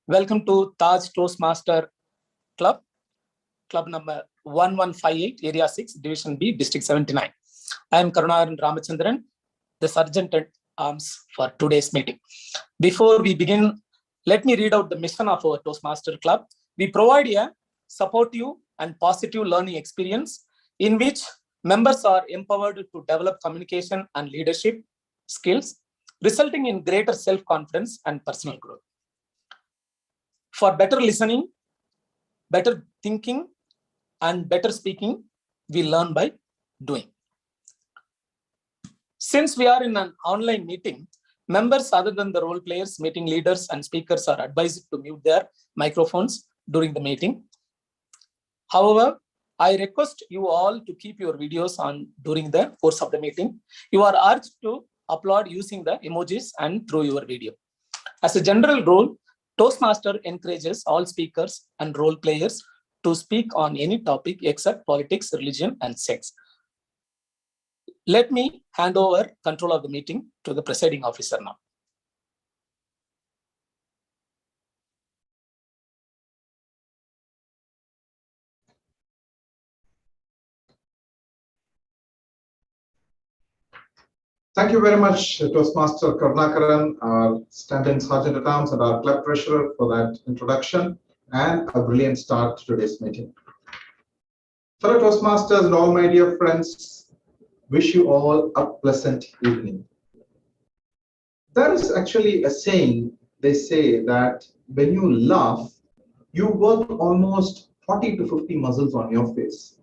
Welcome to Taj Toastmaster Club, club number 1158, Area 6, Division B, District 79. I am Karunaran Ramachandran, the Sergeant at Arms for today's meeting. Before we begin, let me read out the mission of our Toastmaster Club. We provide a supportive and positive learning experience in which members are empowered to develop communication and leadership skills, resulting in greater self-confidence and personal growth. For better listening, better thinking, and better speaking, we learn by doing. Since we are in an online meeting, members other than the role players, meeting leaders, and speakers are advised to mute their microphones during the meeting. However, I request you all to keep your videos on during the course of the meeting. You are urged to upload using the emojis and through your video. As a general rule, Toastmaster encourages all speakers and role players to speak on any topic except politics, religion, and sex. Let me hand over control of the meeting to the presiding officer now. Thank you very much, Toastmaster Karunakaran, our stand-in Sergeant at Arms and our club treasurer for that introduction and a brilliant start to today's meeting. Fellow Toastmasters and all my dear friends, wish you all a pleasant evening. There is actually a saying, they say that when you laugh, you work almost 40 to 50 muscles on your face.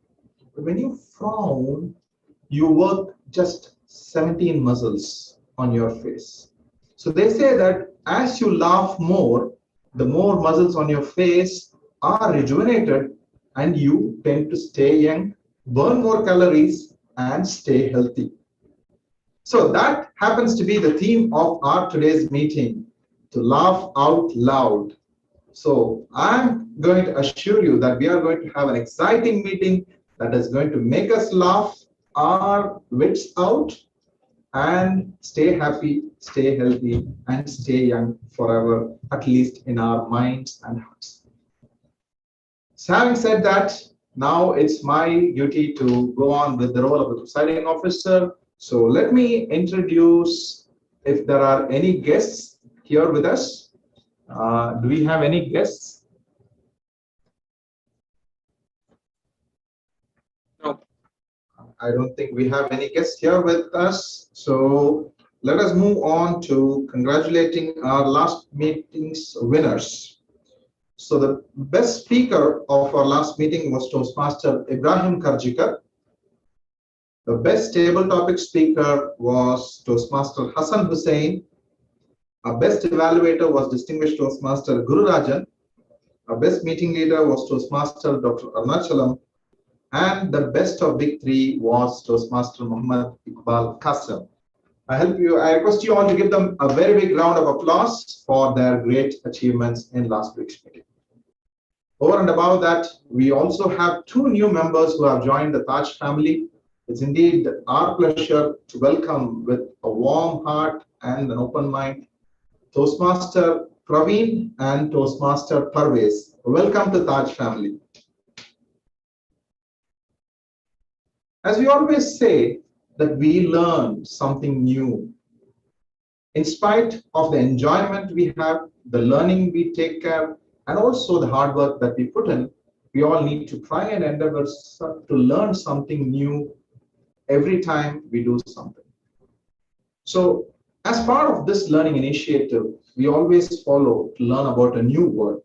But when you frown, you work just 17 muscles on your face. So they say that as you laugh more, the more muscles on your face are rejuvenated and you tend to stay young, burn more calories, and stay healthy. So that happens to be the theme of our today's meeting, to laugh out loud. So I'm going to assure you that we are going to have an exciting meeting that is going to make us laugh our wits out and stay happy, stay healthy, and stay young forever, at least in our minds and hearts. So having said that, now it's my duty to go on with the role of the presiding officer. So let me introduce, if there are any guests here with us. Do we have any guests? I don't think we have any guests here with us. So let us move on to congratulating our last meeting's winners. So the best speaker of our last meeting was Toastmaster Ibrahim Karjikar. The best table topic speaker was Toastmaster Hassan Hussain. Our best evaluator was distinguished Toastmaster Guru Rajan. Our best meeting leader was Toastmaster Dr. Arunachalam. And the best of big three was Toastmaster Muhammad Iqbal Qasim. I request you all to give them a very big round of applause for their great achievements in last week's meeting. Over and above that, we also have two new members who have joined the Taj family. It's indeed our pleasure to welcome with a warm heart and an open mind Toastmaster Praveen and Toastmaster Parvez. Welcome to Taj family. As we always say, that we learn something new. In spite of the enjoyment we have, the learning we take care, and also the hard work that we put in, we all need to try and endeavor to learn something new every time we do something. So, as part of this learning initiative, we always follow to learn about a new word.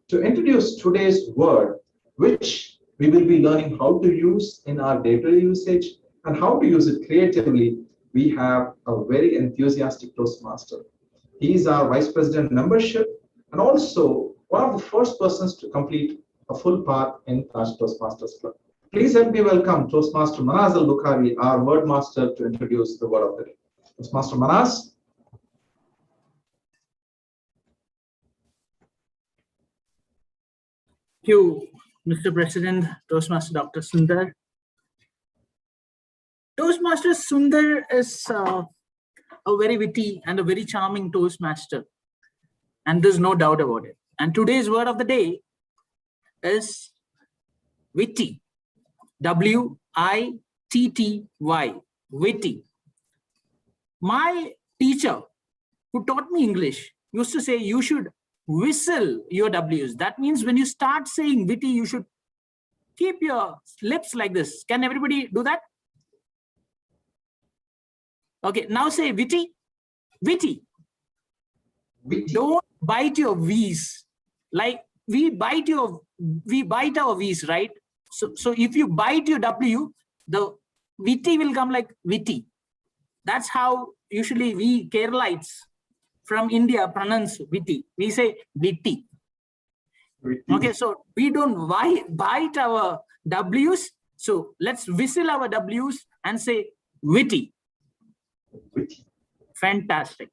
To introduce today's word, which we will be learning how to use in our day-to-day usage and how to use it creatively, we have a very enthusiastic Toastmaster. He is our Vice President membership and also one of the first persons to complete a full path in Taj Toastmasters Club. Please help me welcome Toastmaster Manaz Al-Bukhari, our word master, to introduce the word of the day. Toastmaster Manaz. Thank you, Mr. President, Toastmaster Dr. Sundar. Toastmaster Sundar is a very witty and a very charming Toastmaster. and there's no doubt about it. And today's word of the day is witty. W-I-T-T-Y. Witty. My teacher who taught me English used to say you should whistle your W's. That means when you start saying witty, you should keep your lips like this. Can everybody do that? Okay, now say witty. Witty. Witty. Don't bite your V's. Like we bite our V's, right? So if you bite your W, the witty will come like witty. That's how usually we Keralites from India pronounce witty. We say witty. Okay, so we don't bite our W's. So let's whistle our W's and say witty. Witty. Fantastic.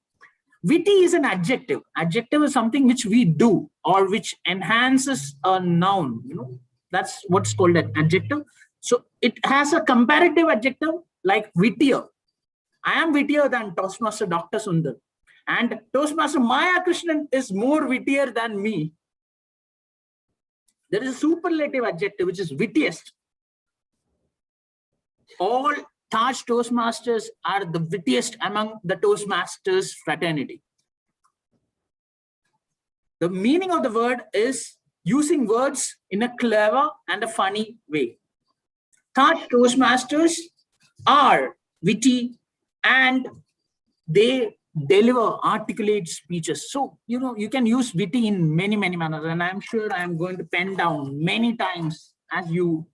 Witty is an adjective. Adjective is something which we do or which enhances a noun. You know, that's what's called an adjective. So it has a comparative adjective like wittier. I am wittier than Toastmaster Dr. Sundar. And Toastmaster Maya Krishnan is more wittier than me. There is a superlative adjective which is wittiest. All Taj Toastmasters are the wittiest among the Toastmasters fraternity. The meaning of the word is using words in a clever and a funny way. Taj Toastmasters are witty and they deliver articulate speeches. So, you know, you can use witty in many, many manners. And I'm sure I'm going to pen down many times as you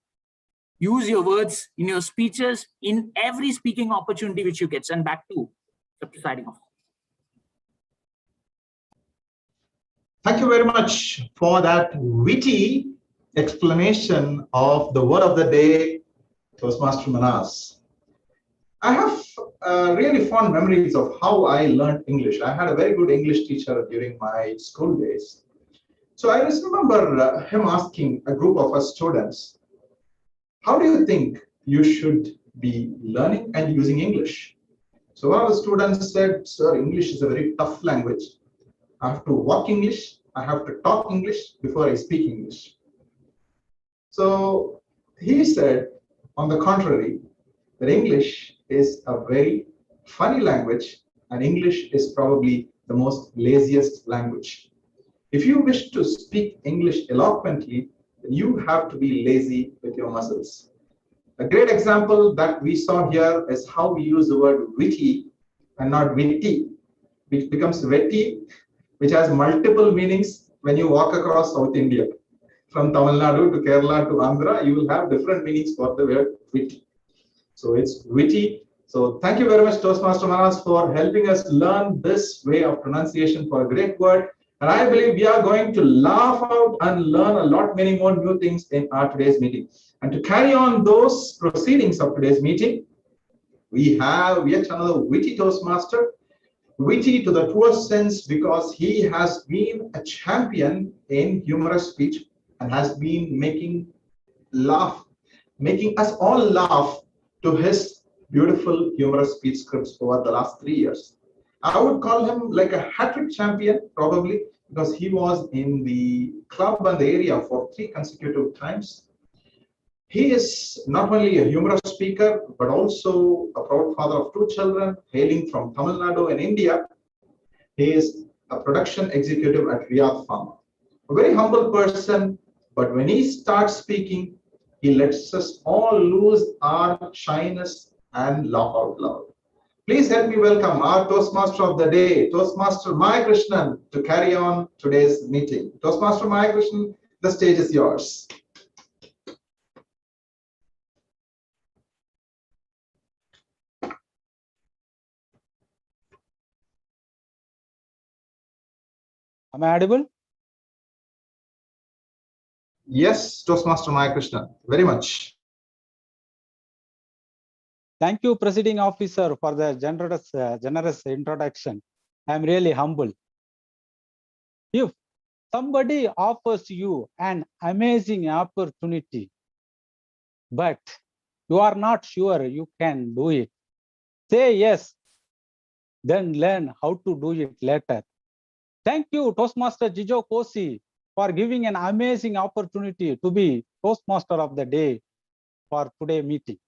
use your words in your speeches in every speaking opportunity which you get. Send back to the presiding officer. Thank you very much for that witty explanation of the word of the day, Toastmaster Manas. I have really fond memories of how I learned English. I had a very good English teacher during my school days. So I just remember him asking a group of us students, how do you think you should be learning and using English? So one of the students said, sir, English is a very tough language. I have to walk English, I have to talk English before I speak English. So he said, on the contrary, that English is a very funny language and English is probably the most laziest language. If you wish to speak English eloquently, you have to be lazy with your muscles. A great example that we saw here is how we use the word witty and not witty, which becomes witty, which has multiple meanings when you walk across South India. From Tamil Nadu to Kerala to Andhra, you will have different meanings for the word witty. So it's witty. So thank you very much, Toastmaster Manas, for helping us learn this way of pronunciation for a great word. And I believe we are going to laugh out and learn a lot many more new things in our today's meeting. And to carry on those proceedings of today's meeting, we have yet another witty Toastmaster. Witty to the truest sense because he has been a champion in humorous speech and has been making us all laugh to his beautiful humorous speech scripts over the last 3 years. I would call him like a hat-trick champion, probably, because he was in the club and the area for 3 consecutive times. He is not only a humorous speaker, but also a proud father of 2 children, hailing from Tamil Nadu in India. He is a production executive at Riyadh Pharma. A very humble person, but when he starts speaking, he lets us all lose our shyness and laugh out loud. Please help me welcome our Toastmaster of the day, Toastmaster Maya Krishnan, to carry on today's meeting. Toastmaster Maya Krishnan, the stage is yours. Am I audible? Yes, Toastmaster Maya Krishnan, very much. Thank you, Presiding Officer, for the generous introduction. I am really humble. If somebody offers you an amazing opportunity, but you are not sure you can do it, say yes, then learn how to do it later. Thank you, Toastmaster Jijo Kosi, for giving an amazing opportunity to be Toastmaster of the day for today meeting.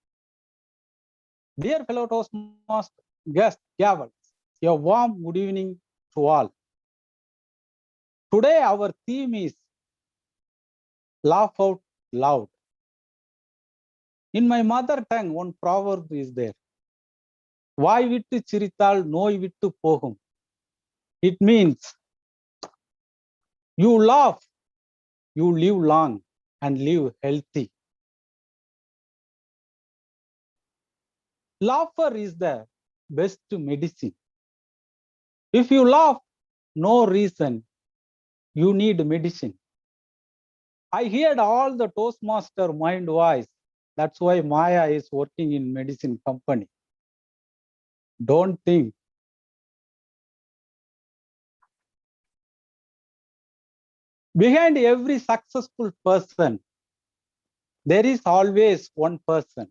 Dear fellow Toastmaster guest gavels, a warm good evening to all. Today our theme is laugh out loud. In my mother tongue, one proverb is there. Vai vittu chirital noi vittu pogum. It means you laugh, you live long and live healthy. Laughter is the best medicine. If you laugh, no reason, you need medicine. I heard all the Toastmaster mind voice. That's why Maya is working in medicine company. Don't think. Behind every successful person, there is always one person.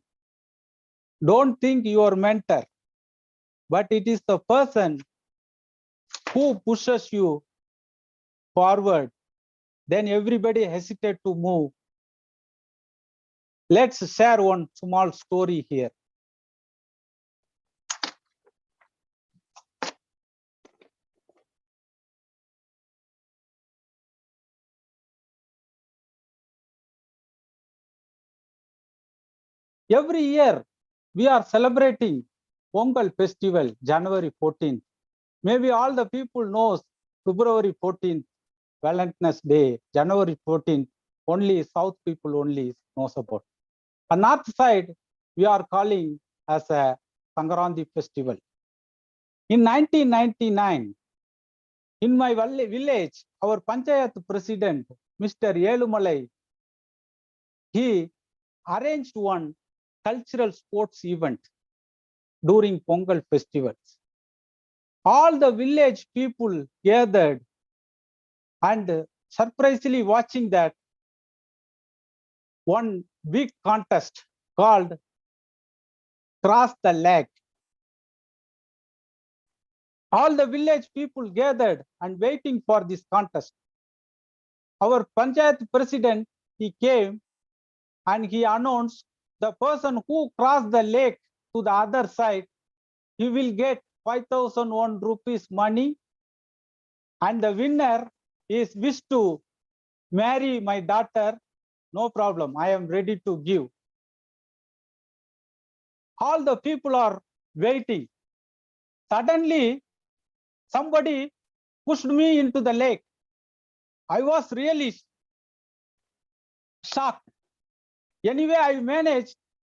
Don't think your mentor, but it is the person who pushes you forward. Then everybody hesitate to move. Let's share one small story here. Every year, we are celebrating Pongal festival, January 14th. Maybe all the people knows February 14th, Valentine's Day, January 14th, only South people only knows about. On north side, we are calling as a Sangaranti festival. In 1999, in my village, our Panchayat president, Mr. Yelumalai, he arranged one cultural sports event during Pongal festivals. All the village people gathered and surprisingly watching that one big contest called Cross the Leg. All the village people gathered and waiting for this contest. Our Panchayat president, he came and he announced the person who crossed the lake to the other side, he will get 5,001 rupees money, and the winner is wish to marry my daughter. No problem, I am ready to give. All the people are waiting. Suddenly, somebody pushed me into the lake. I was really shocked. Anyway, I managed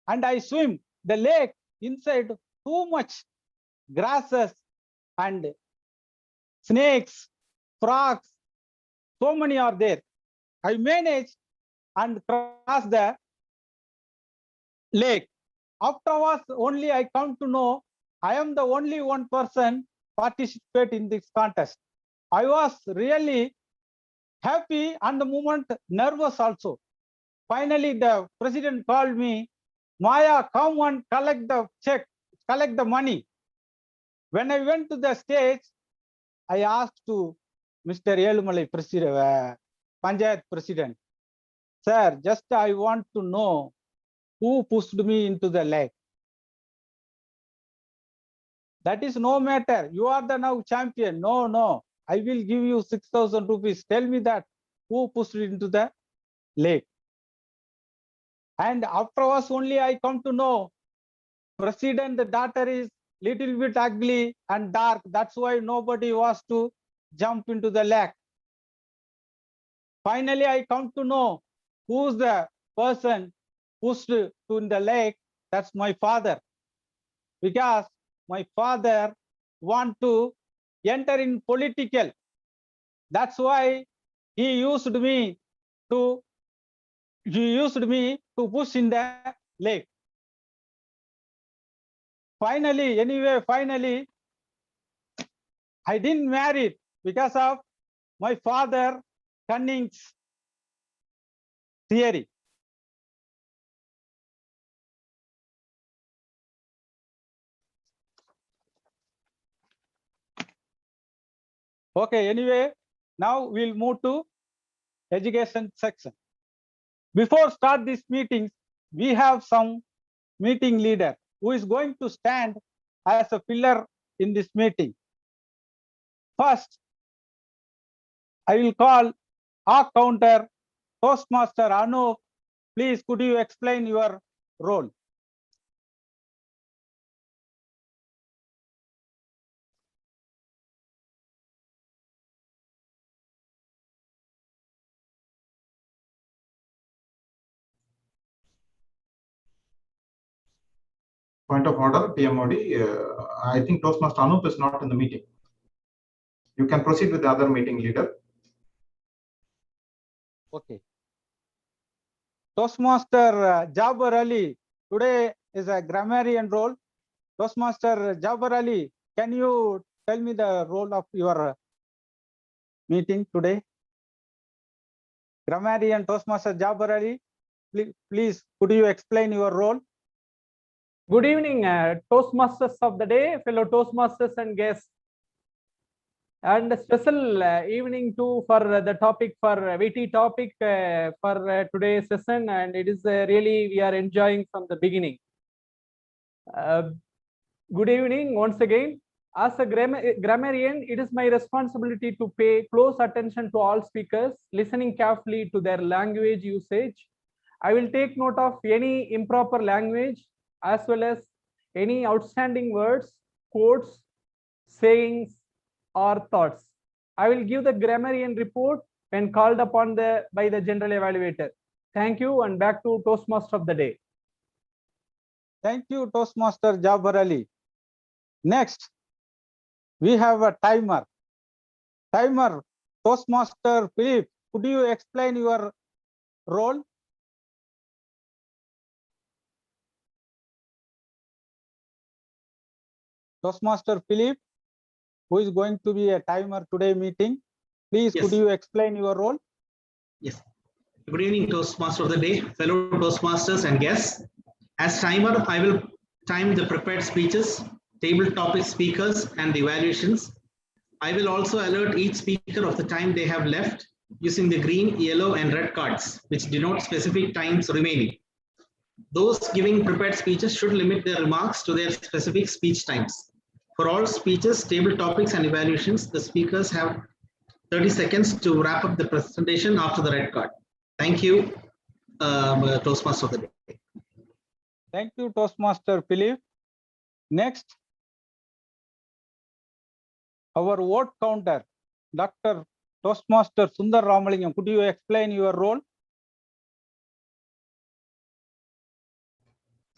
and I swim the lake inside too much grasses and snakes, frogs, so many are there. I managed and crossed the lake. Afterwards, only I come to know I am the only one person participate in this contest. I was really happy and the moment nervous also. Finally, the president called me, Maya, come and collect the check, collect the money. When I went to the stage, I asked to Mr. Yelumalai, Panchayat president, sir, just I want to know who pushed me into the lake. That is no matter. You are the now champion. No. I will give you 6,000 rupees. Tell me that who pushed it into the lake. And afterwards only I come to know president daughter is little bit ugly and dark. That's why nobody was to jump into the lake. Finally, I come to know who's the person pushed to in the lake. That's my father. Because my father want to enter in political. That's why he used me to push in the lake. Finally, I didn't marry because of my father Cunning's theory. Okay, anyway, now we'll move to education section. Before start this meeting, we have some meeting leader who is going to stand as a pillar in this meeting. First, I will call our counter Toastmaster Anup. Please, could you explain your role? Point of order, PMOD. I think Toastmaster Anup is not in the meeting. You can proceed with the other meeting leader. Okay. Toastmaster Jabar Ali today is a grammarian role. Toastmaster Jabar Ali, can you tell me the role of your meeting today? Grammarian Toastmaster Jabar Ali, please, could you explain your role? Good evening, Toastmasters of the day, fellow Toastmasters and guests. And a special evening too for the topic, for weighty topic for today's session. And it is really, we are enjoying from the beginning. Good evening once again. As a grammarian, it is my responsibility to pay close attention to all speakers, listening carefully to their language usage. I will take note of any improper language as well as any outstanding words, quotes, sayings, or thoughts. I will give the grammarian report when called upon by the general evaluator. Thank you, and back to Toastmaster of the day. Thank you, Toastmaster Jabar Ali. Next, we have a timer. Timer, Toastmaster Philip, could you explain your role? Toastmaster Philip, who is going to be a timer today meeting, please, Yes. could you explain your role? Yes. Good evening, Toastmaster of the day, fellow Toastmasters and guests. As timer, I will time the prepared speeches, table topic speakers, and the evaluations. I will also alert each speaker of the time they have left using the green, yellow, and red cards, which denote specific times remaining. Those giving prepared speeches should limit their remarks to their specific speech times. For all speeches, table topics, and evaluations, the speakers have 30 seconds to wrap up the presentation after the red card. Thank you, Toastmaster of the day. Thank you, Toastmaster Philip. Next, our vote counter, Dr. Toastmaster Sundar Ramalingam, could you explain your role?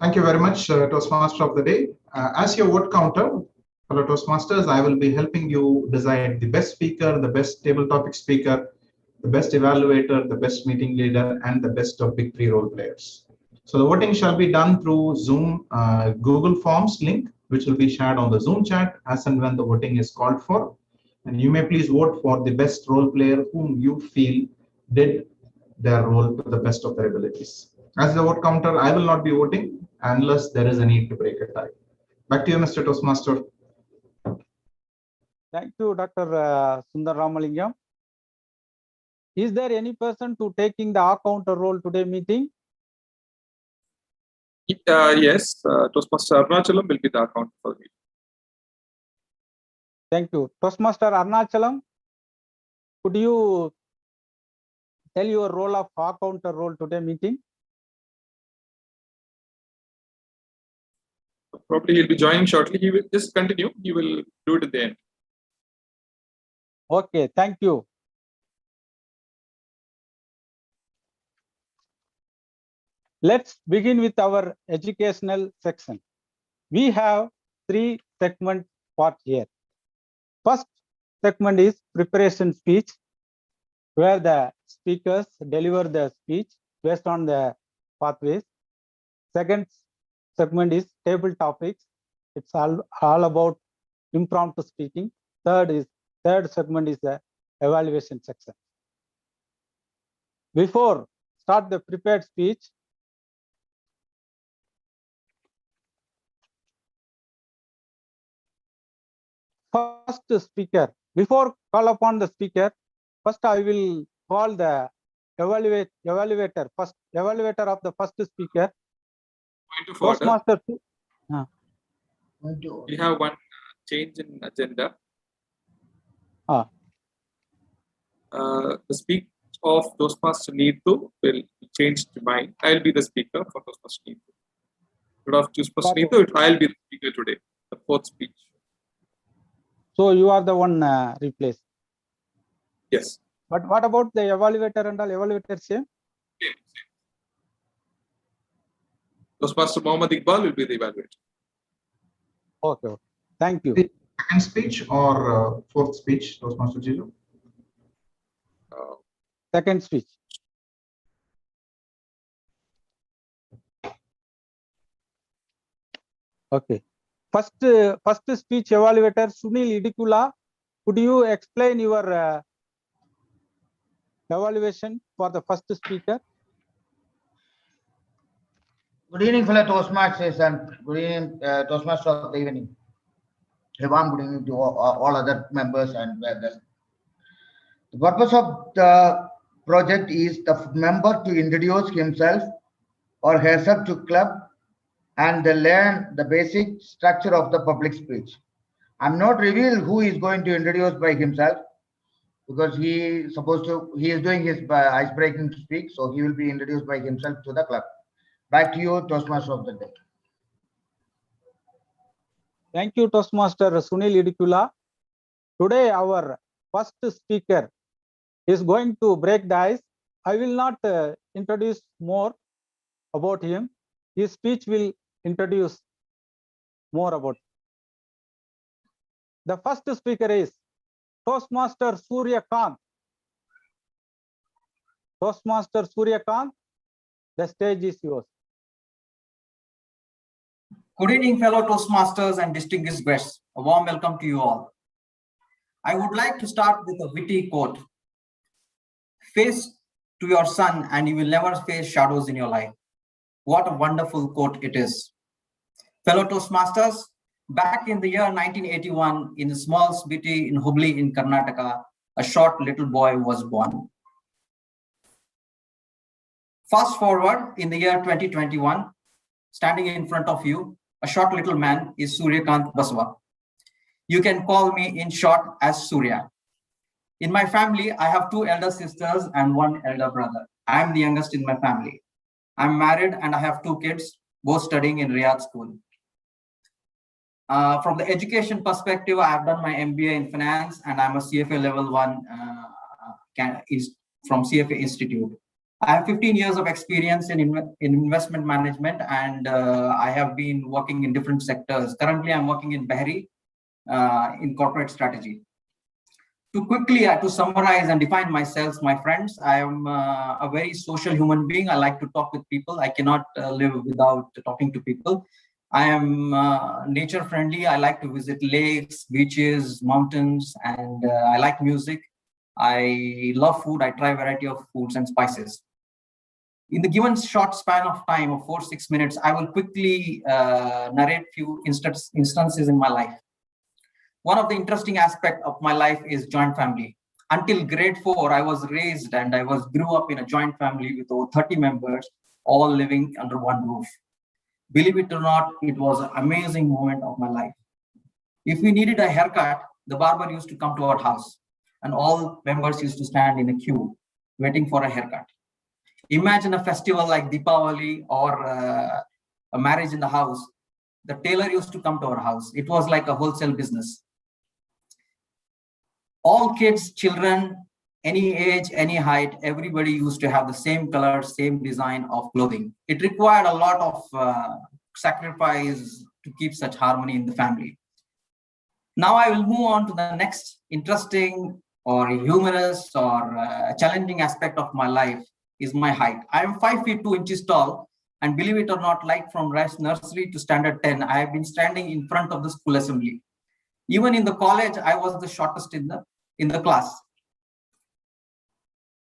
Thank you very much, Toastmaster of the day. As your vote counter, fellow Toastmasters, I will be helping you decide the best speaker, the best table topic speaker, the best evaluator, the best meeting leader, and the best of big three role players. So the voting shall be done through Zoom Google Forms link, which will be shared on the Zoom chat as and when the voting is called for. And you may please vote for the best role player whom you feel did their role to the best of their abilities. As the vote counter, I will not be voting unless there is a need to break a tie. Back to you, Mr. Toastmaster. Thank you, Dr. Sundar Ramalingam. Is there any person to taking the counter role today meeting? Yes, Toastmaster Arunachalam will be the account for me. Thank you. Toastmaster Arunachalam, could you tell your role of counter role today meeting? Probably he'll be joining shortly. He will just continue. He will do it at the end. Okay, thank you. Let's begin with our educational section. We have 3 segment part here. First segment is preparation speech, where the speakers deliver the speech based on the pathways. Second segment is table topics. It's all about impromptu speaking. Third segment is the evaluation section. Before start the prepared speech, first speaker Before call upon the speaker, first I will call the evaluator of the first speaker. Point of order. Toastmaster. We have one change in agenda. The speech of Toastmaster Neetu will change to mine. I'll be the speaker for Toastmaster Neetu. Instead of Toastmaster Neetu, I'll be the speaker today. The fourth speech. So you are the one replaced. Yes. But what about the evaluator and all? Evaluator same? Same. Toastmaster Mohammad Iqbal will be the evaluator. Okay. Thank you. The second speech or fourth speech, Toastmaster Jilu? Second speech. Okay. First speech evaluator Sunil Idikula. Could you explain your evaluation for the first speaker? Good evening, fellow Toastmasters, and good evening, Toastmasters of the evening. A warm good evening to all other members and guests. The purpose of the project is the member to introduce himself or herself to club and they learn the basic structure of the public speech. I'm not reveal who is going to introduce by himself because he is doing his ice-breaking speech, so he will be introduced by himself to the club. Back to you, Toastmaster of the day. Thank you, Toastmaster Sunil Idikula. Today, our first speaker is going to break the ice. I will not introduce more about him. His speech will introduce more about him. The first speaker is Toastmaster Surya Kant. Toastmaster Surya Kant, the stage is yours. Good evening, fellow Toastmasters and distinguished guests. A warm welcome to you all. I would like to start with a witty quote. Face to your sun and you will never face shadows in your life. What a wonderful quote it is. Fellow Toastmasters, back in the year 1981, in a small city in Hubli in Karnataka, a short little boy was born. Fast forward in the year 2021, standing in front of you, a short little man is Suryakant Baswa. You can call me in short as Surya. In my family, I have two elder sisters and one elder brother. I am the youngest in my family. I'm married and I have two kids, both studying in Riyadh school. From the education perspective, I have done my MBA in finance and I'm a CFA level 1 from CFA Institute. I have 15 years of experience in investment management and I have been working in different sectors. Currently, I'm working in Bahri in corporate strategy. To summarize and define myself, my friends, I am a very social human being. I like to talk with people. I cannot live without talking to people. I am nature friendly. I like to visit lakes, beaches, mountains, and I like music. I love food. I try a variety of foods and spices. In the given short span of time of 4-6 minutes, I will quickly narrate few instances in my life. One of the interesting aspects of my life is joint family. Until grade 4, I was raised and grew up in a joint family with over 30 members, all living under one roof. Believe it or not, it was an amazing moment of my life. If we needed a haircut, the barber used to come to our house and all members used to stand in a queue waiting for a haircut. Imagine a festival like Deepavali or a marriage in the house. The tailor used to come to our house. It was like a wholesale business. All kids, children, any age, any height, everybody used to have the same color, same design of clothing. It required a lot of sacrifice to keep such harmony in the family. Now I will move on to the next interesting or humorous or challenging aspect of my life is my height. I am 5 feet 2 inches tall, and believe it or not, like from nursery to standard 10, I have been standing in front of the school assembly. Even in the college, I was the shortest in the class.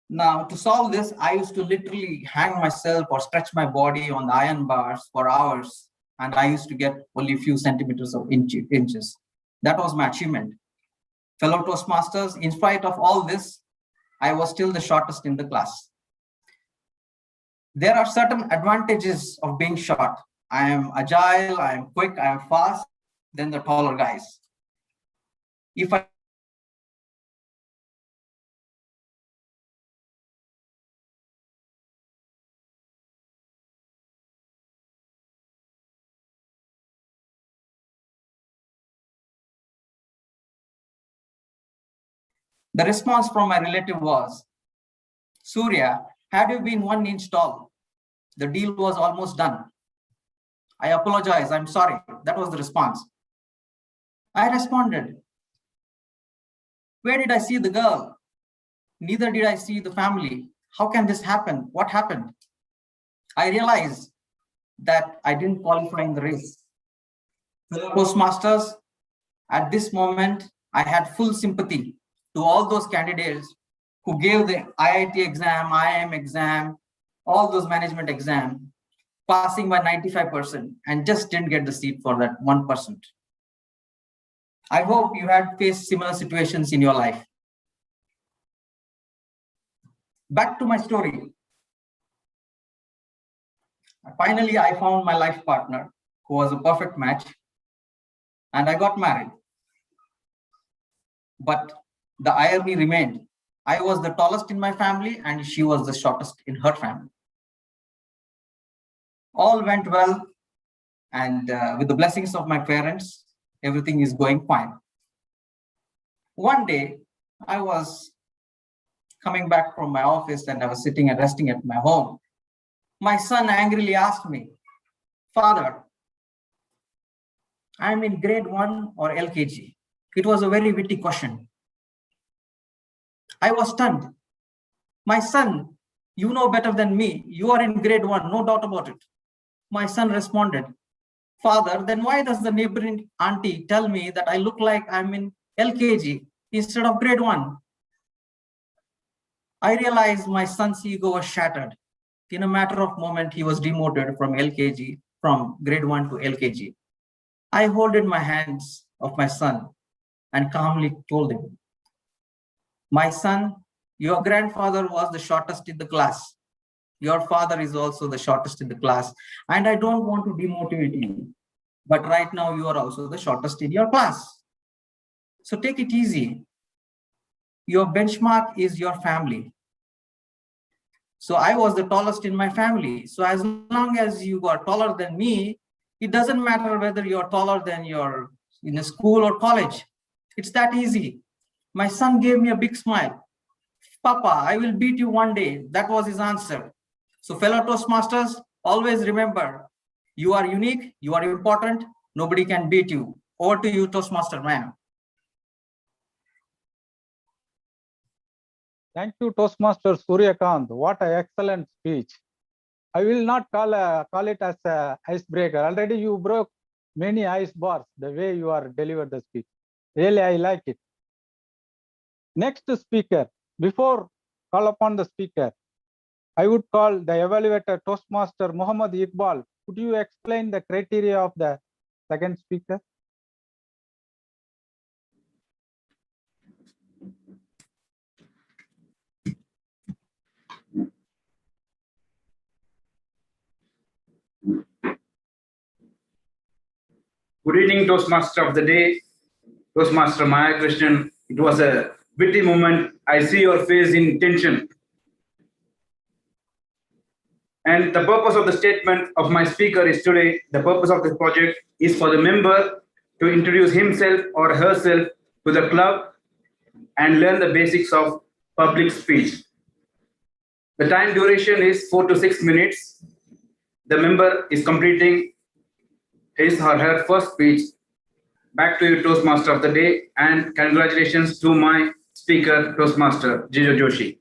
Now, to solve this, I used to literally hang myself or stretch my body on the iron bars for hours, and I used to get only a few centimeters of inches. That was my achievement. Fellow Toastmasters, in spite of all this, I was still the shortest in the class. There are certain advantages of being short. I am agile, I am quick, I am fast than the taller guys. If I The response from my relative was, Surya, had you been 1 inch tall, the deal was almost done. I apologize, I'm sorry. That was the response. I responded, where did I see the girl? Neither did I see the family. How can this happen? What happened? I realized that I didn't qualify in the race. Toastmasters, at this moment, I had full sympathy to all those candidates who gave the IIT exam, IIM exam, all those management exams, passing by 95% and just didn't get the seat for that 1%. I hope you had faced similar situations in your life. Back to my story. Finally, I found my life partner who was a perfect match and I got married. But the irony remained. I was the tallest in my family and she was the shortest in her family. All went well, and with the blessings of my parents, everything is going fine. One day, I was coming back from my office and I was sitting and resting at my home. My son angrily asked me, Father, I'm in grade 1 or LKG. It was a very witty question. I was stunned. My son, you know better than me. You are in grade 1, no doubt about it. My son responded, Father, then why does the neighboring auntie tell me that I look like I'm in LKG instead of grade 1? I realized my son's ego was shattered. In a matter of moment, he was demoted from LKG, from grade 1 to LKG. I holded my hands of my son and calmly told him, my son, your grandfather was the shortest in the class. Your father is also the shortest in the class. And I don't want to demotivate you. But right now you are also the shortest in your class. So take it easy. Your benchmark is your family. So I was the tallest in my family. So as long as you are taller than me, it doesn't matter whether you're taller than you're in a school or college. It's that easy. My son gave me a big smile. Papa, I will beat you one day. That was his answer. So fellow Toastmasters, always remember, you are unique, you are important, nobody can beat you. Over to you, Toastmaster man. Thank you, Toastmaster Suryakant. What an excellent speech. I will not call it as an icebreaker. Already you broke many ice bars the way you are delivered the speech. Really, I like it. Next speaker. Before call upon the speaker, I would call the evaluator Toastmaster Muhammad Iqbal. Could you explain the criteria of the second speaker? Good evening, Toastmaster of the day, Toastmaster Maya Krishnan. It was a witty moment. I see your face in tension. And the purpose of the statement of my speaker is today, the purpose of this project is for the member to introduce himself or herself to the club and learn the basics of public speech. The time duration is 4 to 6 minutes. The member is completing his or her first speech. Back to you, Toastmaster of the day, and congratulations to my speaker, Toastmaster Jijo Joshi.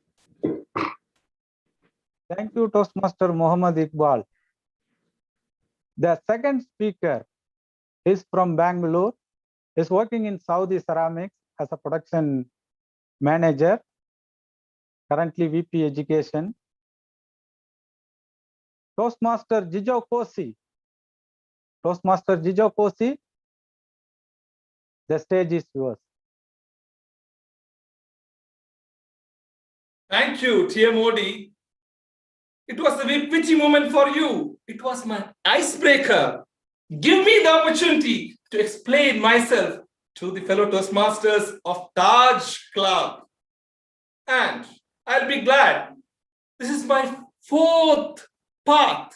Thank you, Toastmaster Muhammad Iqbal. The second speaker is from Bangalore. Is working in Saudi Ceramics as a production manager, currently VP Education. Toastmaster Jijo Kosi. Toastmaster Jijo Kosi, the stage is yours. Thank you, TMOD. It was a witty moment for you. It was my icebreaker. Give me the opportunity to explain myself to the fellow Toastmasters of Taj Club. And I'll be glad. This is my 4th path.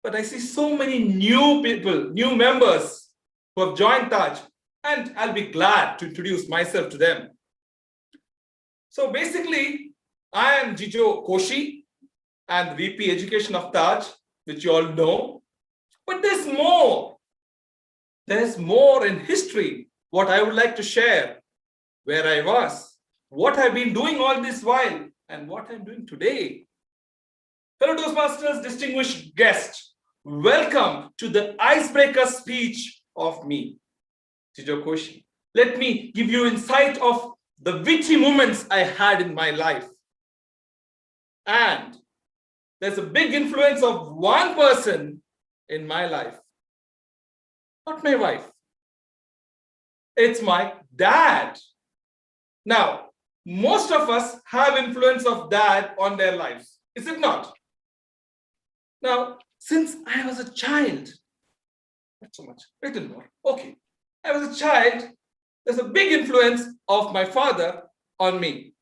But I see so many new people, new members who have joined Taj, and I'll be glad to introduce myself to them. So basically, I am Jijo Koshi and VP Education of Taj, which you all know. But there's more. There's more in history, what I would like to share, where I was, what I've been doing all this while, and what I'm doing today. Fellow Toastmasters, distinguished guests, welcome to the icebreaker speech of me, Jijo Koshi. Let me give you insight of the witty moments I had in my life. And there's a big influence of one person in my life. Not my wife. It's my dad. Now, most of us have influence of dad on their lives, is it not? Now, since I was a child, not so much, a little more. Okay, I was a child, there's a big influence of my father on me.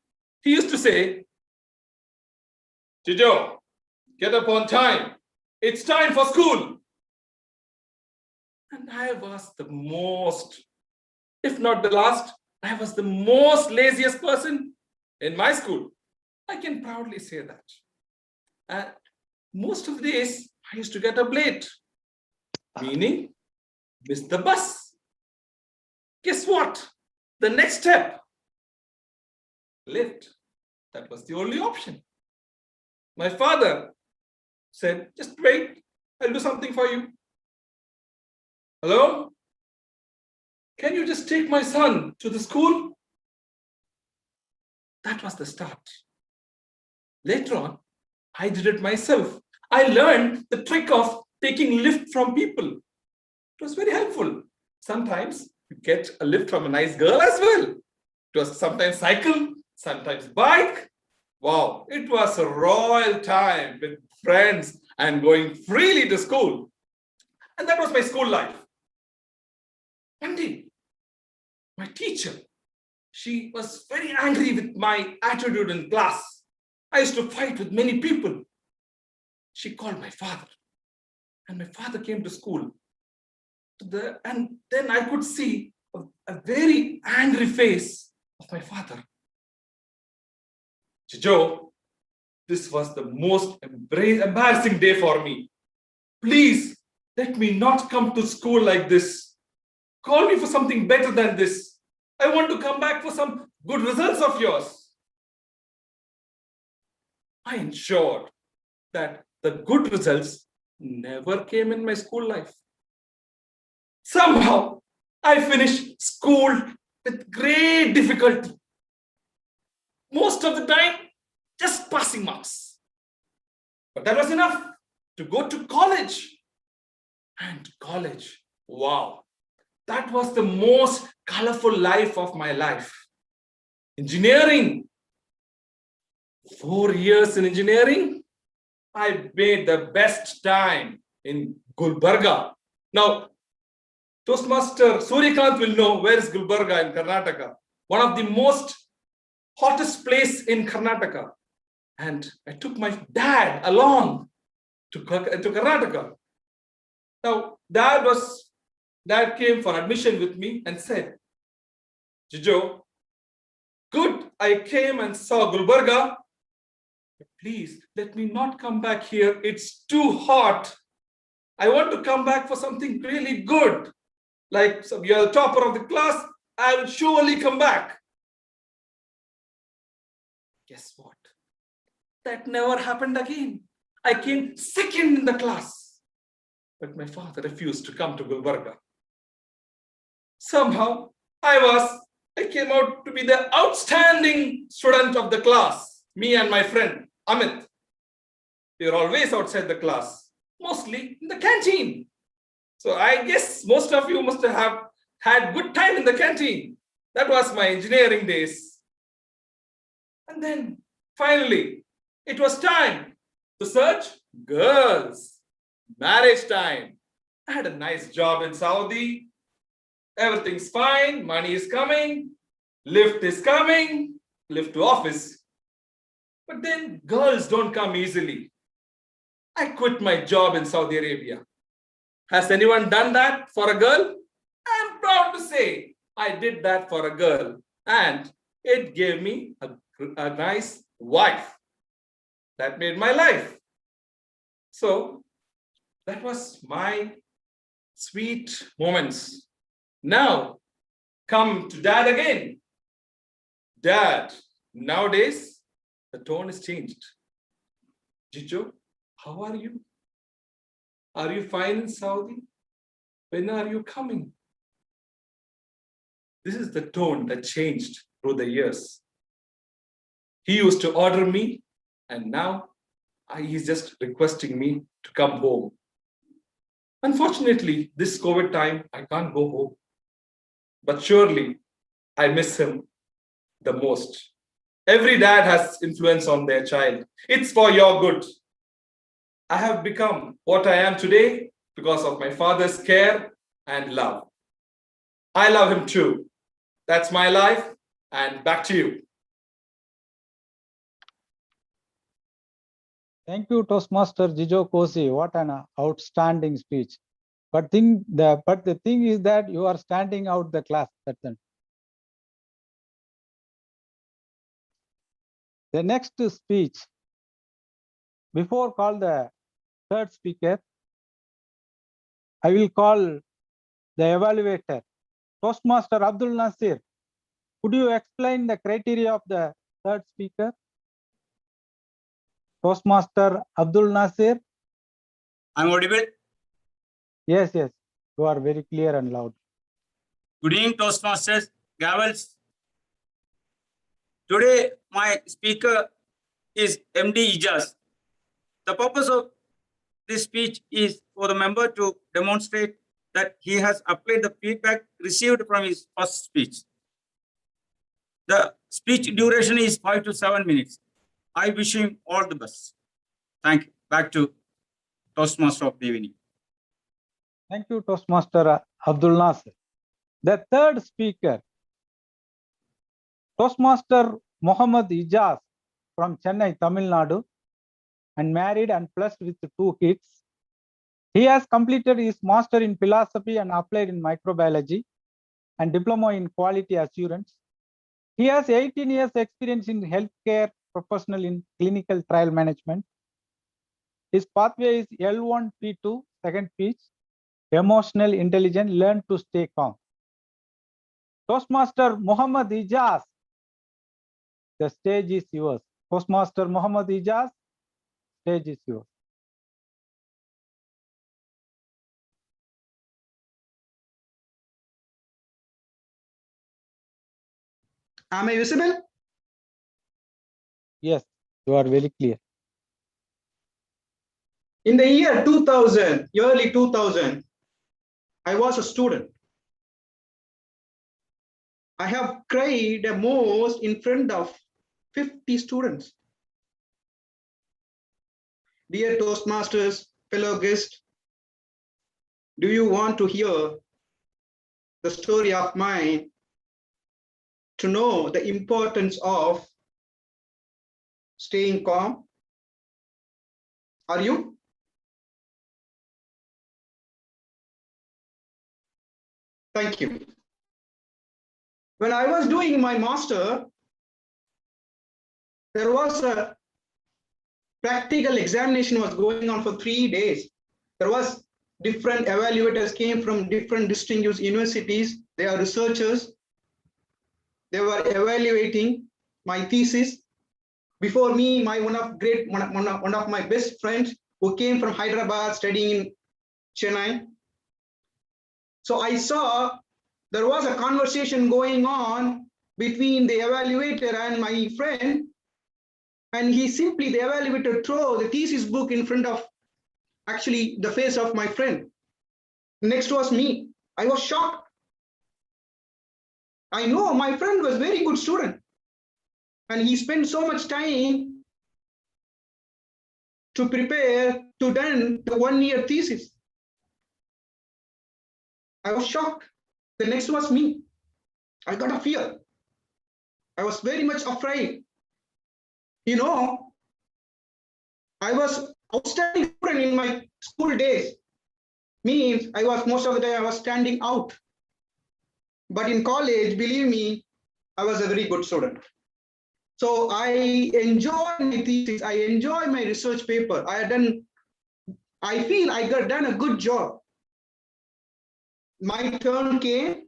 He used to say, Jijo, get up on time. It's time for school. And I was the most, if not the last, I was the most laziest person in my school. I can proudly say that. And most of the days, I used to get up late, meaning miss the bus. Guess what? The next step, lift. That was the only option. My father said, just wait, I'll do something for you. Hello? Can you just take my son to the school? That was the start. Later on, I did it myself. I learned the trick of taking lift from people. It was very helpful. Sometimes you get a lift from a nice girl as well. It was sometimes cycle, sometimes bike. Wow, it was a royal time with friends and going freely to school. And that was my school life. One day, my teacher, she was very angry with my attitude in class. I used to fight with many people. She called my father, and my father came to school. And then I could see a very angry face of my father. Jijo, this was the most embarrassing day for me. Please, let me not come to school like this. Call me for something better than this. I want to come back for some good results of yours. I ensured that the good results never came in my school life. Somehow, I finished school with great difficulty. Most of the time, just passing marks. But that was enough to go to college. And college, wow. That was the most colorful life of my life. Engineering. 4 years in engineering, I made the best time in Gulbarga. Now, Toastmaster Suryakant will know where is Gulbarga in Karnataka. One of the most hottest place in Karnataka. And I took my dad along to Karnataka. Now, Dad came for admission with me and said, Jijo, good, I came and saw Gulbarga. Please, let me not come back here. It's too hot. I want to come back for something really good. Like you're the topper of the class, I will surely come back. Guess what? That never happened again. I came second in the class. But my father refused to come to Gulbarga. Somehow, I came out to be the outstanding student of the class. Me and my friend, Amit. We were always outside the class, mostly in the canteen. So I guess most of you must have had good time in the canteen. That was my engineering days. And then Finally, it was time to search girls. Marriage time. I had a nice job in Saudi. Everything's fine. Money is coming. Lift is coming. Lift to office. But then girls don't come easily. I quit my job in Saudi Arabia. Has anyone done that for a girl? I'm proud to say I did that for a girl. And it gave me a nice wife. That made my life. So that was my sweet moments. Now, come to dad again. Dad, nowadays, the tone is changed. Jijo, how are you? Are you fine in Saudi? When are you coming? This is the tone that changed through the years. He used to order me, and now he's just requesting me to come home. Unfortunately, this COVID time, I can't go home. But surely, I miss him the most. Every dad has influence on their child. It's for your good. I have become what I am today because of my father's care and love. I love him too. That's my life, and back to you. Thank you, Toastmaster Jijo Kosi. What an outstanding speech. But the thing is that you are standing out the class. That's it. The next speech, before call the third speaker, I will call the evaluator, Toastmaster Abdul Nasir. Could you explain the criteria of the third speaker? Toastmaster Abdul Nasir. I'm audible? Yes, yes. You are very clear and loud. Good evening, Toastmasters, Gavels. Today, my speaker is MD Ijaz. The purpose of this speech is for the member to demonstrate that he has applied the feedback received from his first speech. The speech duration is 5 to 7 minutes. I wish him all the best. Thank you. Back to Toastmaster of the evening. Thank you, Toastmaster Abdul Nasir. The third speaker, Toastmaster Muhammad Ijaz from Chennai, Tamil Nadu, and married and blessed with 2 kids. He has completed his master in philosophy and applied in microbiology and diploma in quality assurance. He has 18 years experience in healthcare professional in clinical trial management. His pathway is L1P2, second speech, emotional intelligence, learn to stay calm. Toastmaster Muhammad Ijaz, the stage is yours. Toastmaster Muhammad Ijaz, stage is yours. Am I visible? Yes, you are very clear. In the year 2000, early 2000, I was a student. I have cried the most in front of 50 students. Dear Toastmasters, fellow guests, do you want to hear the story of mine to know the importance of staying calm? Are you? Thank you. When I was doing my master, there was a practical examination was going on for 3 days. There was different evaluators came from different distinguished universities. They are researchers. They were evaluating my thesis. Before me, one of my best friends who came from Hyderabad studying in Chennai. So I saw there was a conversation going on between the evaluator and my friend, and the evaluator threw the thesis book in front of actually the face of my friend. Next was me. I was shocked. I know my friend was very good student, and he spent so much time to prepare to done the 1-year thesis. I was shocked. The next was me. I got a fear. I was very much afraid. You know, I was outstanding student in my school days. Means I was most of the time I was standing out. But in college, believe me, I was a very good student. So I enjoy my thesis. I enjoy my research paper. I feel I got done a good job. My turn came.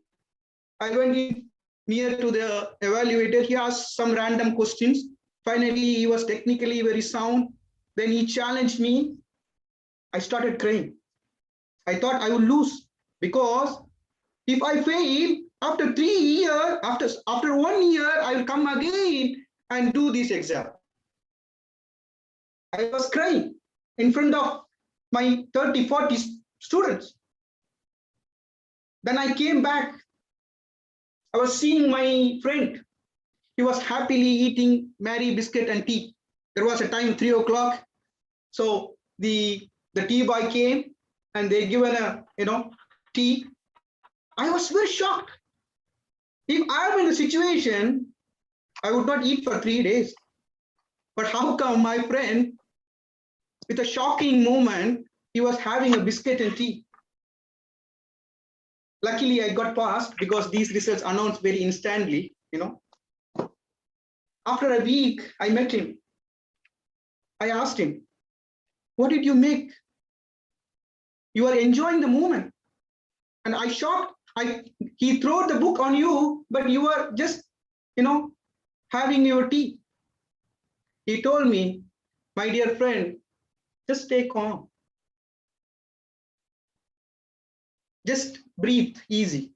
I went in near to the evaluator. He asked some random questions. Finally, he was technically very sound. Then he challenged me. I started crying. I thought I would lose because if I fail after 3 years, after 1 year, I will come again and do this exam. I was crying in front of my 30, 40 students. Then I came back. I was seeing my friend. He was happily eating Mary biscuit and tea. There was a time 3 o'clock. So the tea boy came and they given a tea. I was very shocked. If I am in the situation, I would not eat for 3 days. But how come my friend, with a shocking moment, he was having a biscuit and tea? Luckily, I got passed because these results announced very instantly, After a week, I met him. I asked him, what did you make? You are enjoying the moment. And I shocked. He threw the book on you, but you were just, having your tea. He told me, my dear friend, just stay calm. Just breathe easy.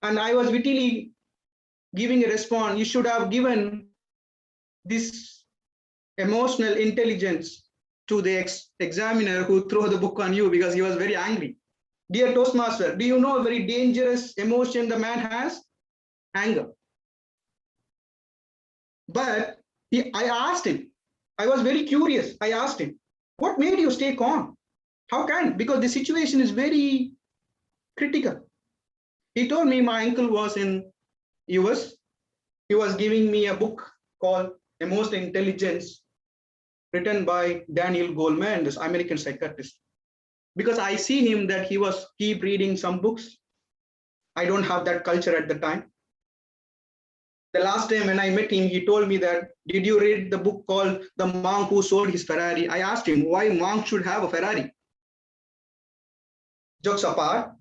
And I was wittily giving a response. You should have given this emotional intelligence to the examiner who threw the book on you because he was very angry. Dear Toastmaster, do you know a very dangerous emotion the man has? Anger. But I asked him, I was very curious. I asked him, what made you stay calm? How can? Because the situation is very critical. He told me my uncle was in US. He was giving me a book called Emotional Intelligence, written by Daniel Goleman, this American psychiatrist. Because I see him that he was keep reading some books. I don't have that culture at the time. The last time when I met him, he told me that, did you read the book called The Monk Who Sold His Ferrari? I asked him why monk should have a Ferrari. Jokes apart,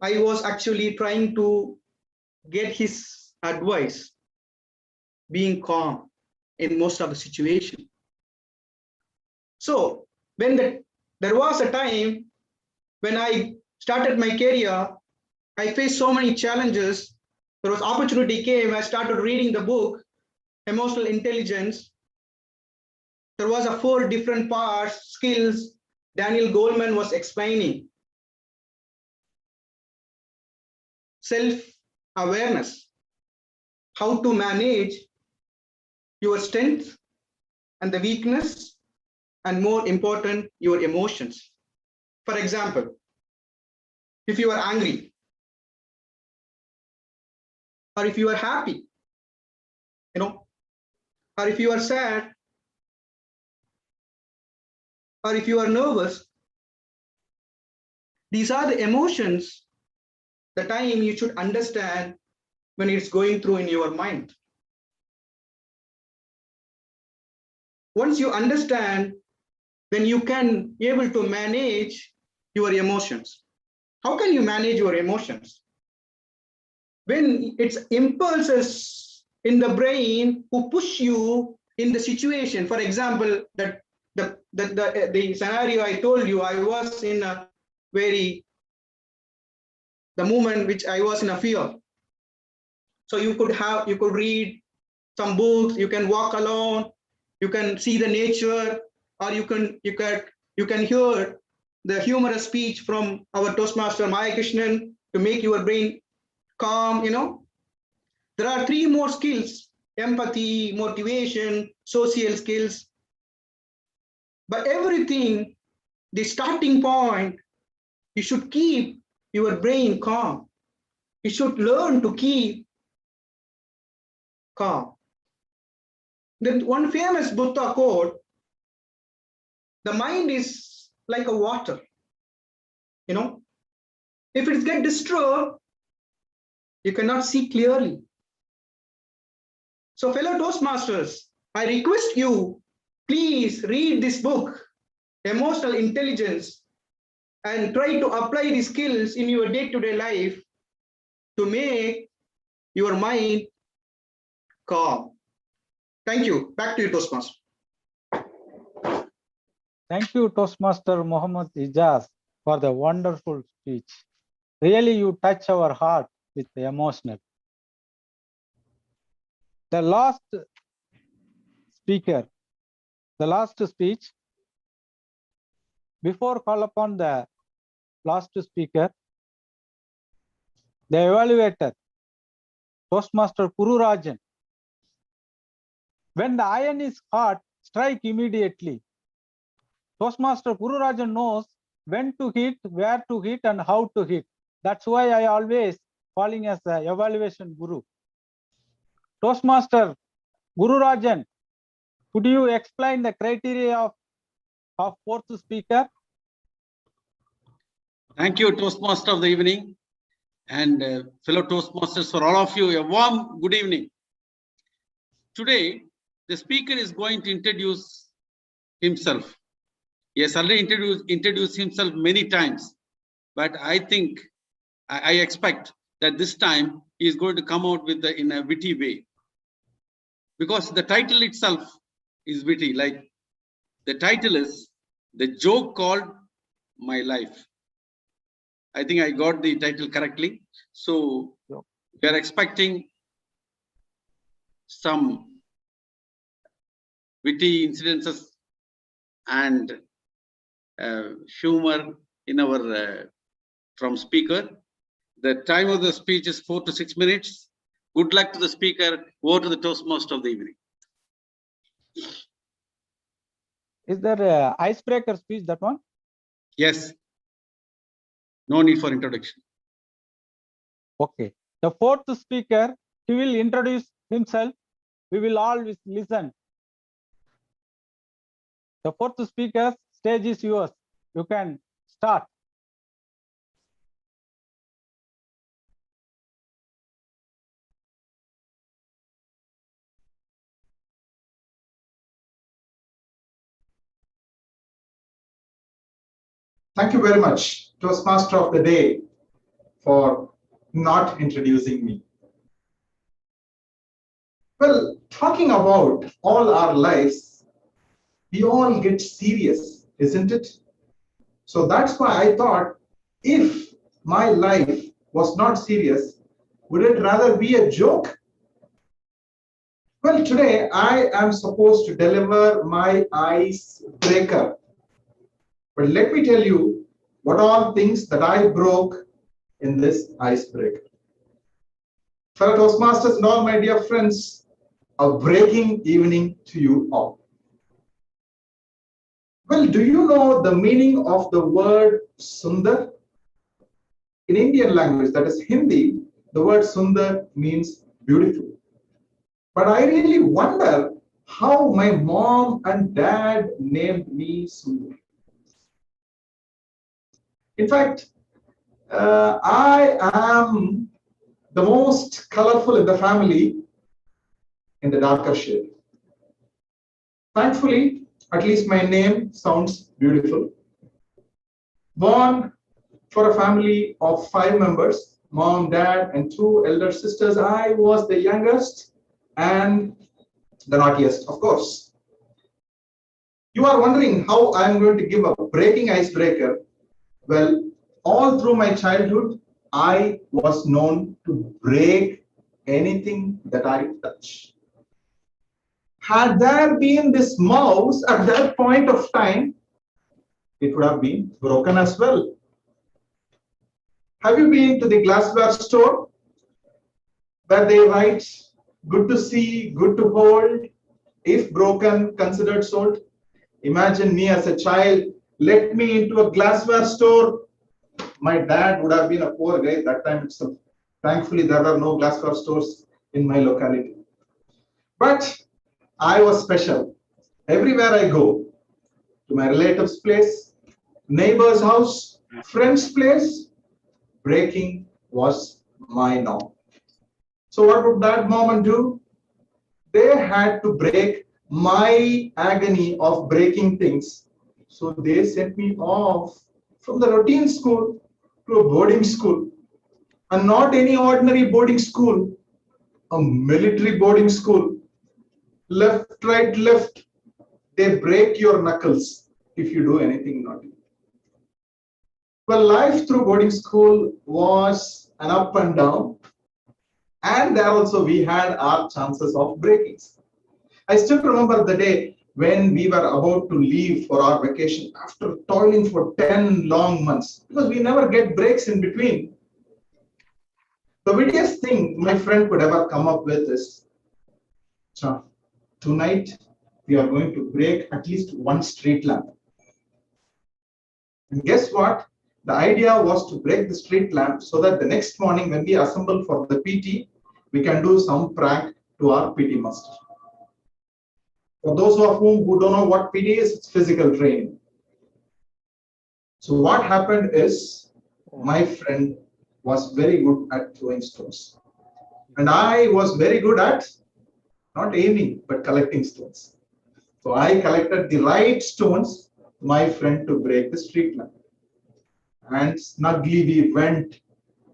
I was actually trying to get his advice, being calm in most of the situation. So when there was a time when I started my career, I faced so many challenges. There was opportunity came, I started reading the book, Emotional Intelligence. There was 4 different parts, skills, Daniel Goleman was explaining. Self-awareness, how to manage your strength and the weakness, and more important, your emotions. For example, if you are angry, or if you are happy, or if you are sad, or if you are nervous, these are the emotions, the time you should understand when it's going through in your mind. Once you understand, then you can be able to manage your emotions. How can you manage your emotions? When it's impulses in the brain who push you in the situation. For example, the scenario I told you, I was in a the moment which I was in a fear. So you could read some books, you can walk alone, you can see the nature, or you can hear the humorous speech from our Toastmaster Maya Krishnan to make your brain calm. There are 3 more skills empathy, motivation, social skills. But everything, the starting point, you should keep your brain calm. You should learn to keep calm. Then one famous Buddha quote, the mind is like a water. You know, if it gets disturbed, you cannot see clearly. So fellow Toastmasters, I request you, please read this book, Emotional Intelligence, and try to apply the skills in your day-to-day life to make your mind calm. Thank you. Back to you, Toastmaster. Thank you, Toastmaster Muhammad Ijaz, for the wonderful speech. Really, you touch our heart with the emotional. The last speaker, the last speech, before call upon the last speaker, the evaluator, Toastmaster Kururajan. When the iron is hot, strike immediately. Toastmaster Kururajan knows when to hit, where to hit, and how to hit. That's why I always calling as the evaluation guru. Toastmaster Gururajan, could you explain the criteria of fourth speaker? Thank you, Toastmaster of the evening, and fellow Toastmasters, for all of you, a warm good evening. Today, the speaker is going to introduce himself. He has already introduced himself many times, but I think, I expect that this time he is going to come out with in a witty way. Because the title itself is witty, like the title is The Joke Called My Life. I think I got the title correctly. So we are expecting some witty incidences and humor in our from speaker. The time of the speech is 4 to 6 minutes. Good luck to the speaker. Over to the Toastmaster of the evening. Is there an icebreaker speech, that one? Yes. No need for introduction. Okay. The fourth speaker, he will introduce himself. We will all listen. The fourth speaker, stage is yours. You can start. Thank you very much, Toastmaster of the day, for not introducing me. Well, talking about all our lives, we all get serious, isn't it? So that's why I thought, if my life was not serious, would it rather be a joke? Well, today I am supposed to deliver my icebreaker. But let me tell you what all things that I broke in this icebreaker. Fellow Toastmasters and all my dear friends, a breaking evening to you all. Well, do you know the meaning of the word Sundar? In Indian language, that is Hindi, the word Sundar means beautiful. But I really wonder how my mom and dad named me Sundar. In fact, I am the most colorful in the family in the darker shade. Thankfully, at least my name sounds beautiful. Born for a family of 5 members, mom, dad, and 2 elder sisters, I was the youngest and the naughtiest, of course. You are wondering how I'm going to give a breaking icebreaker. Well, all through my childhood, I was known to break anything that I touch. Had there been this mouse at that point of time, it would have been broken as well. Have you been to the glassware store where they write good to see, good to hold. If broken, considered sold. Imagine me as a child, let me into a glassware store. My dad would have been a poor guy that time itself. Thankfully, there were no glassware stores in my locality. But I was special. Everywhere I go, to my relative's place, neighbor's house, friend's place, breaking was my norm. So what would that moment do? They had to break my agony of breaking things. So they sent me off from the routine school to a boarding school. And not any ordinary boarding school, a military boarding school. Left, right, left. They break your knuckles if you do anything naughty. Well, life through boarding school was an up and down. And there also we had our chances of breakings. I still remember the day when we were about to leave for our vacation after toiling for 10 long months because we never get breaks in between. The wittiest thing my friend could ever come up with is, tonight we are going to break at least one street lamp. And guess what? The idea was to break the street lamp so that the next morning when we assemble for the PT, we can do some prank to our PT master. For those of whom who don't know what PT is, it's physical training. So what happened is my friend was very good at throwing stones. And I was very good at not aiming, but collecting stones. So I collected the right stones, my friend to break the street lamp. And snugly we went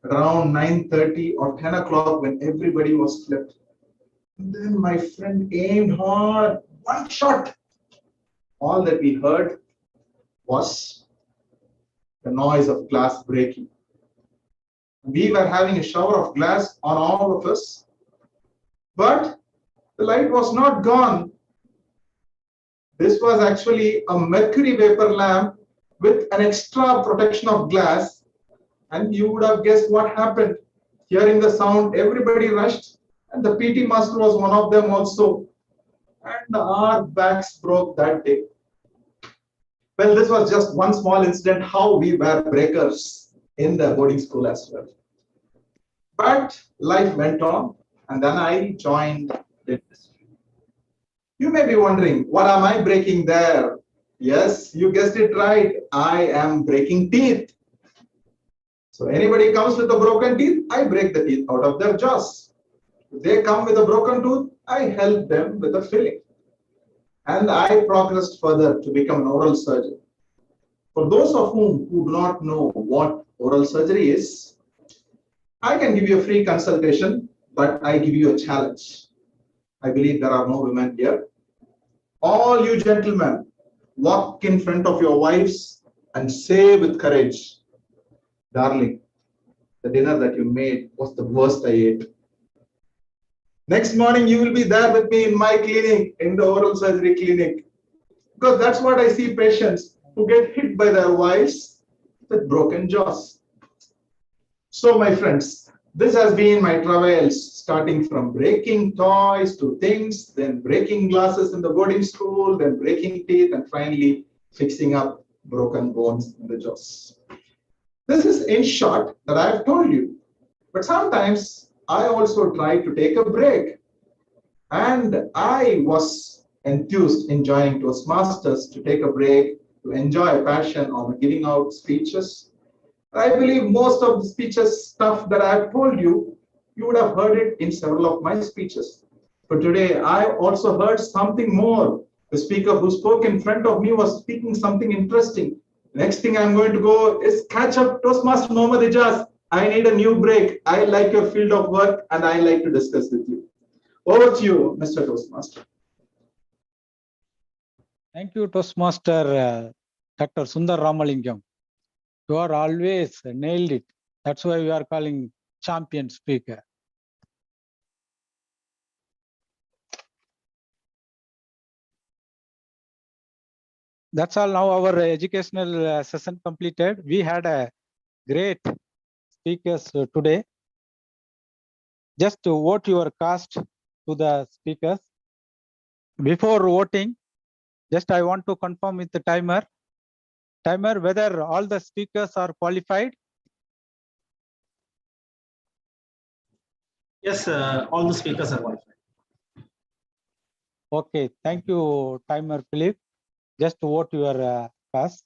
around 9:30 or 10 o'clock when everybody was slept. And then my friend aimed hard, one shot. All that we heard was the noise of glass breaking. We were having a shower of glass on all of us, but the light was not gone. This was actually a mercury vapor lamp with an extra protection of glass, and you would have guessed what happened. Hearing the sound, everybody rushed, and the PT master was one of them also. And our backs broke that day. Well, this was just one small incident how we were breakers in the boarding school as well. But life went on, and then I joined the industry. You may be wondering, what am I breaking there? Yes, you guessed it right. I am breaking teeth. So anybody comes with a broken teeth, I break the teeth out of their jaws. If they come with a broken tooth, I help them with a filling. And I progressed further to become an oral surgeon. For those of whom who do not know what oral surgery is, I can give you a free consultation, but I give you a challenge. I believe there are no women here. All you gentlemen, walk in front of your wives and say with courage, darling, the dinner that you made was the worst I ate. Next morning, you will be there with me in my clinic, in the oral surgery clinic. Because that's what I see patients who get hit by their wives with broken jaws. So, my friends, this has been my travels, starting from breaking toys to things, then breaking glasses in the boarding school, then breaking teeth, and finally fixing up broken bones in the jaws. This is in short that I have told you. But sometimes I also try to take a break. And I was enthused in joining Toastmasters to take a break, to enjoy a passion on giving out speeches. I believe most of the speeches stuff that I've told you, you would have heard it in several of my speeches. But today, I also heard something more. The speaker who spoke in front of me was speaking something interesting. Next thing I'm going to go is catch up Toastmaster Mohammad Ijaz. I need a new break. I like your field of work and I like to discuss with you. Over to you, Mr. Toastmaster. Thank you, Toastmaster Dr. Sundar Ramalingam. You are always nailed it. That's why we are calling champion speaker. That's all. Now our educational session completed. We had a great speakers today. Just to vote your cast to the speakers. Before voting, just I want to confirm with the timer. Timer, whether all the speakers are qualified. Yes, all the speakers are qualified. Okay, thank you, timer Philip. Just vote your pass.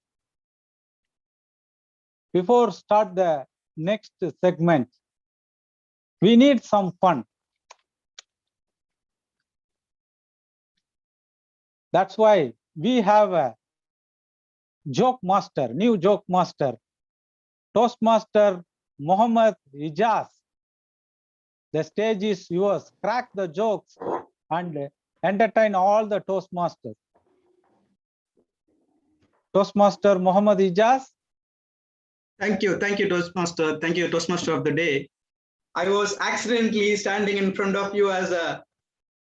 Before start the next segment, we need some fun. That's why we have a joke master, new joke master, Toastmaster Mohammed Ijaz. The stage is yours. Crack the jokes and entertain all the Toastmasters. Toastmaster Mohammed Ijaz. Thank you, Toastmaster. Thank you, Toastmaster of the day. I was accidentally standing in front of you as a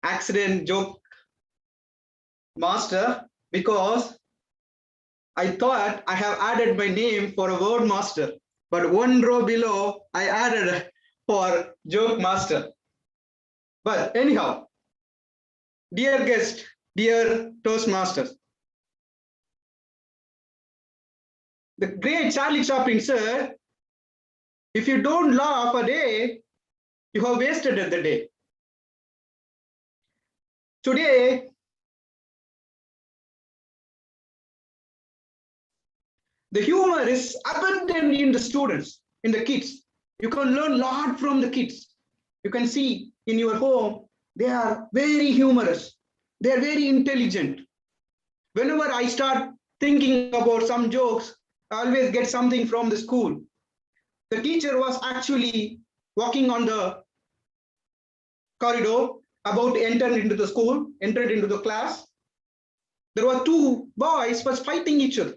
accident joke master because I thought I have added my name for a word master, but one row below I added for joke master. But anyhow, dear guest, dear Toastmasters, the great Charlie Chaplin said, if you don't laugh a day, you have wasted the day. Today, the humor is abundant in the students, in the kids. You can learn a lot from the kids. You can see in your home, they are very humorous. They are very intelligent. Whenever I start thinking about some jokes, I always get something from the school. The teacher was actually walking on the corridor, about to enter into the school, entered into the class. There were two boys was fighting each other.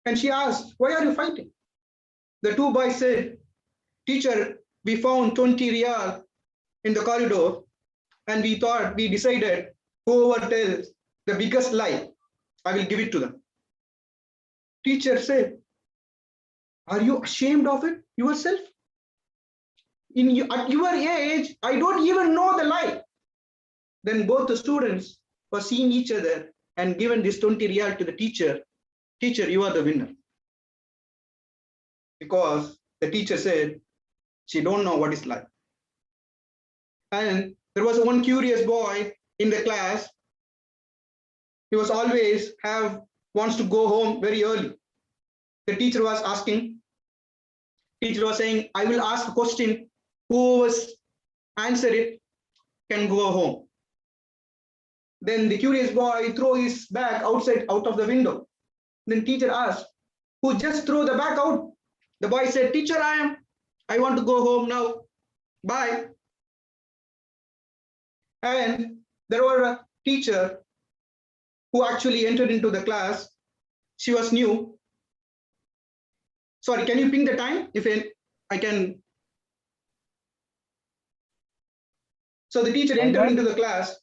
And she asked, why are you fighting? The two boys said, teacher, we found 20 real in the corridor and we decided whoever tells the biggest lie, I will give it to them. Teacher said, are you ashamed of it yourself? At your age, I don't even know the lie. Then both the students were seeing each other and given this 20 real to the teacher. Teacher, you are the winner. Because the teacher said, she don't know what is lie. And there was one curious boy in the class. He was always wants to go home very early. The teacher was asking, teacher was saying, I will ask a question, who answer it can go home. Then the curious boy threw his bag out of the window. Then teacher asked, who just threw the bag out? The boy said, teacher, I want to go home now. Bye. And there was a teacher who actually entered into the class. She was new. Sorry, can you ping the time? If I can. So the teacher entered into the class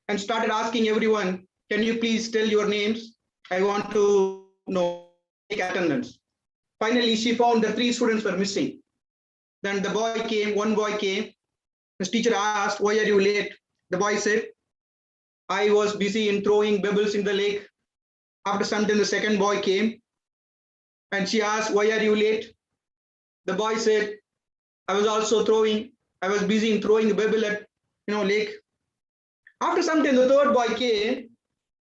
and started asking everyone, can you please tell your names? I want to know, take attendance. Finally, she found the 3 students were missing. Then one boy came. The teacher asked, why are you late? The boy said, I was busy in throwing pebbles in the lake. After some time, the second boy came and she asked, why are you late? The boy said, I was busy in throwing a pebble at lake. After some time, the third boy came.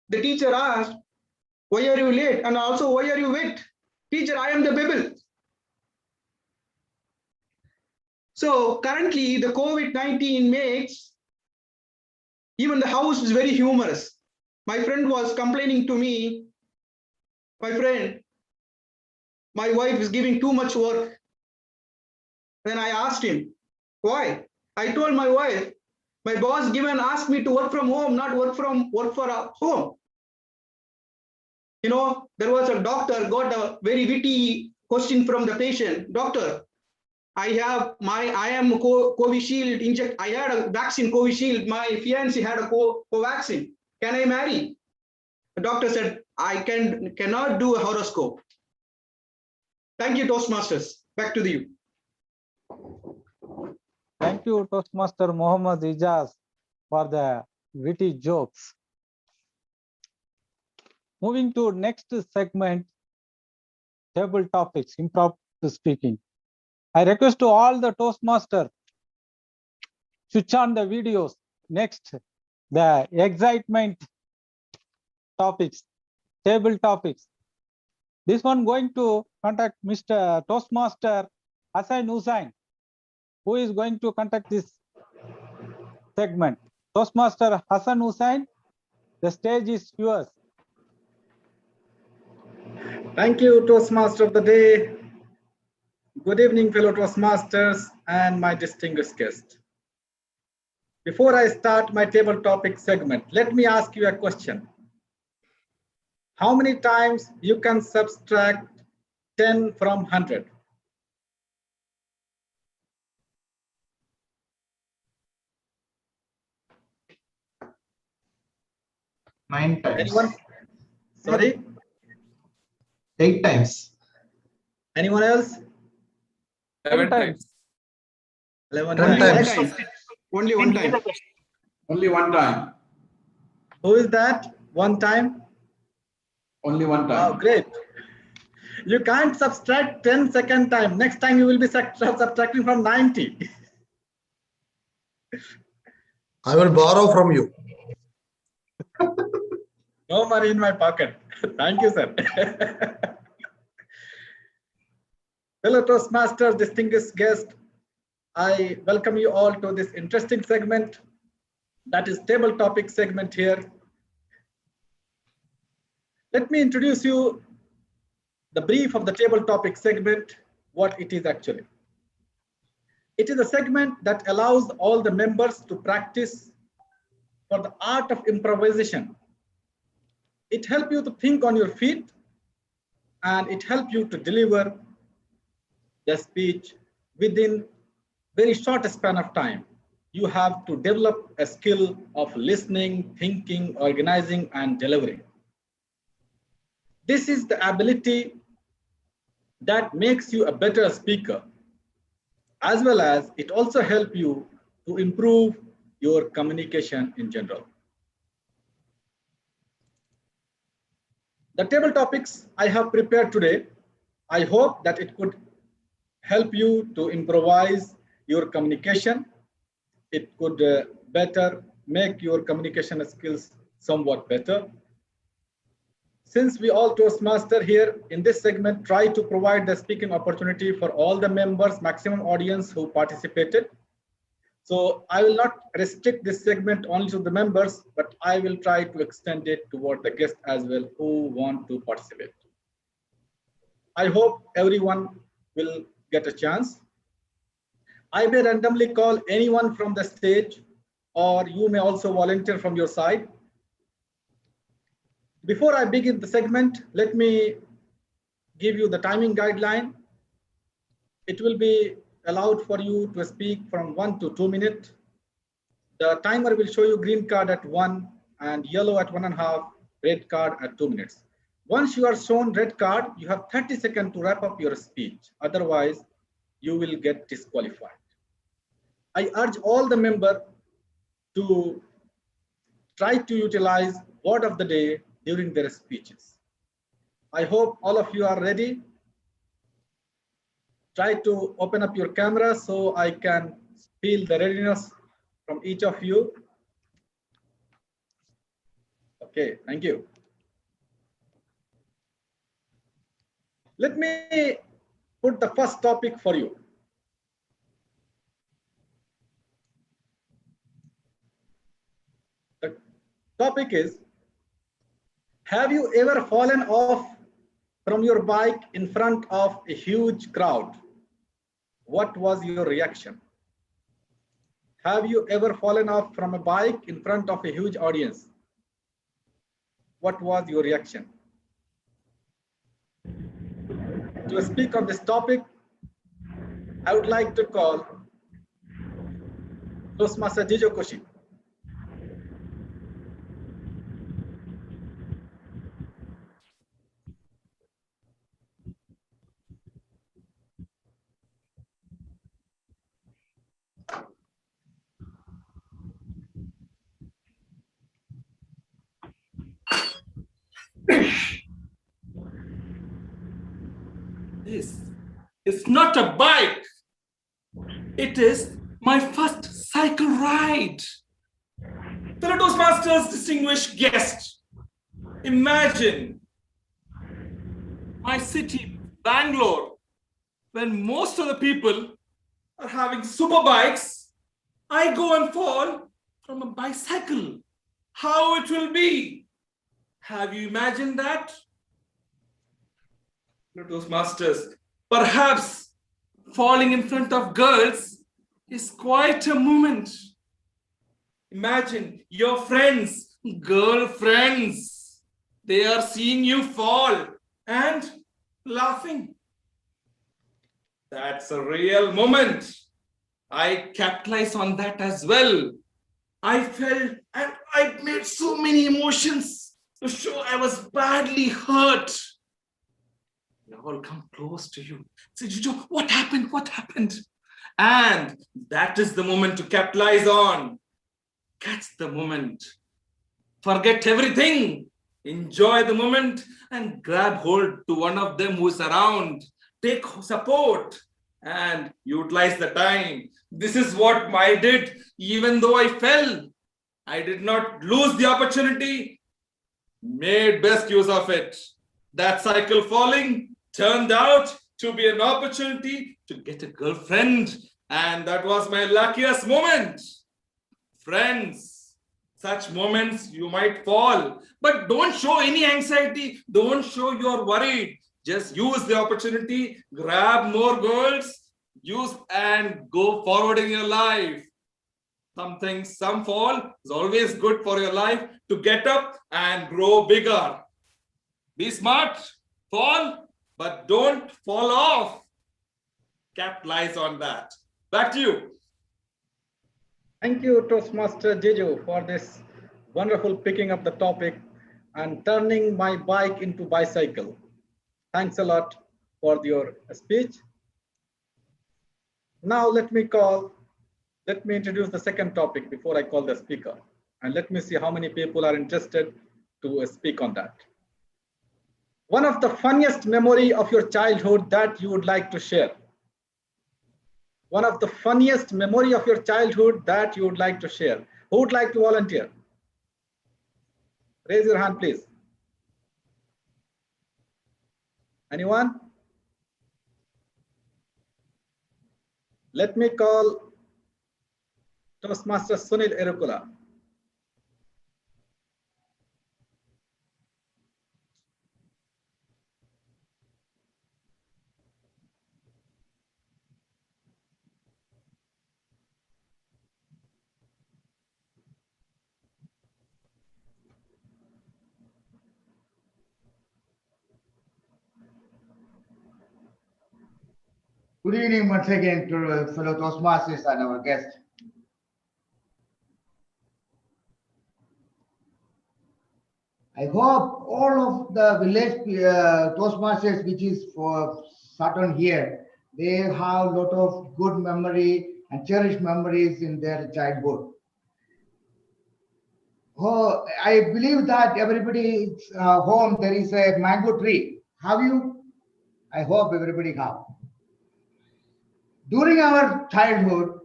The teacher asked, why are you late? And also, why are you wet? Teacher, I am the pebble. So currently, the COVID-19 makes even the house is very humorous. My friend was complaining to me, my wife is giving too much work. Then I asked him, why? I told my wife, my boss asked me to work from home, not work for home. There was a doctor got a very witty question from the patient. Doctor, I am Covishield inject. I had a vaccine Covishield. My fiancé had a Covaxin. Can I marry? The doctor said, I cannot do a horoscope. Thank you, Toastmasters. Back to you. Thank you, Toastmaster Mohammed Ijaz. for the witty jokes. Moving to next segment, table topics, impromptu speaking. I request to all the Toastmasters, switch on the videos. Next, the excitement topics, table topics. This one going to contact Mr. Toastmaster Hassan Hussain, who is going to conduct this segment. Toastmaster Hassan Hussain, the stage is yours. Thank you, Toastmaster of the day. Good evening, fellow Toastmasters and my distinguished guest. Before I start my table topic segment, let me ask you a question. How many times you can subtract 10 from 100? Nine times. Anyone? Sorry? 8 times. Anyone else? 11 times. 11 10 times. times. Only one time. Only one time. Who is that? One time? Only one Wow, time. great. You can't subtract 10 second time. Next time you will be subtracting from 90. I will borrow from you. No money in my pocket. Thank you, sir. Fellow Toastmasters, distinguished guest, I welcome you all to this interesting segment, that is table topic segment here. Let me introduce you the brief of the table topic segment, what it is actually. It is a segment that allows all the members to practice for the art of improvisation. It helps you to think on your feet, and it helps you to deliver the speech within very short span of time. You have to develop a skill of listening, thinking, organizing, and delivering. This is the ability that makes you a better speaker, as well as it also helps you to improve your communication in general. The table topics I have prepared today, I hope that it could help you to improvise your communication. It could better make your communication skills somewhat better. Since we all Toastmaster here in this segment try to provide the speaking opportunity for all the members, maximum audience who participated. So I will not restrict this segment only to the members, but I will try to extend it toward the guests as well who want to participate. I hope everyone will get a chance. I may randomly call anyone from the stage, or you may also volunteer from your side. Before I begin the segment, let me give you the timing guideline. It will be allowed for you to speak from 1 to 2 minutes. The timer will show you green card at 1 and yellow at 1.5, red card at 2 minutes. Once you are shown red card, you have 30 seconds to wrap up your speech. Otherwise, you will get disqualified. I urge all the members to try to utilize word of the day during their speeches. I hope all of you are ready. Try to open up your camera so I can feel the readiness from each of you. Okay, thank you. Let me put the first topic for you. The topic is, have you ever fallen off from your bike in front of a huge crowd? What was your reaction? Have you ever fallen off from a bike in front of a huge audience? What was your reaction? To speak on this topic, I would like to call Toastmaster Jijo Koshi. It's not a bike. It is my first cycle ride. Fellow Toastmasters, distinguished guests, imagine my city, Bangalore, when most of the people are having super bikes, I go and fall from a bicycle. How it will be? Have you imagined that? Toastmasters, perhaps falling in front of girls is quite a moment. Imagine your friends, girlfriends, they are seeing you fall and laughing. That's a real moment. I capitalize on that as well. I felt and I made so many emotions to show I was badly hurt. They all come close to you. Say, Jojo, what happened? What happened? And that is the moment to capitalize on. Catch the moment. Forget everything. Enjoy the moment and grab hold to one of them who's around. Take support and utilize the time. This is what I did. Even though I fell, I did not lose the opportunity. Made best use of it. That cycle falling turned out to be an opportunity to get a girlfriend. And that was my luckiest moment. Friends, such moments you might fall, but don't show any anxiety. Don't show you're worried. Just use the opportunity, grab more girls, use and go forward in your life. Some fall is always good for your life to get up and grow bigger. Be smart, fall, but don't fall off. Capitalize on that. Back to you. Thank you, Toastmaster Jeju, for this wonderful picking up the topic and turning my bike into bicycle. Thanks a lot for your speech. Now let me introduce the second topic before I call the speaker. And let me see how many people are interested to speak on that. One of the funniest memory of your childhood that you would like to share. One of the funniest memory of your childhood that you would like to share. Who would like to volunteer? Raise your hand, please. Anyone? Let me call Toastmaster Sunil Erukula. Good evening once again to fellow Toastmasters and our guest. I hope all of the village Toastmasters which is for certain here, they have a lot of good memory and cherished memories in their childhood. Oh, I believe that everybody's home there is a mango tree. Have you? I hope everybody have. During our childhood,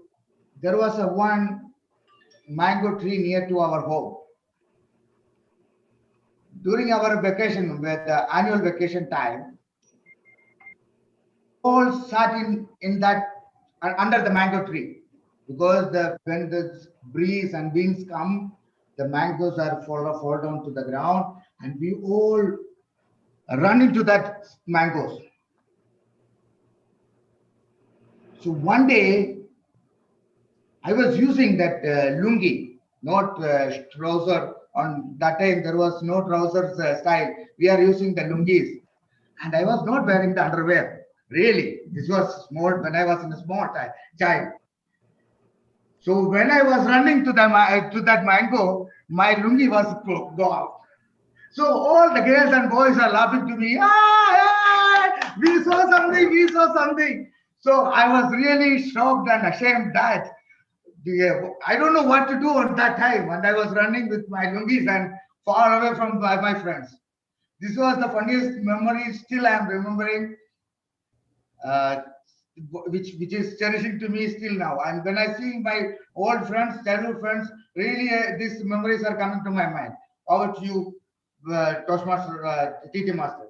there was one mango tree near to our home. During our vacation, with the annual vacation time, all sat in that under the mango tree because when the breeze and winds come, the mangoes are fall down to the ground, and we all run into that mangoes. So one day, I was using that lungi, not trouser. On that time, there was no trousers style. We are using the lungis. And I was not wearing the underwear. Really, this was small when I was in a small child. So when I was running to that mango, my lungi was gone. So all the girls and boys are laughing to me. Ah, we saw something, we saw something. So I was really shocked and ashamed that I don't know what to do at that time. And I was running with my lungis and far away from my friends. This was the funniest memory still I am remembering. which is cherishing to me still now. And when I see my old friends, childhood friends, really these memories are coming to my mind. Over to you, Toastmaster, TT Master.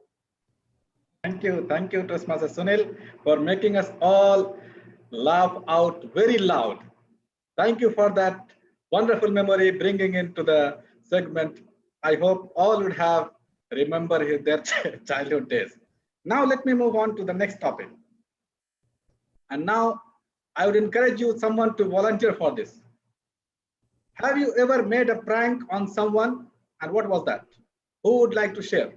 Thank you, Toastmaster Sunil, for making us all laugh out very loud. Thank you for that wonderful memory bringing into the segment. I hope all would have remember their childhood days. Now let me move on to the next topic. And now I would encourage you, someone to volunteer for this. Have you ever made a prank on someone? And what was that? Who would like to share?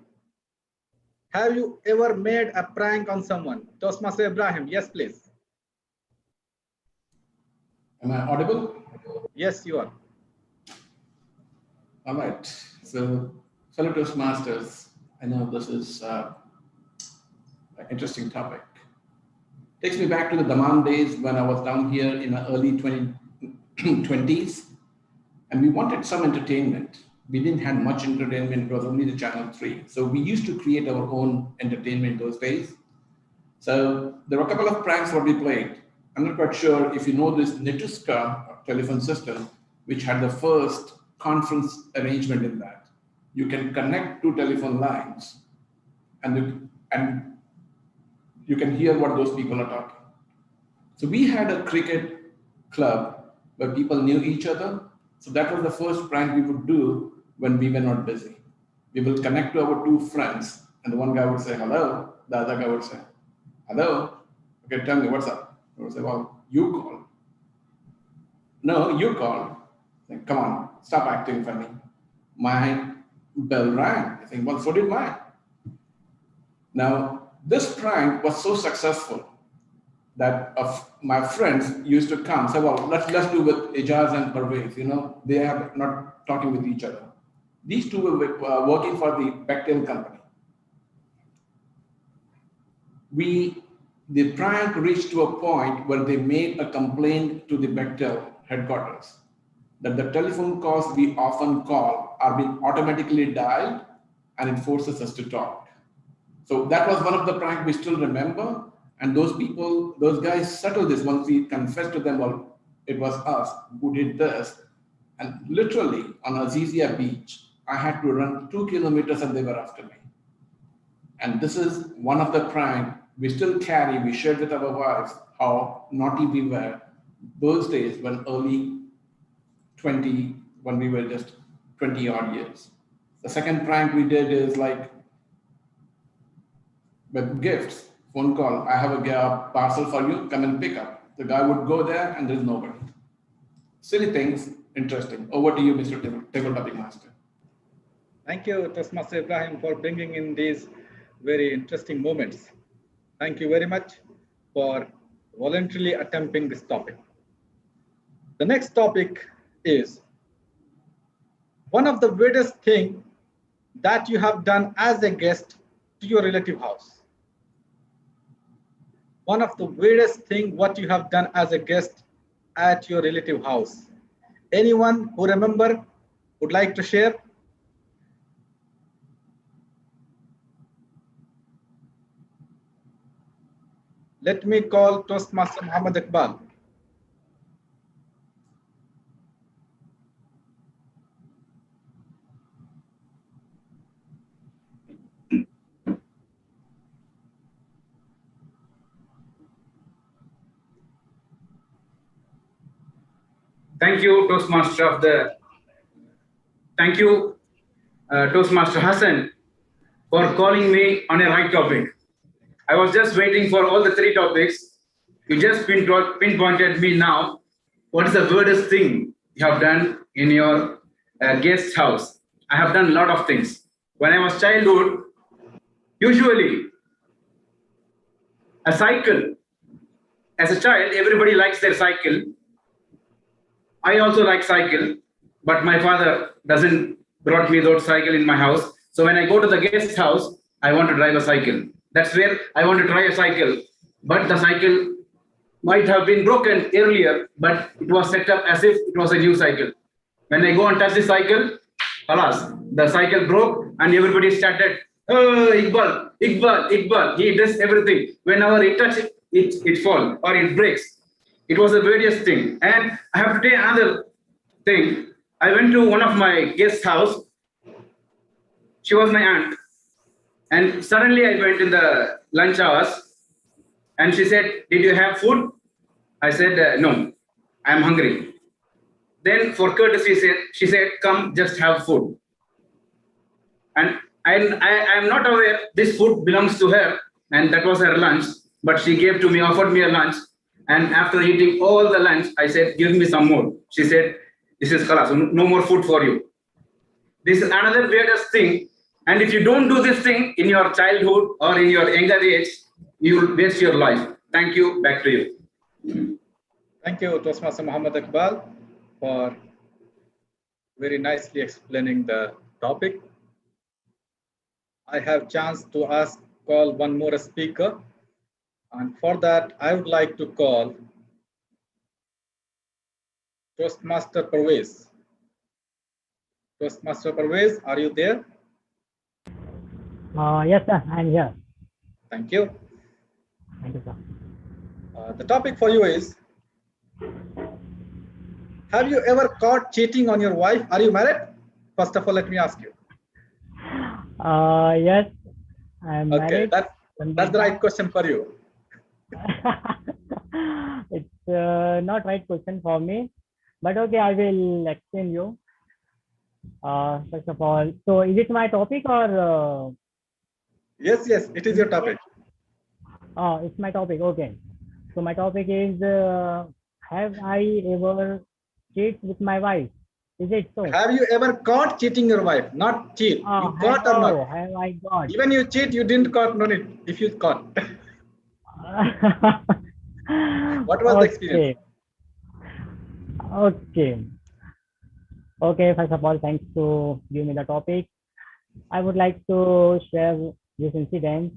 Have you ever made a prank on someone? Toastmaster Ibrahim, yes, please. Am I audible? Yes, you are. All right. So, fellow Toastmasters, I know this is an interesting topic. Takes me back to the Daman days when I was down here in the early 20s, and we wanted some entertainment. We didn't have much entertainment, it was only the channel 3. So we used to create our own entertainment those days. So there were a couple of pranks what we played. I'm not quite sure if you know this Netuska telephone system, which had the first conference arrangement in that. You can connect two telephone lines and you can hear what those people are talking. So we had a cricket club where people knew each other. So that was the first prank we would do when we were not busy. We will connect to our two friends, and the one guy would say hello, the other guy would say hello. Okay, tell me what's up. I would say, well, you call. No, you call. Like, come on, stop acting funny. My bell rang. I think, well, so did mine. Now, this prank was so successful that my friends used to come, say, well, let's do with Ijaz and Parvez, they are not talking with each other. These two were working for the Bechtel company. The prank reached to a point where they made a complaint to the Bechtel headquarters that the telephone calls we often call are being automatically dialed and it forces us to talk. So that was one of the pranks we still remember. And those guys settled this once we confessed to them, well, it was us who did this. And literally on Azizia beach, I had to run 2 kilometers and they were after me. And this is one of the pranks we still carry. We shared with our wives how naughty we were those days when when we were just 20 odd years. The second prank we did is like with gifts. Phone call, I have a parcel for you, come and pick up. The guy would go there and there's nobody. Silly things, interesting. Over to you, Mr. Table Topic Master. Thank you, Toastmaster Ibrahim, for bringing in these very interesting moments. Thank you very much for voluntarily attempting this topic. The next topic is one of the weirdest things that you have done as a guest to your relative house. One of the weirdest thing what you have done as a guest at your relative house. Anyone who remember would like to share? Let me call Toastmaster Muhammad Iqbal. Thank you, Toastmaster Toastmaster Hassan, for calling me on a right topic. I was just waiting for all the 3 topics. You just pinpointed me now. What is the weirdest thing you have done in your guest house? I have done a lot of things. When I was childhood, usually a cycle. As a child, everybody likes their cycle. I also like cycle, but my father doesn't brought me that cycle in my house. So when I go to the guest house, I want to drive a cycle. That's where I want to try a cycle. But the cycle might have been broken earlier, but it was set up as if it was a new cycle. When I go and touch the cycle, alas, the cycle broke and everybody started, oh, Iqbal, Iqbal, Iqbal. He does everything. Whenever he touches it falls or it breaks. It was the weirdest thing. And I have to tell you another thing. I went to one of my guest house. She was my aunt. And suddenly I went in the lunch hours and she said, "Did you have food?" I said, "No, I'm hungry." Then for courtesy, she said, "Come, just have food." And I am not aware this food belongs to her, and that was her lunch. But she gave to me, offered me a lunch. And after eating all the lunch, I said, "Give me some more." She said, "This is khalas, no more food for you." This is another weirdest thing. And if you don't do this thing in your childhood or in your younger age, you will waste your life. Thank you. Back to you. Thank you, Toastmaster Muhammad Iqbal, for very nicely explaining the topic. I have chance to call one more speaker. And for that, I would like to call Toastmaster Parvez. Toastmaster Parvez, are you there? Yes, sir, I'm here. Thank you. Thank you, sir. The topic for you is, have you ever caught cheating on your wife? Are you married? First of all, let me ask you. Yes, I'm okay, married. That's the right question for you. It's not right question for me, but okay, I will explain you. First of all, so is it my topic or? Yes, it is your topic. Oh, it's my topic. Okay. So my topic is, have I ever cheated with my wife? Is it so? Have you ever caught cheating your wife? Not cheat. You caught or not? Have I got? Even you cheat, you didn't caught, no need. If you caught. What was the experience? Okay, first of all, thanks to give me the topic. I would like to share this incident.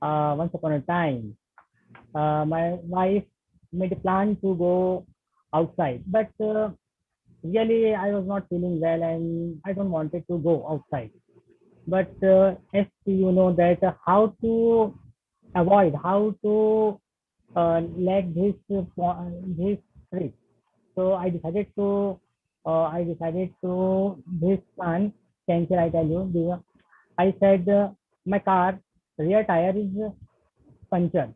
Once upon a time, my wife made a plan to go outside, but really I was not feeling well and I don't wanted to go outside. But as you know that how to avoid, how to lag this trip. So I decided to this plan cancel. I tell you, I said my car rear tire is punctured.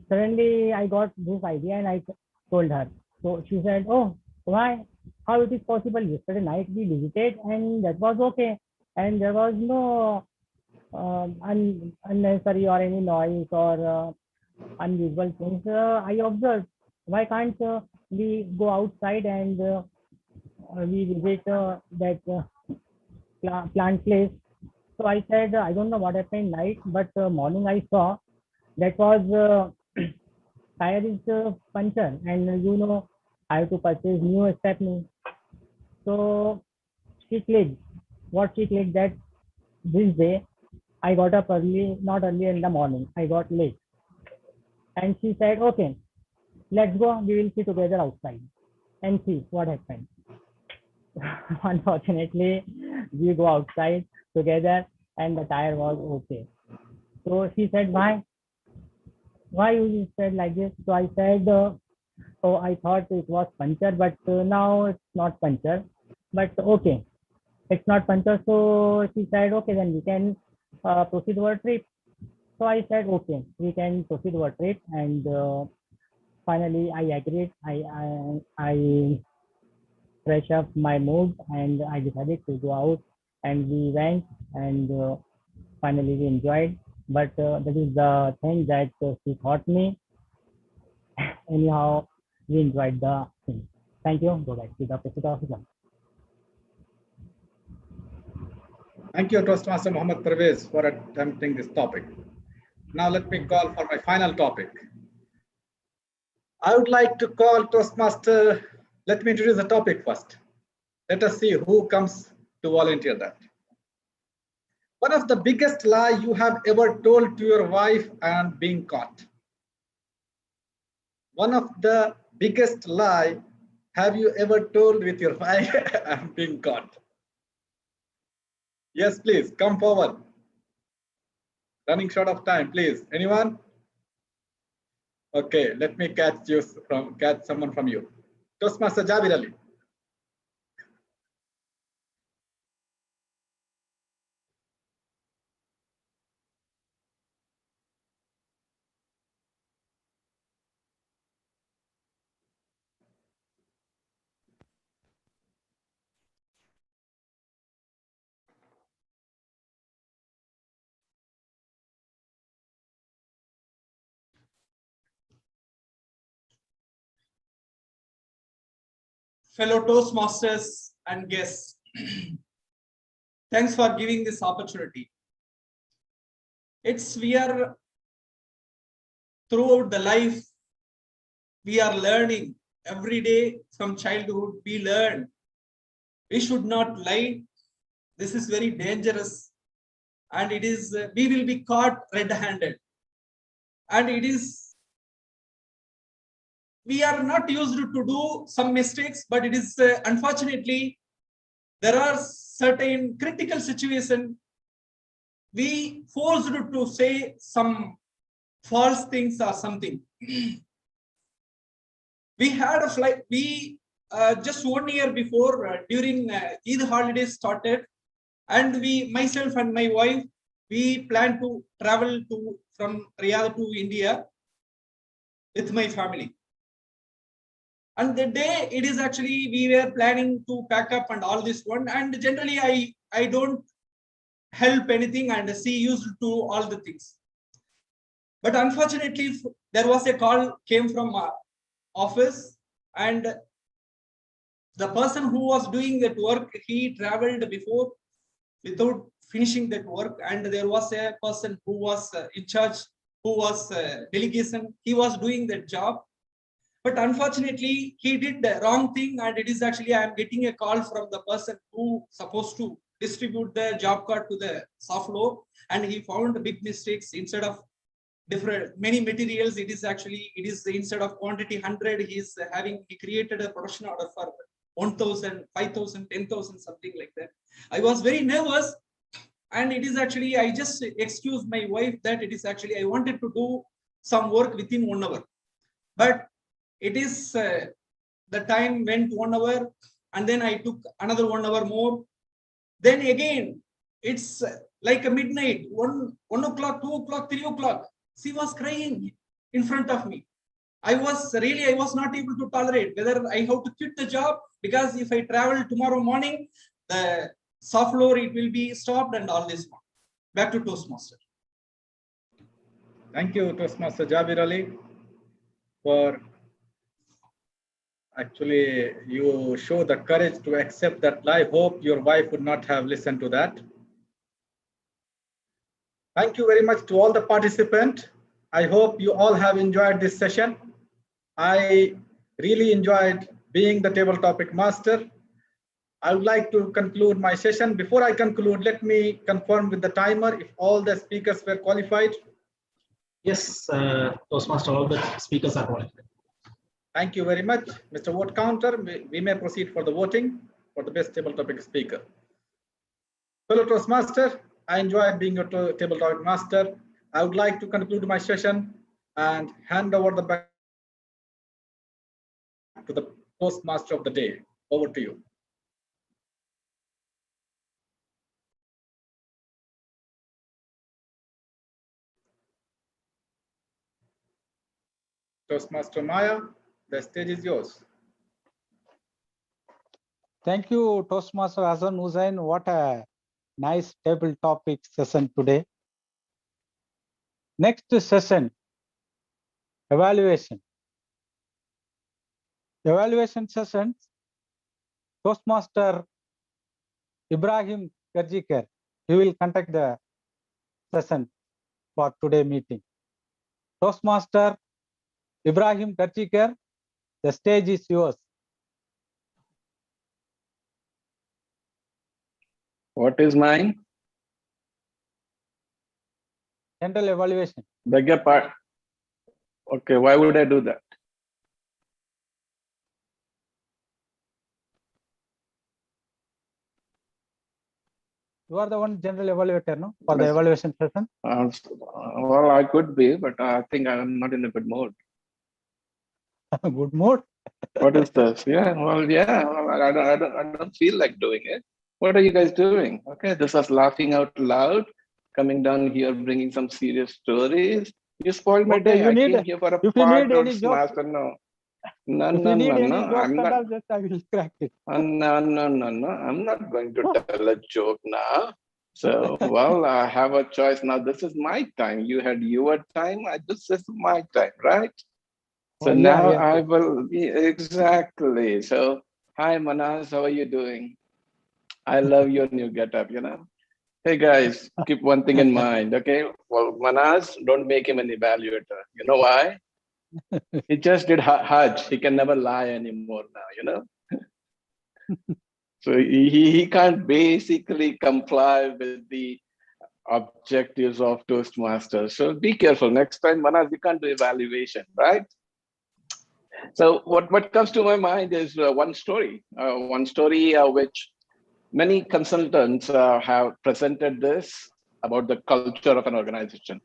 Suddenly I got this idea and I told her. So she said, "Oh, why? How it is possible? Yesterday night we visited and that was okay, and there was no unnecessary or any noise or unusual things I observed. Why can't we go outside and we visit that plant place?" So I said, I don't know what happened night, but morning I saw that was tire is punctured, and I have to purchase new stepney. So she clicked. What she clicked that this day I got up early, not early in the morning. I got late, and she said, "Okay, let's go. We will see together outside and see what happened." Unfortunately, we go outside together, and the tire was okay. So she said, "Why? Why you said like this?" So I said, "Oh, I thought it was puncture, but now it's not puncture. But okay, it's not puncture." So she said, "Okay, then we can proceed our trip." So I said, "Okay, we can proceed our trip." And finally, I agreed. I fresh up my mood and I decided to go out, and we went and finally we enjoyed. But that is the thing that she taught me. Anyhow, we enjoyed the thing. Thank you. Go back to the opposite officer. Thank you, Toastmaster Muhammad Parvez, for attempting this topic. Now let me call for my final topic. I would like to call Toastmaster. Let me introduce the topic first. Let us see who comes to volunteer that. One of the biggest lie you have ever told to your wife and being caught. One of the biggest lie have you ever told with your wife and being caught? Yes, please come forward. Running short of time, please. Anyone? Okay, let me catch someone from you. Toastmaster Jabir Ali. Fellow Toastmasters and guests, thanks for giving this opportunity. We are throughout the life, we are learning every day from childhood. We learn we should not lie. This is very dangerous, and it is we will be caught red-handed, and it is we are not used to do some mistakes, but it is unfortunately there are certain critical situations we forced to say some false things or something. We had a flight. We just 1 year before during Eid holidays started, and myself and my wife, we planned to travel from Riyadh to India with my family. And the day it is actually we were planning to pack up and all this one. And generally I don't help anything, and she used to do all the things. But unfortunately, there was a call came from office, and the person who was doing that work, he traveled before without finishing that work, and there was a person who was in charge, who was delegation. He was doing that job, but unfortunately he did the wrong thing, and it is actually I am getting a call from the person who supposed to distribute the job card to the soft floor, and he found big mistakes. Instead of many materials, it is instead of quantity 100, he created a production order for 1,000, 5,000, 10,000, something like that. I was very nervous, and it is actually I just excused my wife that it is actually I wanted to do some work within 1 hour, but it is the time went 1 hour, and then I took another 1 hour more. Then again, it's like a midnight, 1 o'clock, 2 o'clock, 3 o'clock. She was crying in front of me. I was not able to tolerate whether I have to quit the job, because if I travel tomorrow morning, the soft floor, it will be stopped and all this one. Back to Toastmaster. Thank you, Toastmaster Jabir Ali, for actually you show the courage to accept that lie. Hope your wife would not have listened to that. Thank you very much to all the participants. I hope you all have enjoyed this session. I really enjoyed being the table topic master. I would like to conclude my session. Before I conclude, let me confirm with the timer if all the speakers were qualified. Yes, Toastmaster, all the speakers are qualified. Thank you very much. Mr. Vote Counter, we may proceed for the voting for the best table topic speaker. Fellow Toastmaster, I enjoyed being your table topic master. I would like to conclude my session and hand over the back to the Toastmaster of the day. Over to you. Toastmaster Maya, the stage is yours. Thank you, Toastmaster Hassan Hussain. What a nice table topic session today. Next session, evaluation. Evaluation sessions, Toastmaster Ibrahim Karjikar, he will conduct the session for today meeting. Toastmaster Ibrahim Karjikar, the stage is yours. What is mine? General evaluation. Beg your pardon. Okay, why would I do that? You are the one general evaluator, no? For the evaluation session? Well, I could be, but I think I'm not in a good mood. Good mood. What is this? Yeah, well, yeah, well, I don't feel like doing it. What are you guys doing? Okay, this was laughing out loud, coming down here, bringing some serious stories. You spoiled my Okay, day. you I need, came here for a if you need any jokes, Toastmaster. No, no, if no, you need no, any no. jokes I'm and not. all, just I will crack it. No, no, no, no. I'm not going to tell a joke now. So, well, I have a choice now. This is my time. You had your time. This is my time, right? So Oh, yeah, now yes, I yes. will be exactly. So, hi, Manas. How are you doing? I love your new getup. Hey guys, keep one thing in mind, okay? Well, Manas, don't make him an evaluator. You know why? He just did Hajj. He can never lie anymore now. So he can't basically comply with the objectives of Toastmasters. So be careful. Next time, Manas, you can't do evaluation, right? So what comes to my mind is one story which many consultants have presented this about the culture of an organization.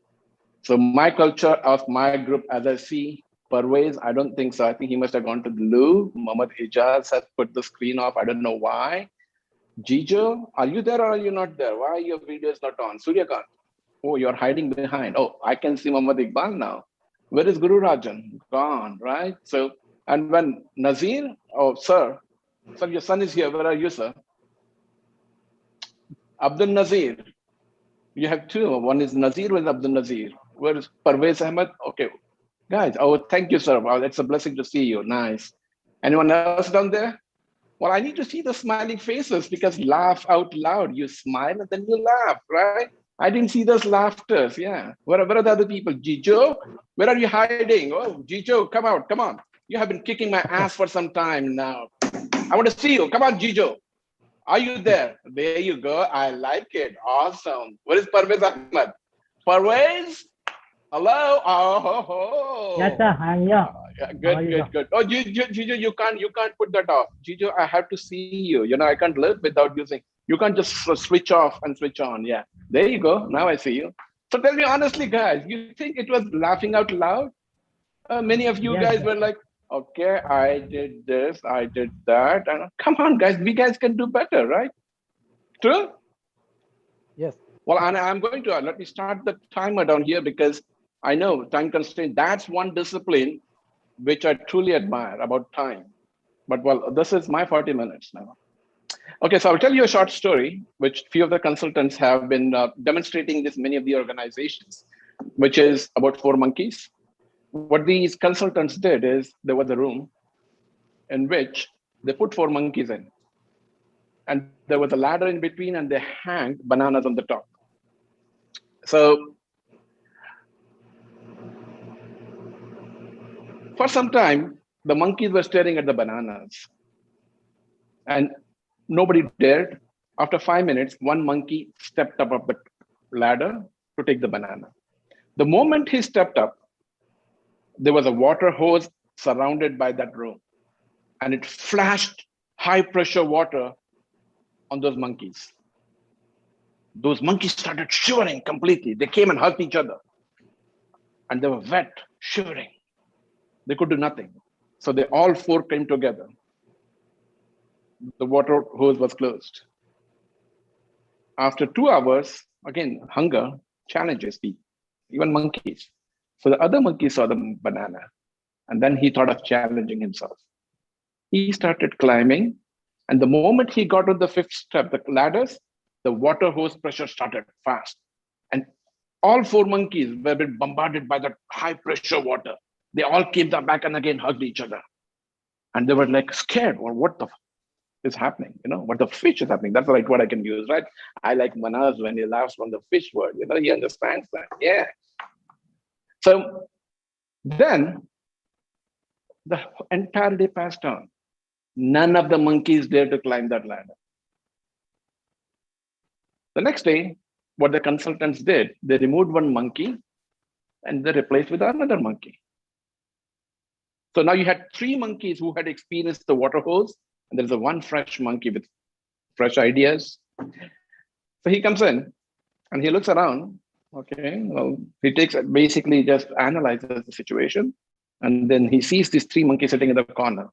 So my culture of my group, as I see, Parvez, I don't think so. I think he must have gone to the loo. Mohammed Ijaz has put the screen off. I don't know why. Jijo, are you there or are you not there? Why your video is not on? Suryakant, oh, you're hiding behind. Oh, I can see Mohammed Iqbal now. Where is Guru Rajan? Gone, right? So, and when Nazir, oh, sir, your son is here. Where are you, sir? Abdul Nazir. You have two. One is Nazir, one is Abdul Nazir. Where is Parvez Ahmed? Okay, guys. Oh, thank you, sir. Wow, it's a blessing to see you. Nice. Anyone else down there? Well, I need to see the smiling faces because laugh out loud. You smile and then you laugh, right? I didn't see those laughters. Yeah. Where are the other people? Jijo, where are you hiding? Oh, Jijo, come out. Come on. You have been kicking my ass for some time now. I want to see you. Come on, Jijo. Are you there? There you go. I like it. Awesome. Where is Parvez Ahmed? Parvez? Hello? Oh, ho, ho. Yes, sir. I'm here. Yeah, How are good, you, sir? good, good. Oh, Jijo, you can't put that off. Jijo, I have to see you. I can't live without using. You can't just switch off and switch on. Yeah, there you go. Now I see you. So tell me honestly, guys, you think it was laughing out loud? Many of you Yes, guys sir. were like, okay, I did this, I did that. And come on, guys, we guys can do better, right? True? Yes. Well, and I'm going to let me start the timer down here because I know time constraint. That's one discipline which I truly admire about time. But well, this is my 40 minutes now. Okay, so I'll tell you a short story, which few of the consultants have been demonstrating this many of the organizations, which is about 4 monkeys. What these consultants did is there was a room in which they put 4 monkeys in. And there was a ladder in between and they hanged bananas on the top. So for some time, the monkeys were staring at the bananas and nobody dared. After 5 minutes, one monkey stepped up the ladder to take the banana. The moment he stepped up, there was a water hose surrounded by that room and it flashed high pressure water on those monkeys. Those monkeys started shivering completely. They came and hugged each other and they were wet, shivering. They could do nothing. So they all 4 came together. The water hose was closed. After 2 hours, again, hunger challenges people, even monkeys. So the other monkey saw the banana and then he thought of challenging himself. He started climbing and the moment he got to the 5th step, the ladders, the water hose pressure started fast. And all 4 monkeys were being bombarded by that high pressure water. They all came back and again hugged each other. And they were like scared, or what the is happening? What the fish is happening. That's the right word I can use, right? I like Manas when he laughs from the fish word. He understands that. Yeah. So then the entire day passed on. None of the monkeys dared to climb that ladder. The next day, what the consultants did, they removed one monkey and they replaced with another monkey. So now you had 3 monkeys who had experienced the water hose, and there's one fresh monkey with fresh ideas. So he comes in and he looks around. Okay, well, he takes basically just analyzes the situation. And then he sees these 3 monkeys sitting in the corner.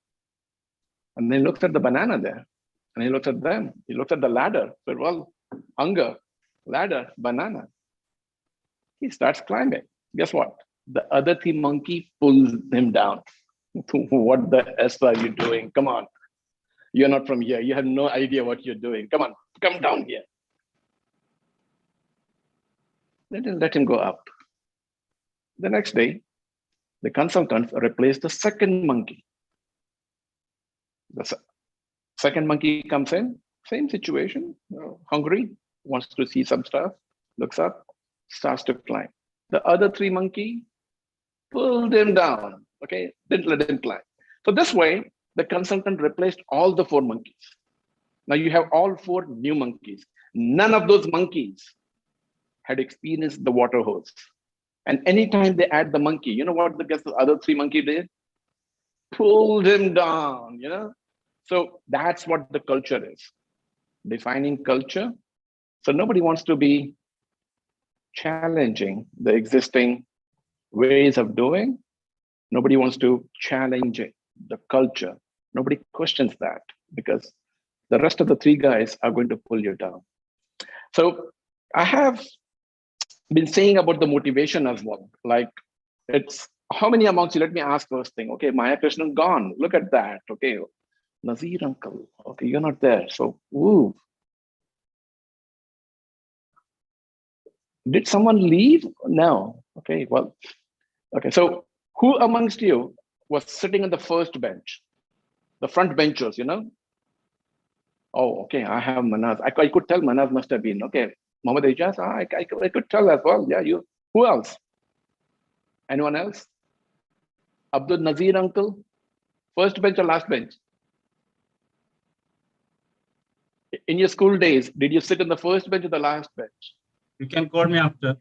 And then he looks at the banana there. And he looks at them. He looks at the ladder. So, well, hunger, ladder, banana. He starts climbing. Guess what? The other 3 monkey pulls him down. What the S are you doing? Come on. You're not from here. You have no idea what you're doing. Come on, come down here. They didn't let him go up. The next day, the consultants replaced the second monkey. The second monkey comes in, same situation, hungry, wants to see some stuff, looks up, starts to climb. The other 3 monkey pulled him down, okay, didn't let him climb. So this way, the consultant replaced all the 4 monkeys. Now you have all 4 new monkeys. None of those monkeys had experienced the water hose. And anytime they add the monkey, you know what the other 3 monkey did? Pulled him down, you know? So that's what the culture is. Defining culture. So nobody wants to be challenging the existing ways of doing. Nobody wants to challenge the culture. Nobody questions that because the rest of the 3 guys are going to pull you down. So I have been saying about the motivation as well. Like, it's how many amongst you, let me ask first thing. Okay, Maya Krishnan gone. Look at that. Okay, Nazir uncle. Okay, you're not there. So, ooh. Did someone leave? No. Okay, well, okay. So who amongst you was sitting on the first bench? The front benchers, you know? Oh, okay, I have Manaz. I could tell Manaz must have been, okay. Mohammed Ijaz, I could tell as well. Yeah, you. Who else? Anyone else? Abdul Nazir uncle? First bench or last bench? In your school days, did you sit in the first bench or the last bench? You can call me after.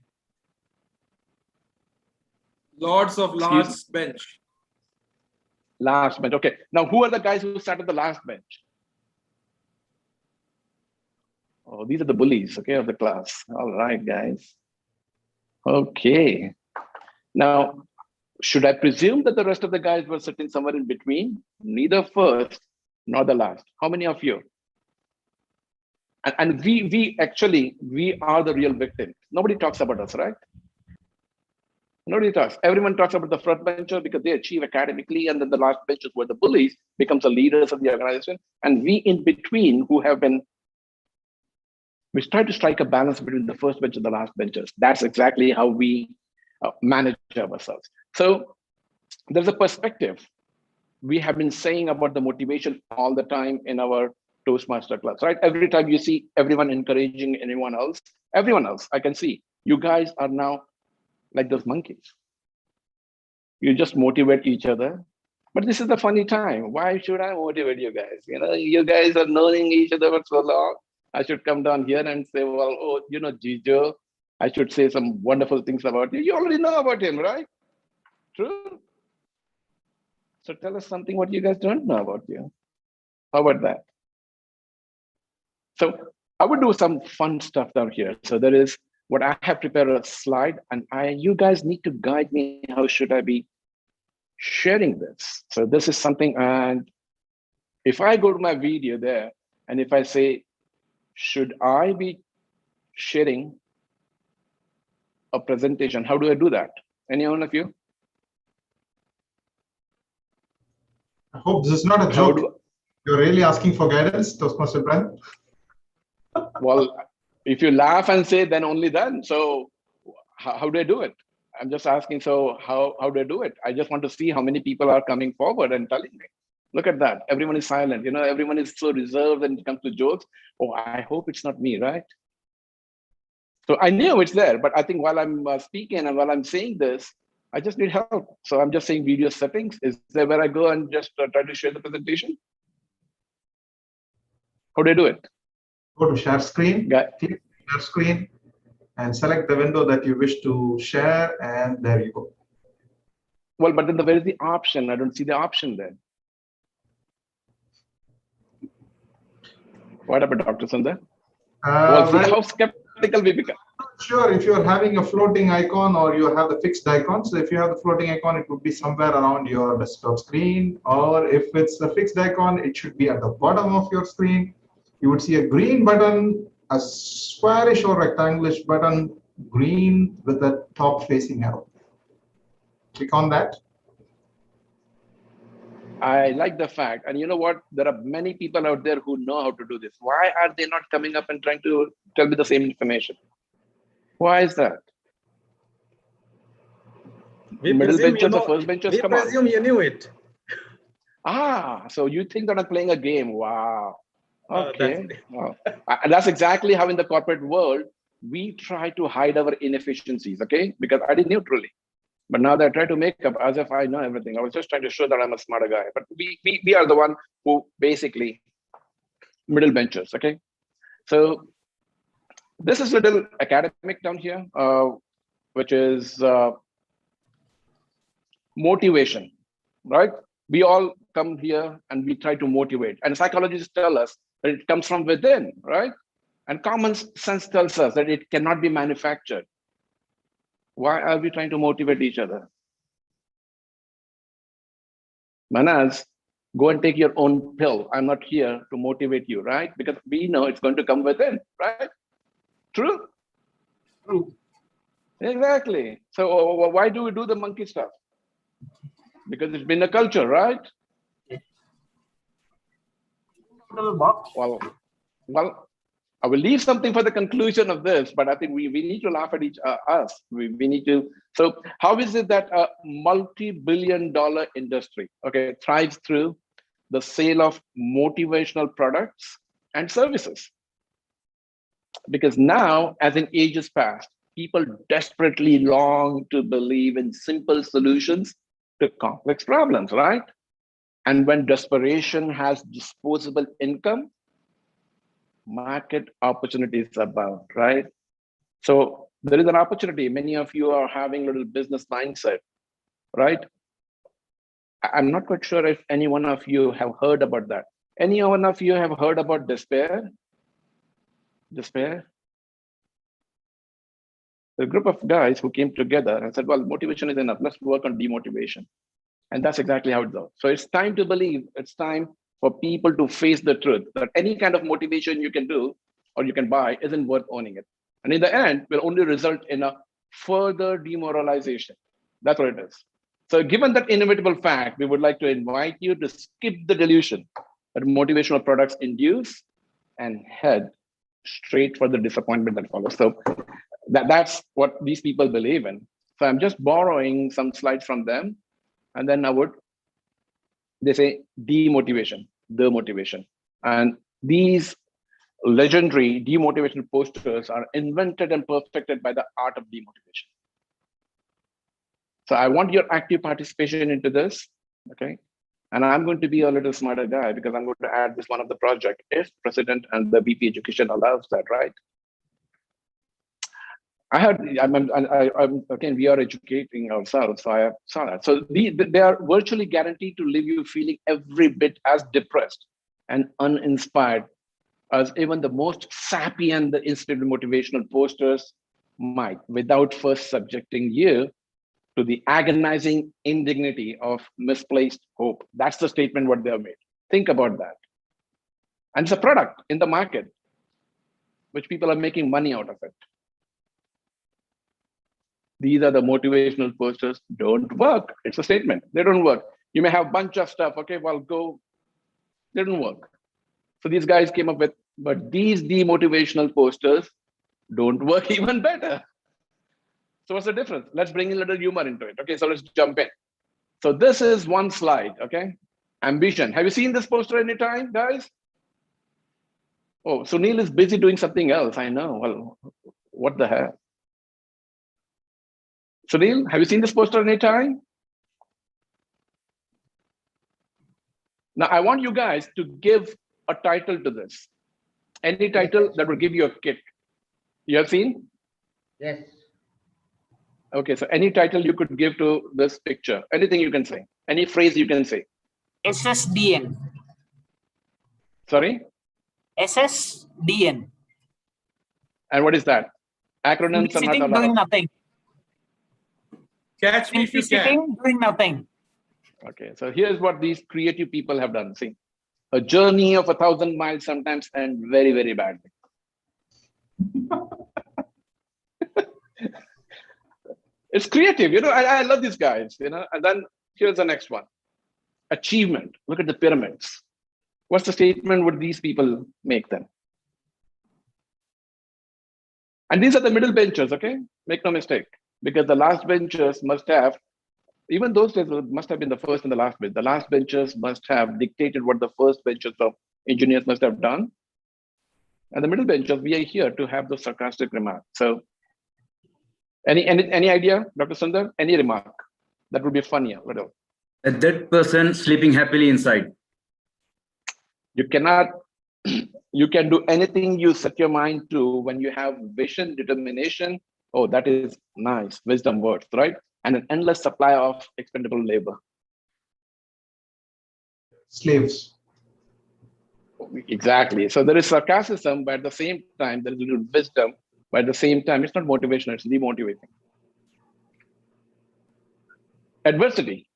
Lords of last bench. Last bench, okay. Now, who are the guys who sat at the last bench? Oh, these are the bullies, okay, of the class. All right, guys. Okay. Now, should I presume that the rest of the guys were sitting somewhere in between? Neither first nor the last. How many of you? And we are the real victims. Nobody talks about us, right? Nobody talks. Everyone talks about the front bencher because they achieve academically, and then the last benchers were the bullies, becomes the leaders of the organization. And we in between who have been, we try to strike a balance between the first bench and the last benchers. That's exactly how we manage ourselves. So there's a perspective. We have been saying about the motivation all the time in our Toastmaster class, right? Every time you everyone encouraging everyone else, I can see you guys are now like those monkeys. You just motivate each other. But this is the funny time. Why should I motivate you guys? You know, you guys are knowing each other for so long. I should come down here and say, well, oh, you know, Jijo, I should say some wonderful things about you. You already know about him, right? True. So tell us something what you guys don't know about you. How about that? So I would do some fun stuff down here. So there is what I have prepared a slide, and you guys need to guide me. How should I be sharing this? So this is something, and if I go to my video there, and if I say, should I be sharing a presentation? How do I do that? Any one of you? I hope this is not a joke. You're really asking for guidance, Toastmaster Brian? Well, if you laugh and say, then only then. So how do I do it? I'm just asking, so how do I do it? I just want to see how many people are coming forward and telling me. Look at that. Everyone is silent. You know, everyone is so reserved when it comes to jokes. Oh, I hope it's not me, right? So I knew it's there, but I think while I'm speaking and while I'm saying this, I just need help. So I'm just saying video settings. Is there where I go and just try to share the presentation? How do I do it? Go to share screen, click share screen, and select the window that you wish to share, and there you go. Well, but then where is the option? I don't see the option there. What about Dr. Sundar? Well, see how skeptical we become. Sure, if you're having a floating icon or you have the fixed icon, so if you have the floating icon, it would be somewhere around your desktop screen, or if it's a fixed icon, it should be at the bottom of your screen. You would see a green button, a squarish or rectangular button, green with a top facing arrow. Click on that. I like the fact, and you know what? There are many people out there who know how to do this. Why are they not coming up and trying to tell me the same information? Why is that? Middle benchers or first benchers, come on. We presume you knew it. Ah, so you think that I'm playing a game? Wow. Okay. Wow. That's exactly how in the corporate world, we try to hide our inefficiencies, okay? Because I did neutrally. But now they try to make up as if I know everything. I was just trying to show that I'm a smarter guy. But we are the one who basically middle benchers, okay? So this is a little academic down here, which is motivation, right? We all come here and we try to motivate. And psychologists tell us that it comes from within, right? And common sense tells us that it cannot be manufactured. Why are we trying to motivate each other? Manas, go and take your own pill. I'm not here to motivate you, right? Because we know it's going to come within, right? True? True. Exactly. So why do we do the monkey stuff? Because it's been a culture, right? Well, I will leave something for the conclusion of this, but I think we need to laugh at us. We need to. So how is it that a multi-billion-dollar industry, okay, thrives through the sale of motivational products and services? Because now, as in ages past, people desperately long to believe in simple solutions to complex problems, right? And when desperation has disposable income, market opportunities abound, right? So there is an opportunity. Many of you are having a little business mindset, right? I'm not quite sure if any one of you have heard about that. Any one of you have heard about despair? Despair? A group of guys who came together and said, well, motivation is enough. Let's work on demotivation. And that's exactly how it goes. So it's time to believe, it's time for people to face the truth that any kind of motivation you can do or you can buy isn't worth owning it. And in the end, will only result in a further demoralization. That's what it is. So given that inevitable fact, we would like to invite you to skip the delusion that motivational products induce and head straight for the disappointment that follows. So that's what these people believe in. So I'm just borrowing some slides from them. And then they say demotivation, the motivation. And these legendary demotivation posters are invented and perfected by the art of demotivation. So I want your active participation into this, okay? And I'm going to be a little smarter guy because I'm going to add this one of the project if president and the VP education allows that, right? Again, we are educating ourselves, so I saw that. So they are virtually guaranteed to leave you feeling every bit as depressed and uninspired as even the most sappy and the inspired motivational posters might, without first subjecting you to the agonizing indignity of misplaced hope. That's the statement what they have made. Think about that. And it's a product in the market, which people are making money out of it. These are the motivational posters, don't work. It's a statement, they don't work. You may have a bunch of stuff, okay, well, go, they don't work. So these guys came up with, but these demotivational posters don't work even better. So what's the difference? Let's bring a little humor into it. Okay, so let's jump in. So this is one slide, okay? Ambition. Have you seen this poster anytime, guys? Oh, Sunil is busy doing something else, I know. Well, what the hell? Sunil, have you seen this poster anytime? Now, I want you guys to give a title to this. Any title that will give you a kick. You have seen? Yes. Okay, so any title you could give to this picture, anything you can say, any phrase you can say. SSDN. Sorry? SSDN. And what is that? Acronyms are not Sitting, doing allowed. nothing. Catch me if you can. Sitting, doing nothing. Okay, so here's what these creative people have done. See, a journey of 1,000 miles sometimes end very, very badly. It's creative, you know. I love these guys, you know. And then here's the next one: achievement. Look at the pyramids. What's the statement would these people make then? And these are the middle benchers, okay? Make no mistake, because the last benchers must have, even those days must have been the first and the last bench. The last benchers must have dictated what the first benchers of engineers must have done. And the middle benchers, we are here to have those sarcastic remarks. So any idea, Dr. Sundar? Any remark that would be funnier? Whatever. A dead person sleeping happily inside. You cannot, you can do anything you set your mind to when you have vision, determination. Oh, that is nice, wisdom words, right? And an endless supply of expendable labor. Slaves. Exactly. So there is sarcasm, but at the same time, there is little wisdom, but at the same time, it's not motivation, it's demotivating. Adversity.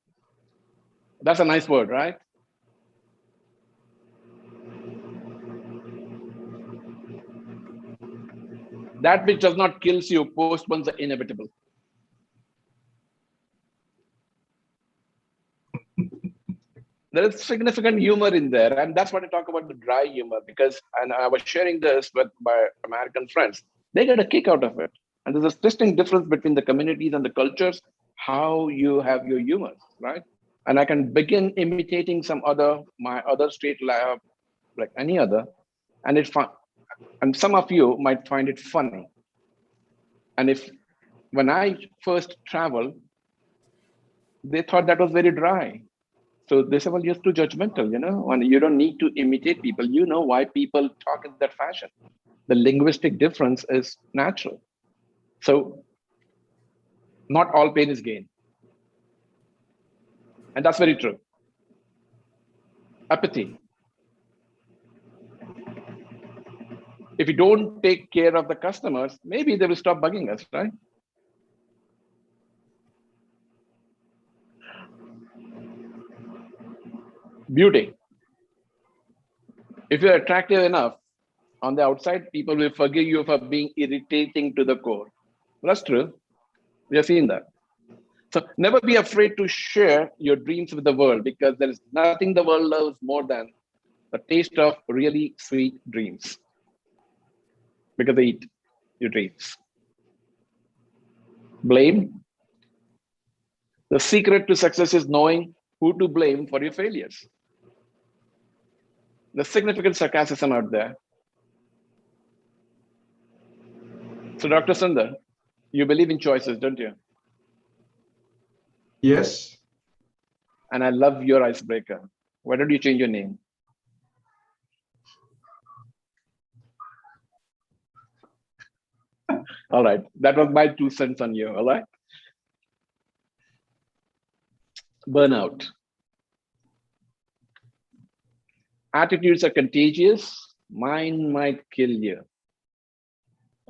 That's a nice word, right? That which does not kill you postpones the inevitable. There is significant humor in there, and that's what I talk about, the dry humor, because, and I was sharing this with my American friends, they get a kick out of it. And there's a distinct difference between the communities and the cultures, how you have your humor, right? And I can begin imitating my other state lab, like any other, and it's fun. And some of you might find it funny. And when I first traveled, they thought that was very dry. So they say, well, you're too judgmental, you know, and you don't need to imitate people. You know why people talk in that fashion. The linguistic difference is natural. So not all pain is gain. And that's very true. Apathy. If you don't take care of the customers, maybe they will stop bugging us, right? Beauty. If you're attractive enough on the outside, people will forgive you for being irritating to the core. That's true. We have seen that. So never be afraid to share your dreams with the world, because there is nothing the world loves more than the taste of really sweet dreams, because they eat your dreams. Blame. The secret to success is knowing who to blame for your failures. There's significant sarcasm out there. So Dr. Sundar, you believe in choices, don't you? Yes. And I love your icebreaker. Why don't you change your name? All right, that was my 2 cents on you, all right? Burnout. Attitudes are contagious. Mine might kill you.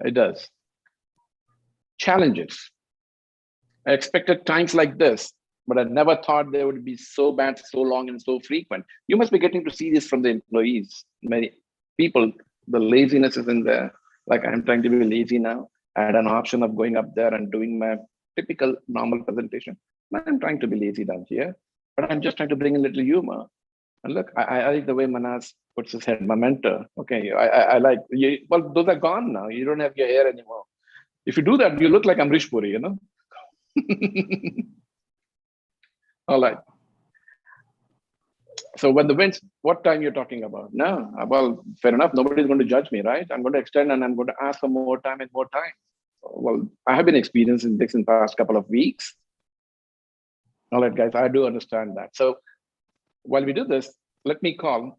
It does. Challenges. I expected times like this, but I never thought they would be so bad, so long, and so frequent. You must be getting to see this from the employees. Many people, the laziness is in there. Like, I'm trying to be lazy now. I had an option of going up there and doing my typical normal presentation. I'm trying to be lazy down here, but I'm just trying to bring a little humor. And look, I like the way Manas puts his head, my mentor. Okay, I like, well, those are gone now. You don't have your hair anymore. If you do that, you look like Amrish Puri, you know? All right. So when the winds, what time you're talking about? No, well, fair enough. Nobody's going to judge me, right? I'm going to extend and I'm going to ask for more time and more time. Well, I have been experiencing this in the past couple of weeks. All right, guys, I do understand that. So while we do this, let me call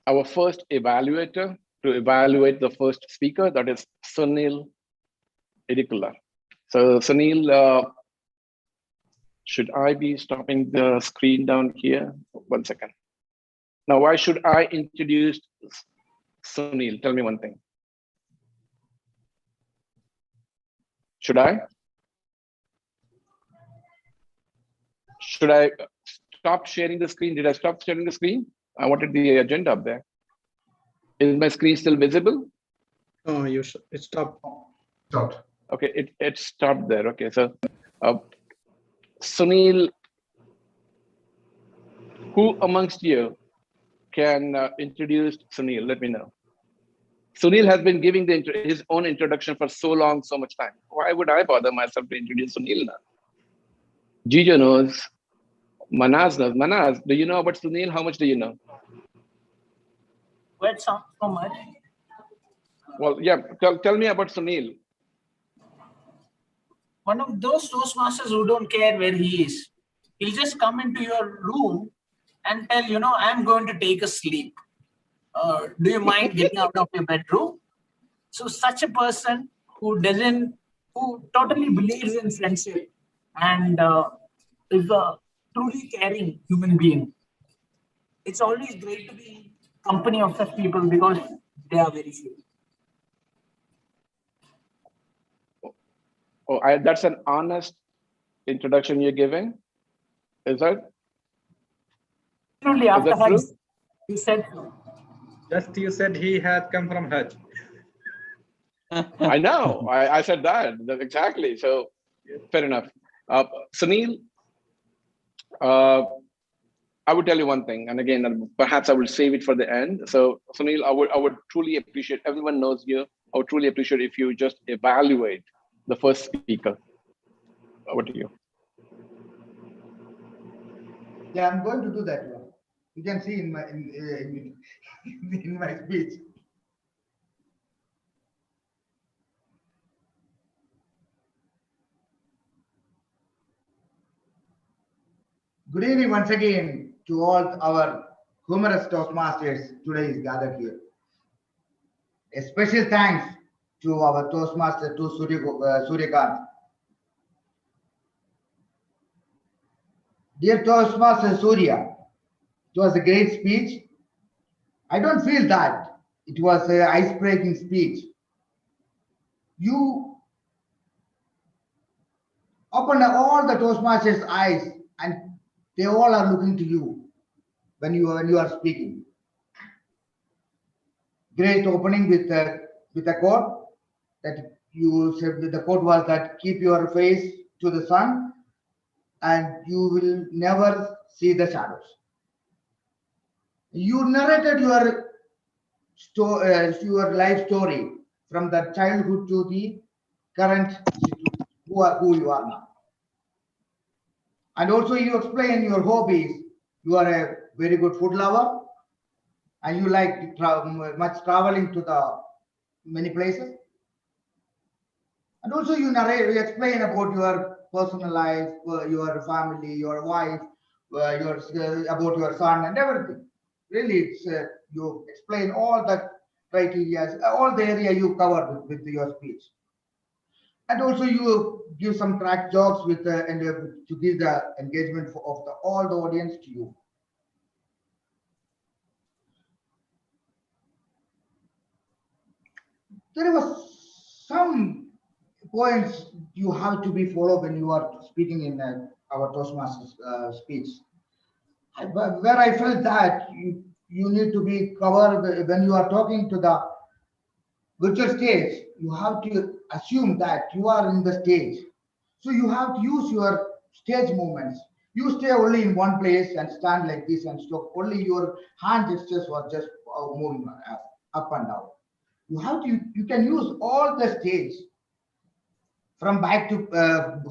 our first evaluator to evaluate the first speaker, that is Sunil Idikula. So Sunil, should I be stopping the screen down here? 1 second. Now, why should I introduce Sunil, tell me one thing. Should I stop sharing the screen? Did I stop sharing the screen? I wanted the agenda up there. Is my screen still visible? Oh, it stopped. Stopped. Okay, it stopped there. Okay, so Sunil, who amongst you can introduce Sunil? Let me know. Sunil has been giving his own introduction for so long, so much time. Why would I bother myself to introduce Sunil now? Jijo knows. Manaz knows. Manaz, do you know about Sunil? How much do you know? Well, so much. Well, yeah, tell me about Sunil. One of those Toastmasters who don't care where he is. He'll just come into your room and tell, I'm going to take a sleep. Do you mind getting out of your bedroom? So such a person who totally believes in friendship and is a truly caring human being. It's always great to be in company of such people because they are very few. Oh, that's an honest introduction you're giving. Is that? Absolutely. After that true? You said so. Just you said he had come from Hajj. I know. I said that exactly. So fair enough. Sunil, I would tell you one thing, and again, perhaps I will save it for the end. So Sunil, I would truly appreciate, everyone knows you. I would truly appreciate if you just evaluate the first speaker. Over to you. Yeah, I'm going to do that one. You can see in my in my speech. Good evening once again to all our humorous Toastmasters today is gathered here. A special thanks to our Toastmaster to Suryakant. Dear Toastmaster Surya, it was a great speech. I don't feel that it was an ice-breaking speech. You opened all the Toastmasters' eyes and they all are looking to you when you are speaking. Great opening with a quote that you said. The quote was that keep your face to the sun and you will never see the shadows. You narrated your life story from the childhood to the current who you are now. And also you explain your hobbies. You are a very good food lover and you like much traveling to the many places. And also you explain about your personal life, your family, your wife, about your son and everything. Really, it's you explain all the criteria, all the area you covered with your speech. And also you give some crack jokes with to give the engagement of all the audience to you. There was some points you have to be followed when you are speaking in our Toastmasters speech. Where I felt that you need to be covered when you are talking to the virtual stage, you have to assume that you are in the stage. So you have to use your stage movements. You stay only in one place and stand like this and stop. Only your hand gestures were just moving up and down. You can use all the stage from back to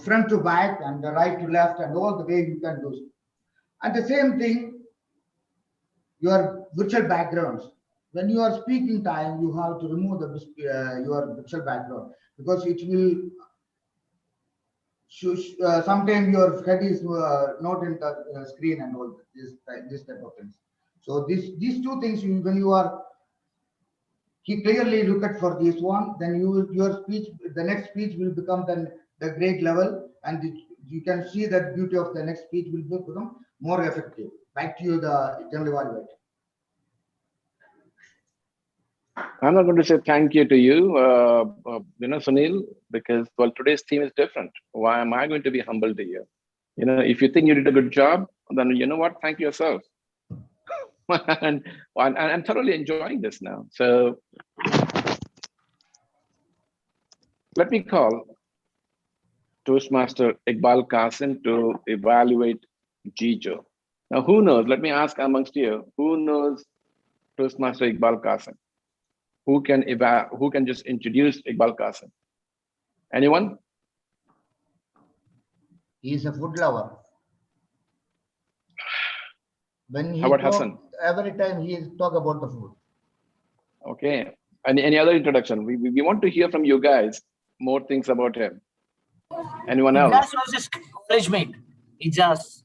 front to back and the right to left and all the way you can do it. And the same thing, your virtual backgrounds. When you are speaking time, you have to remove your virtual background because it will sometimes your head is not in the screen and all this type of things. So these two things, when you are clearly look at for this one, then your speech, the next speech will become the great level, and you can see that beauty of the next speech will become more effective. Back to you, the general evaluator. I'm not going to say thank you to you, Sunil, because, well, today's theme is different. Why am I going to be humble to you? If you think you did a good job, then you know what? Thank yourself. and I'm thoroughly enjoying this now. So let me call Toastmaster Iqbal Qasim to evaluate Jijo. Now, who knows? Let me ask amongst you, who knows Toastmaster Iqbal Qasim? Who can just introduce Iqbal Qasim? Anyone? He is a food lover. When he How about talk, Hassan? every time he talk about the food. Okay. Any other introduction? We want to hear from you guys more things about him. Anyone else? Ijaz was his college mate. Ijaz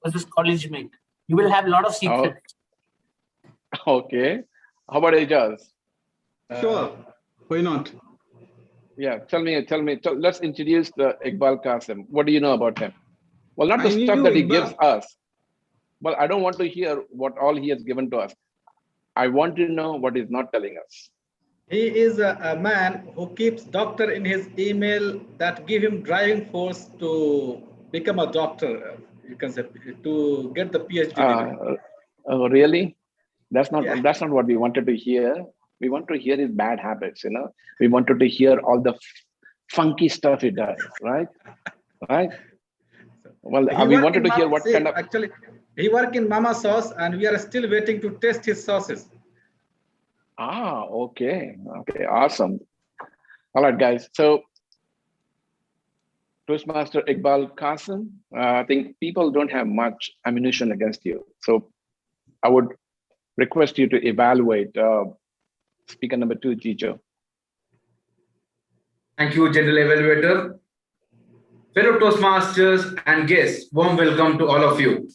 was his college mate. You will have a lot of secrets. Okay. How about Ijaz? Sure. Why not? Yeah. Tell me. Let's introduce the Iqbal Qasim. What do you know about him? Well, not the stuff that he gives us. Well, I don't want to hear what all he has given to us. I want to know what he's not telling us. He is a man who keeps doctor in his email that give him driving force to become a doctor. You can say to get the PhD degree. Really? That's not what we wanted to hear. We want to hear his bad habits. We wanted to hear all the funky stuff he does. Right? Right. Well, we wanted to hear what kind of. Actually, he work in Mama Sauce, and we are still waiting to test his sauces. Okay, awesome. All right, guys. So, Toastmaster Iqbal Qasim, I think people don't have much ammunition against you. So, I would request you to evaluate speaker number 2, Jijo. Thank you, General Evaluator. Fellow Toastmasters and guests, warm welcome to all of you.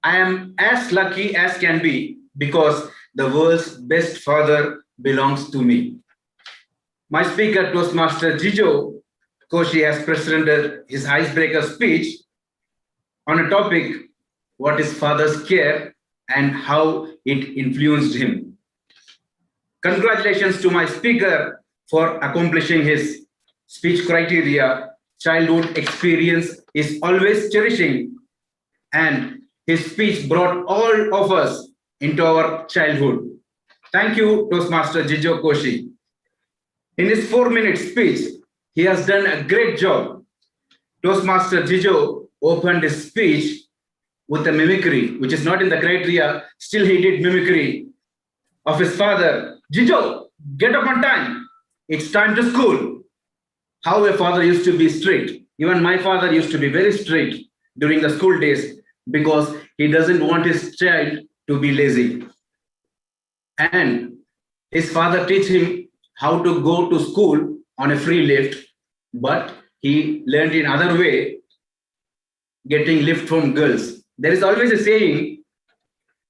I am as lucky as can be because the world's best father belongs to me. My speaker, Toastmaster Jijo Koshi, has presented his icebreaker speech on a topic, what is father's care and how it influenced him. Congratulations to my speaker for accomplishing his speech criteria. Childhood experience is always cherishing, and his speech brought all of us into our childhood. Thank you, Toastmaster Jijo Koshi. In his 4-minute speech, he has done a great job. Toastmaster Jijo opened his speech with a mimicry, which is not in the criteria. Still, he did mimicry of his father. Jijo, get up on time. It's time to school. How a father used to be strict. Even my father used to be very strict during the school days because he doesn't want his child to be lazy. And his father teach him how to go to school on a free lift, but he learned in other way, getting lift from girls. There is always a saying,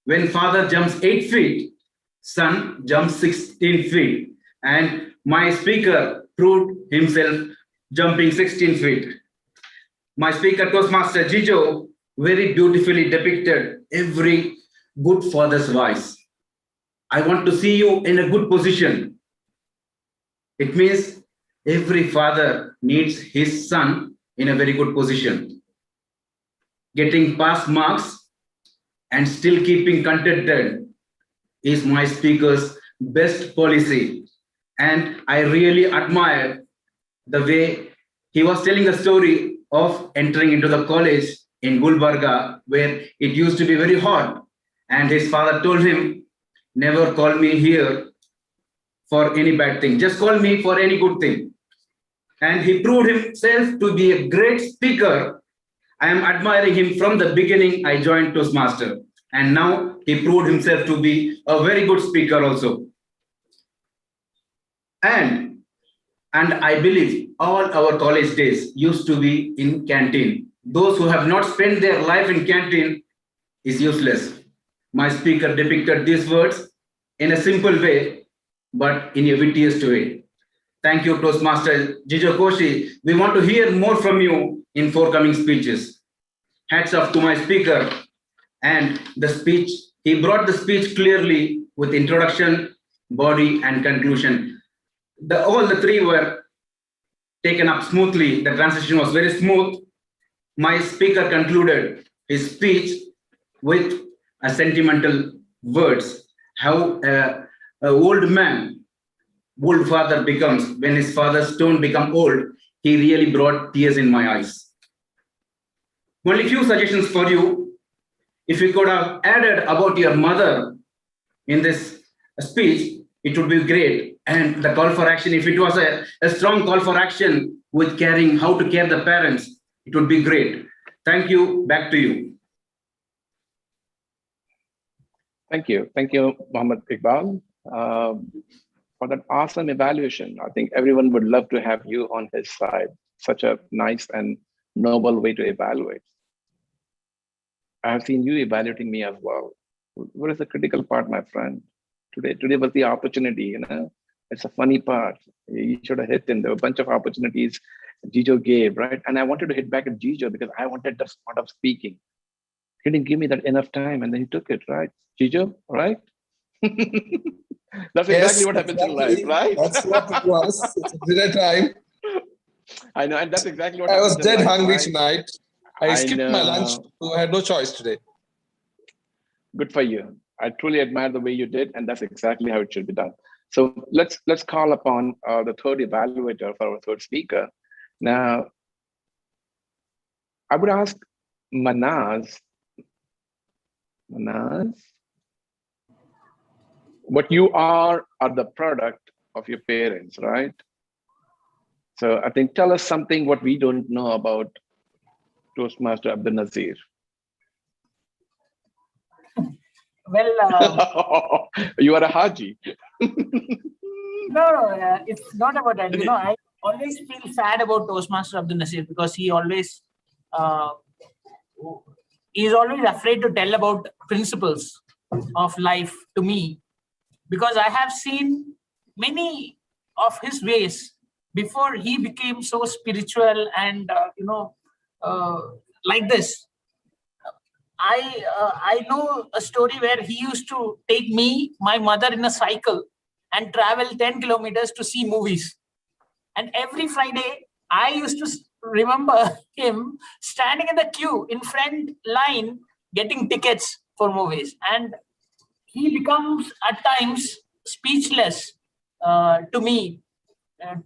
when father jumps 8 feet, son jumps 16 feet. And my speaker proved himself jumping 16 feet. My speaker, Toastmaster Jijo, very beautifully depicted every good father's voice. I want to see you in a good position. It means every father needs his son in a very good position. Getting pass marks and still keeping contented is my speaker's best policy. And I really admire the way he was telling the story of entering into the college in Gulbarga, where it used to be very hot. And his father told him, never call me here for any bad thing. Just call me for any good thing. And he proved himself to be a great speaker. I am admiring him from the beginning. I joined Toastmaster. And now he proved himself to be a very good speaker also. And I believe all our college days used to be in canteen. Those who have not spent their life in canteen is useless. My speaker depicted these words in a simple way, but in a wittiest way. Thank you, Toastmaster Jijo Koshi. We want to hear more from you in forthcoming speeches. Hats off to my speaker and the speech. He brought the speech clearly with introduction, body, and conclusion. All the three were taken up smoothly. The transition was very smooth. My speaker concluded his speech with a sentimental words. How an old man, old father becomes when his father's don't become old. He really brought tears in my eyes. Only few suggestions for you. If you could have added about your mother in this speech, it would be great. And the call for action, if it was a strong call for action with caring, how to care the parents, it would be great. Thank you. Back to you. Thank you. Thank you, Mohammed Iqbal, for that awesome evaluation. I think everyone would love to have you on his side. Such a nice and noble way to evaluate. I have seen you evaluating me as well. What is the critical part, my friend? Today was the opportunity, you know. It's a funny part. You should have hit him. There were a bunch of opportunities Gijo gave, right? And I wanted to hit back at Gijo because I wanted the spot of speaking. He didn't give me that enough time, and then he took it, right? Gijo, right? That's exactly what happens in life, right? That's what it was. It's a dinner time. I know, and that's exactly what I was happens in dead life, hungry right? tonight. I skipped my lunch, know. so I had no choice today. Good for you. I truly admire the way you did, and that's exactly how it should be done. So let's call upon the third evaluator for our third speaker. Now, I would ask Manaz, what you are the product of your parents, right? So I think tell us something what we don't know about Toastmaster Abdul Nazir. Well, you are a Haji. no, it's not about that. You know, I always feel sad about Toastmaster Abdul Nasir because he always is always afraid to tell about principles of life to me, because I have seen many of his ways before he became so spiritual and like this. I know a story where he used to take me, my mother in a cycle and travel 10 kilometers to see movies. And every Friday, I used to remember him standing in the queue in front line, getting tickets for movies. And he becomes at times speechless to me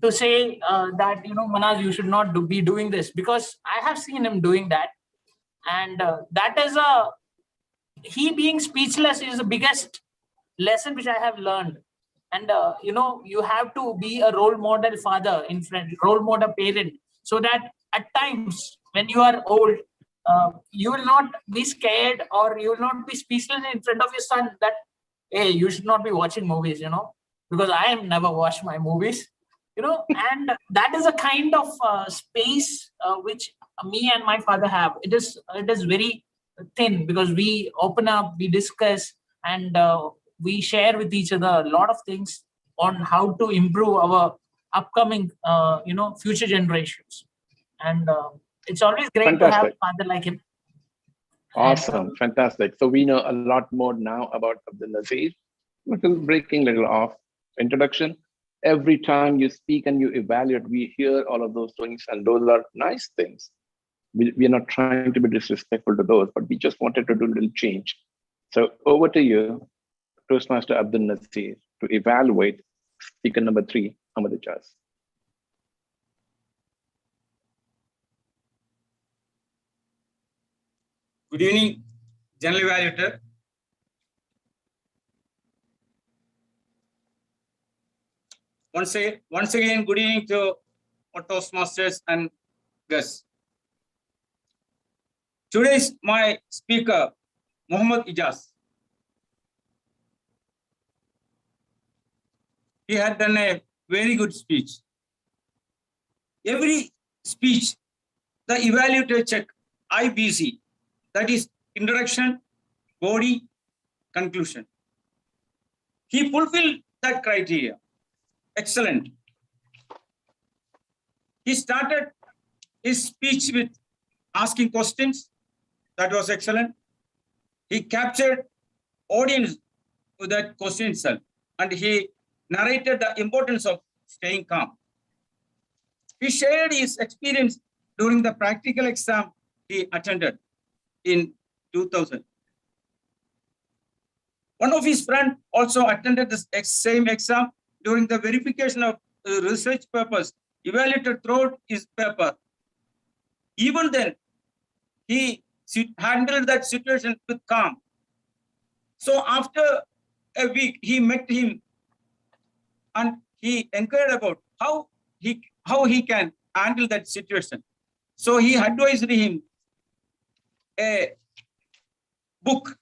to say that, Manaz, you should not be doing this, because I have seen him doing that. And that is he being speechless is the biggest lesson which I have learned. And you have to be a role model father in front, role model parent, so that at times when you are old, you will not be scared, or you will not be speechless in front of your son that, hey, you should not be watching movies, because I have never watched my movies, and that is a kind of space which me and my father have. It is very thin, because we open up, we discuss, and we share with each other a lot of things on how to improve our upcoming future generations. And it's always great to have a father like him. Awesome. Fantastic. So we know a lot more now about Abdul Nazir. Breaking little off introduction. Every time you speak and you evaluate, we hear all of those things, and those are nice things. We are not trying to be disrespectful to those, but we just wanted to do a little change. So over to you, Toastmaster Abdul Nazir, to evaluate speaker number 3, Ahmed Ijaz. Good evening, General Evaluator. Once again, good evening to our Toastmasters and guests. Today's my speaker, Mohammed Ijaz. He had done a very good speech. Every speech, the evaluator check IBC, that is introduction, body, conclusion. He fulfilled that criteria. Excellent. He started his speech with asking questions. That was excellent. He captured audience with that question itself. and he narrated the importance of staying calm. He shared his experience during the practical exam he attended in 2000. One of his friends also attended the same exam during the verification of research papers evaluated throughout his paper. Even then, he handled that situation with calm. So after a week, he met him and he inquired about how he can handle that situation. So he advised him a book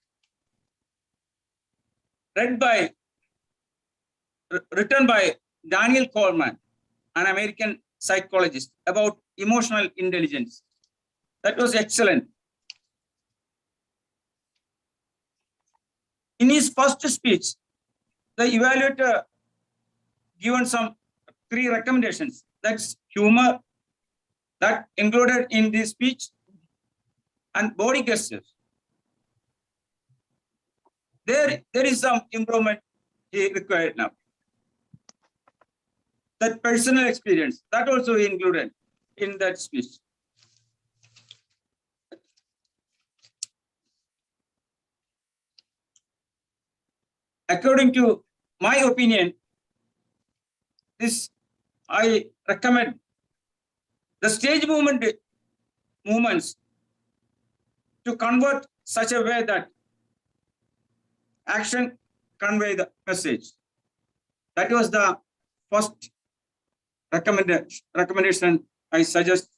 written by Daniel Coleman, an American psychologist, about emotional intelligence. That was excellent. In his first speech, the evaluator given some 3 recommendations. That's humor, that included in this speech, and body gestures. There is some improvement he required now. That personal experience, that also included in that speech. According to my opinion, I recommend the stage movements to convert such a way that action convey the message. That was the first recommendation I suggest.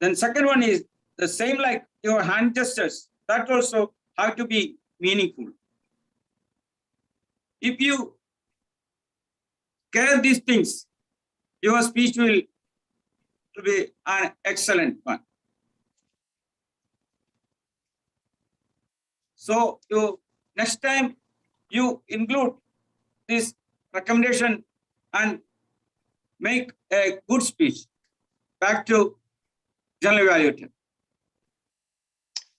Then second one is the same like your hand gestures, that also have to be meaningful. If you care these things, your speech will be an excellent one. So next time you include this recommendation and make a good speech. Back to General Evaluator.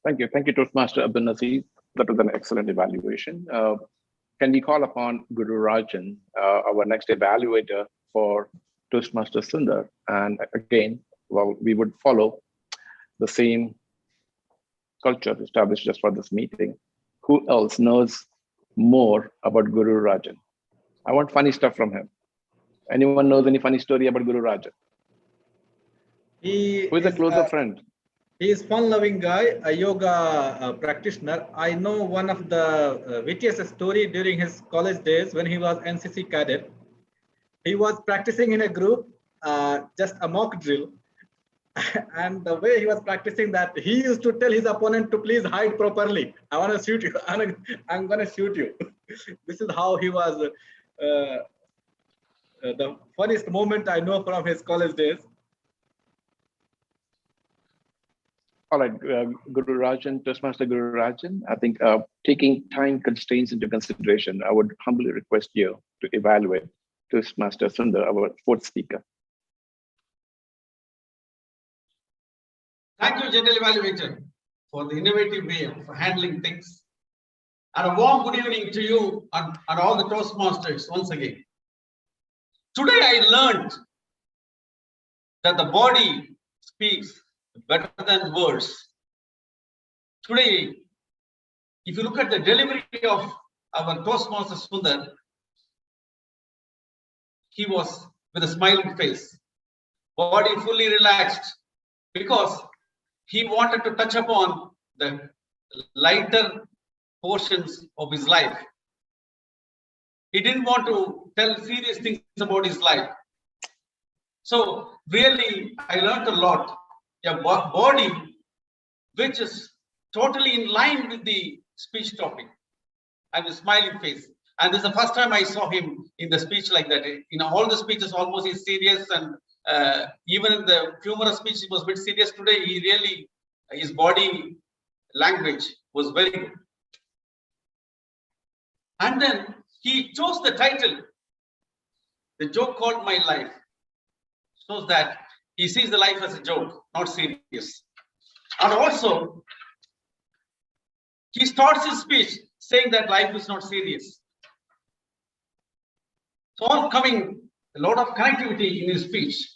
Thank you, Toastmaster Abdul Nazir. That was an excellent evaluation. Can we call upon Guru Rajan, our next evaluator for Toastmaster Sundar? And again, well, we would follow the same culture established just for this meeting. Who else knows more about Guru Rajan? I want funny stuff from him. Anyone knows any funny story about Guru Rajan? Who is a closer friend? He is fun-loving guy, a yoga practitioner. I know one of the wittiest story during his college days when he was NCC cadet. He was practicing in a group, just a mock drill. And the way he was practicing that, he used to tell his opponent to please hide properly. I want to shoot you. I'm going to shoot you. This is how he was. The funniest moment I know from his college days. All right, Guru Rajan, Toastmaster Guru Rajan, I think taking time constraints into consideration, I would humbly request you to evaluate Toastmaster Sundar, our fourth speaker. Thank you, General Evaluator, for the innovative way of handling things. And a warm good evening to you and all the Toastmasters once again. Today I learned that the body speaks better than words. Today, if you look at the delivery of our Toastmaster Sundar, he was with a smiling face, body fully relaxed, because he wanted to touch upon the lighter portions of his life. He didn't want to tell serious things about his life. So really, I learned a lot. A body which is totally in line with the speech topic and the smiling face. And this is the first time I saw him in the speech like that. In all the speeches, almost he's serious, and even in the humorous speech, he was a bit serious. Today, he really, his body language was very good. And then he chose the title, The Joke Called My Life, shows that he sees the life as a joke, not serious. And also, he starts his speech saying that life is not serious. So on coming, a lot of connectivity in his speech.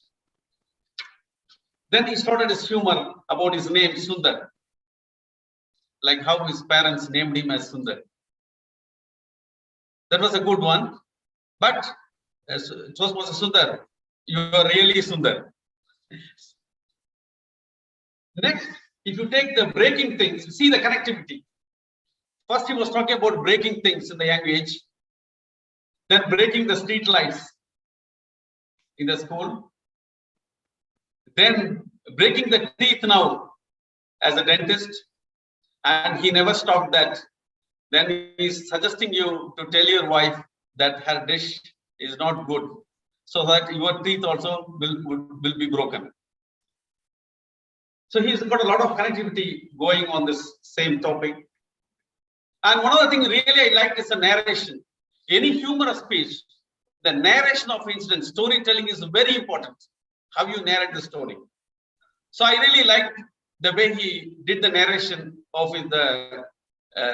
Then he started his humor about his name, Sundar, like how his parents named him as Sundar. That was a good one. But as Toastmaster Sundar, you are really Sundar. Next, if you take the breaking things, see the connectivity. First, he was talking about breaking things in the young age, then breaking the street lights in the school, then breaking the teeth now as a dentist, and he never stopped that. Then he's suggesting you to tell your wife that her dish is not good, so that your teeth also will be broken. So he's got a lot of connectivity going on this same topic. And one of the things really I like is the narration. Any humorous speech, the narration of incidents, storytelling is very important. How you narrate the story. So I really liked the way he did the narration of the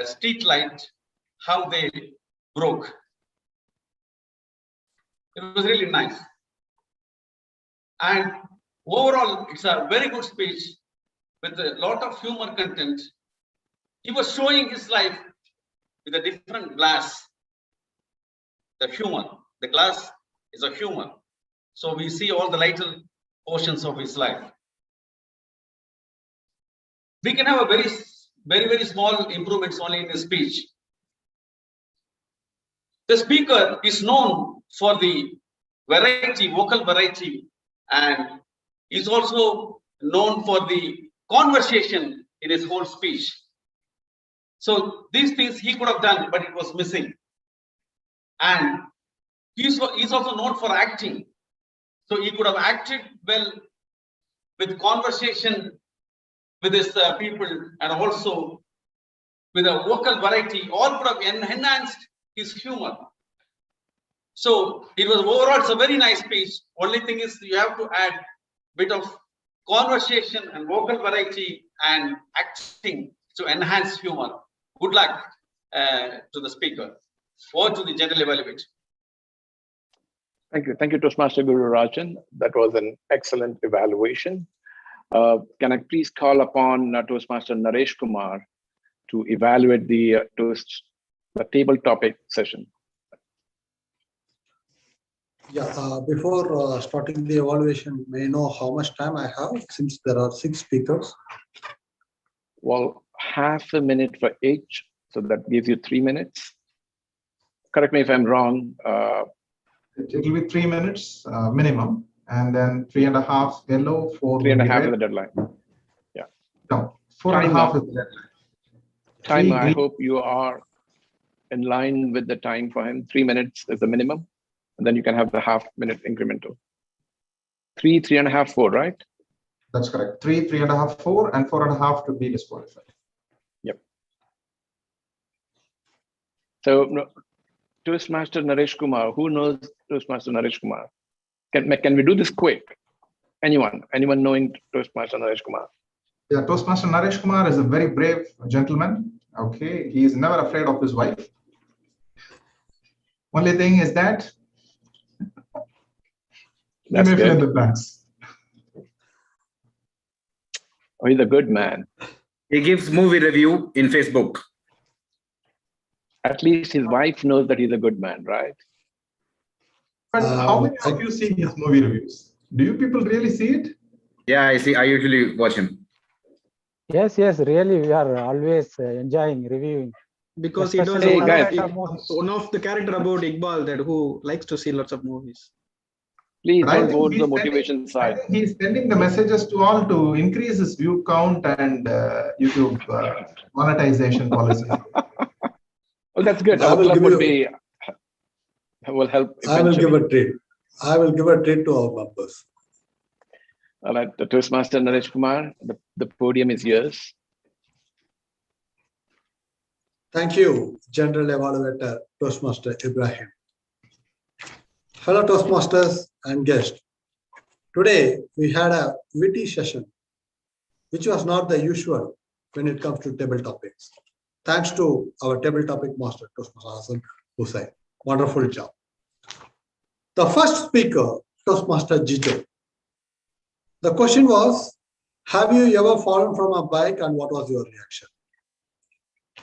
street light, how they broke. It was really nice. And overall, it's a very good speech with a lot of humor content. He was showing his life with a different glass. The humor, the glass is a humor. So we see all the lighter portions of his life. We can have a very small improvements only in his speech. The speaker is known for the variety, vocal variety, and is also known for the conversation in his whole speech. So these things he could have done, but it was missing. And he's also known for acting. So he could have acted well with conversation with his people, and also with a vocal variety, all could have enhanced his humor. So it was overall, it's a very nice speech. Only thing is you have to add a bit of conversation and vocal variety and acting to enhance humor. Good luck to the speaker or to the general evaluator. Thank you, Toastmaster Guru Rajan. That was an excellent evaluation. Can I please call upon Toastmaster Naresh Kumar to evaluate the table topic session? Yeah, before starting the evaluation, may I know how much time I have since there are 6 speakers? Well, half a minute for each, so that gives you 3 minutes. Correct me if I'm wrong. It will be 3 minutes minimum, and then 3.5 yellow, 4 3.5 is the deadline. Yeah. No, 4.5 is the deadline. Timer, I hope you are in line with the time for him. 3 minutes is the minimum, and then you can have the half-minute incremental. 3, 3.5, 4, right? That's correct. 3, 3.5, 4, and 4.5 to be disqualified. Yep. So, Toastmaster Naresh Kumar, who knows Toastmaster Naresh Kumar? Can we do this quick? Anyone knowing Toastmaster Naresh Kumar? Yeah, Toastmaster Naresh Kumar is a very brave gentleman. Okay, he is never afraid of his wife. Only thing is that he may fill in the blanks. Oh, he's a good man. He gives movie review in Facebook. At least his wife knows that he's a good man, right? But how many of you see his movie reviews? Do you people really see it? Yeah, I see. I usually watch him. Yes, really, we are always enjoying reviewing. Because he does one of the character about Iqbal that who likes to see lots of movies. Please don't go to the motivation side. He's sending the messages to all to increase his view count and YouTube monetization policy. Well, that's good. Our club will help. I will give a treat. I will give a treat to our members. All right, the Toastmaster Naresh Kumar, the podium is yours. Thank you, General Evaluator Toastmaster Ibrahim. Hello, Toastmasters and guests. Today, we had a witty session, which was not the usual when it comes to table topics. Thanks to our table topic master, Toastmaster Hassan Hussain. Wonderful job. The first speaker, Toastmaster Jijo. The question was, have you ever fallen from a bike and what was your reaction?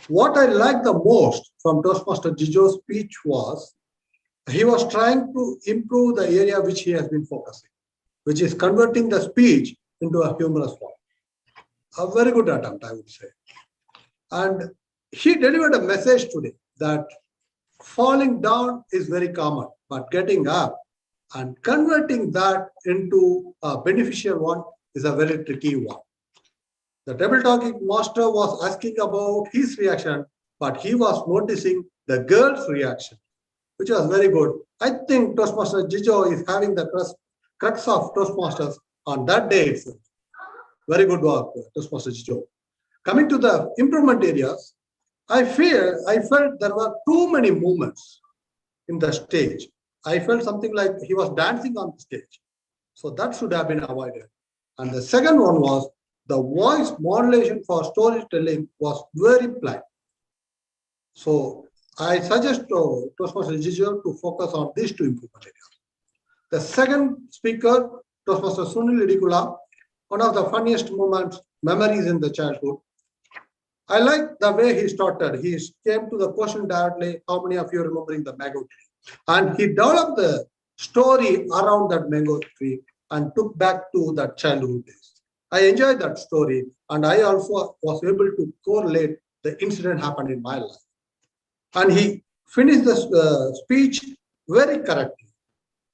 What I liked the most from Toastmaster Jijo's speech was, he was trying to improve the area which he has been focusing, which is converting the speech into a humorous form. A very good attempt, I would say. And he delivered a message today that falling down is very common, but getting up and converting that into a beneficial one is a very tricky one. The table talking master was asking about his reaction, but he was noticing the girl's reaction, which was very good. I think Toastmaster Jijo is having the crux of Toastmasters on that day itself. Very good work, Toastmaster Jijo. Coming to the improvement areas, I felt there were too many movements in the stage. I felt something like he was dancing on the stage. So that should have been avoided. And the second one was the voice modulation for storytelling was very plain. So I suggest to Toastmaster Jijo to focus on these two improvement areas. The second speaker, Toastmaster Sunil Idikula, one of the funniest memories in the childhood. I like the way he started. He came to the question directly, how many of you are remembering the mango tree? And he developed the story around that mango tree and took back to that childhood days. I enjoyed that story, and I also was able to correlate the incident happened in my life. And he finished the speech very correctly.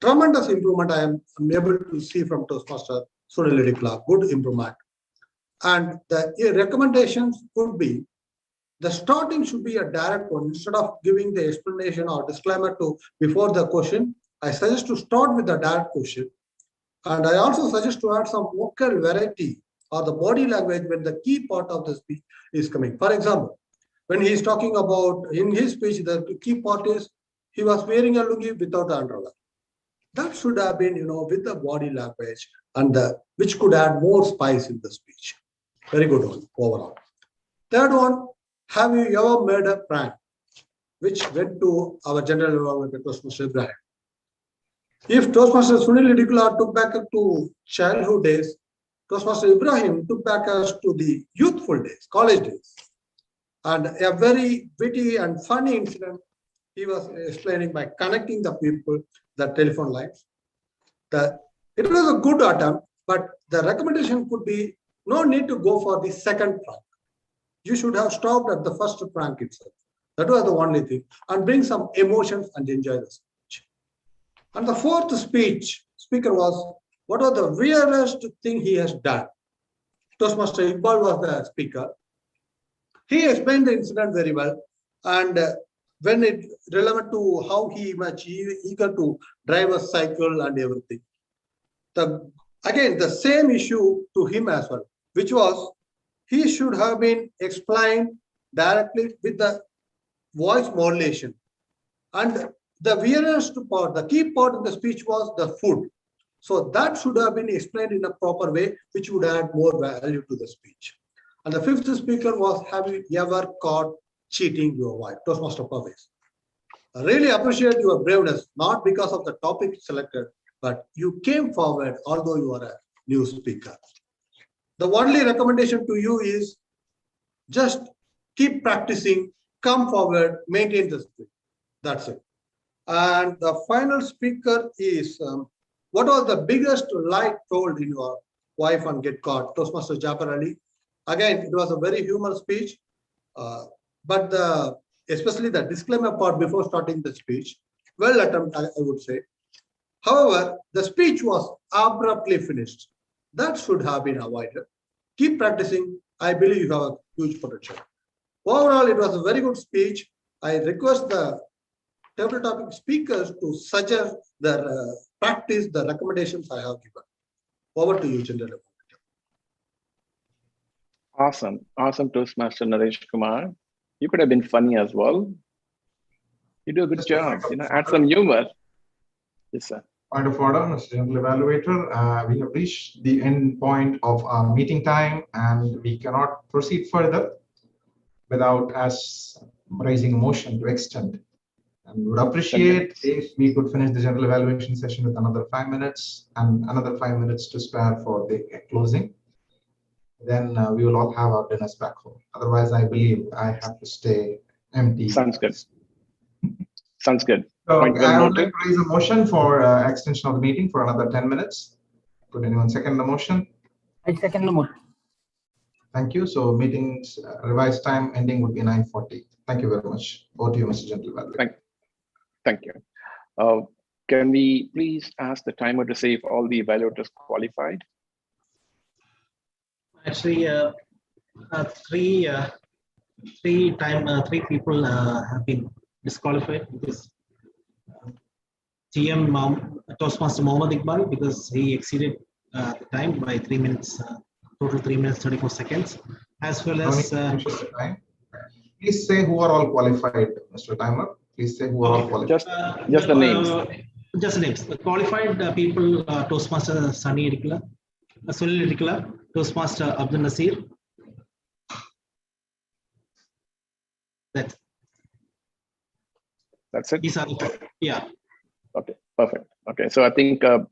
Tremendous improvement I am able to see from Toastmaster Sunil Idikula. Good improvement. And the recommendations would be, the starting should be a direct one. Instead of giving the explanation or disclaimer to before the question, I suggest to start with the direct question. And I also suggest to add some vocal variety or the body language when the key part of the speech is coming. For example, when he is talking about, in his speech, the key part is, he was wearing a lungi without the underwear. That should have been, with the body language and which could add more spice in the speech. Very good one overall. Third one, have you ever made a prank? Which went to our general environment, Toastmaster Ibrahim. If Toastmaster Sunil Idikula took back to childhood days, Toastmaster Ibrahim took back us to the youthful days, college days. And a very witty and funny incident he was explaining by connecting the people, the telephone lines. It was a good attempt, but the recommendation could be, no need to go for the second prank. You should have stopped at the first prank itself. That was the only thing. And bring some emotions and enjoy the speech. And the fourth speaker was, what was the weirdest thing he has done? Toastmaster Iqbal was the speaker. He explained the incident very well. And when it relevant to how he much eager to drive a cycle and everything. Again, the same issue to him as well, which was, he should have been explained directly with the voice modulation. And the weirdest part, the key part of the speech was the food. So that should have been explained in a proper way, which would add more value to the speech. And the fifth speaker was, have you ever caught cheating your wife? Toastmaster Pervez. I really appreciate your braveness, not because of the topic selected, but you came forward, although you are a new speaker. The only recommendation to you is just keep practicing, come forward, maintain the spirit. That's it. And the final speaker is, what was the biggest lie told in your wife and get caught? Toastmaster Jafar Ali. Again, it was a very humorous speech, but especially the disclaimer part before starting the speech, well attempted, I would say. However, the speech was abruptly finished. That should have been avoided. Keep practicing. I believe you have a huge potential. Overall, it was a very good speech. I request the table topic speakers to suggest the practice, the recommendations I have given. Over to you, Chandra. Awesome Toastmaster Naresh Kumar. You could have been funny as well. You do a good job. Add some humor. Yes, sir. Point of order, Mr. General Evaluator. We have reached the end point of our meeting time, and we cannot proceed further without us raising a motion to extend And would appreciate if we could finish the general evaluation session with another 5 minutes and another 5 minutes to spare for the closing. Then we will all have our dinners back home. Otherwise, I believe I have to stay empty. Sounds good. Sounds good. So Point well I would noted. like to raise a motion for extension of the meeting for another 10 minutes. Could anyone second the motion? I second the motion. Thank you. So meeting's revised time ending would be 9:40. Thank you very much. Over to you, Mr. General. Thank you. Can we please ask the timer to say if all the evaluators qualified? Actually, three people have been disqualified because TM Toastmaster Mohammed Iqbal, because he exceeded the time by 3 minutes, total 3 minutes 34 seconds, as well as. Please say who are all qualified, Mr. Timer. Please say who are all qualified. Just the names. Just the names. The qualified people: Toastmaster Sunny Irikula, Sunil Irikula, Toastmaster Abdul Nasir. That's it. These are yeah. Okay, perfect. Okay, so I think the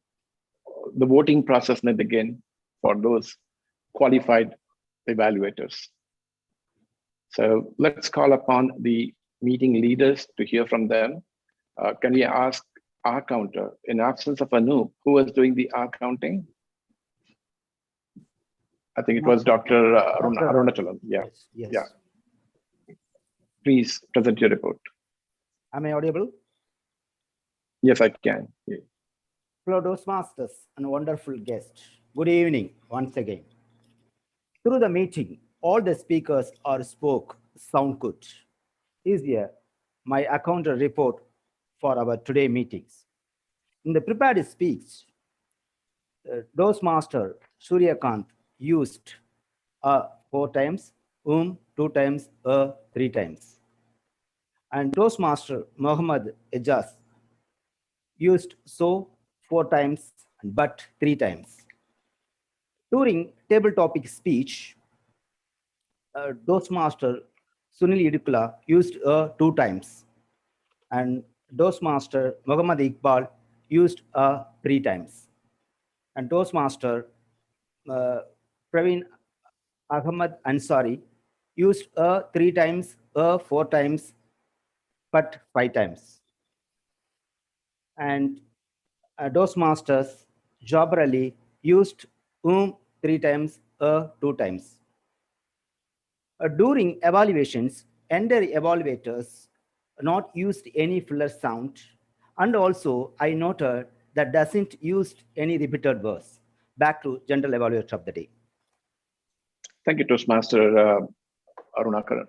voting process may begin for those qualified evaluators. So let's call upon the meeting leaders to hear from them. Can we ask our counter, in absence of Anup, who was doing the R counting? I think it was Dr. Arunachalam. Yeah. Yes. Yeah. Please present your report. Am I audible? Yes, I can. Yeah. Fellow Toastmasters and wonderful guests, good evening once again. Through the meeting, all the speakers spoke sound good. Here my account report for our today meetings. In the prepared speech, Toastmaster Suryakant used 4 times, 2 times, 3 times. And Toastmaster Mohammed Ejaz used so 4 times, but 3 times. During table topic speech, Toastmaster Sunil Idukula used 2 times, and Toastmaster Mohammed Iqbal used 3 times, and Toastmaster Praveen Ahmad Ansari used 3 times, 4 times, but 5 times. And Toastmasters Jabbar Ali used 3 times, 2 times. During evaluations, entire evaluators not used any filler sound, and also I noted that doesn't use any repeated words. Back to general evaluator of the day. Thank you, Toastmaster Arunakaran.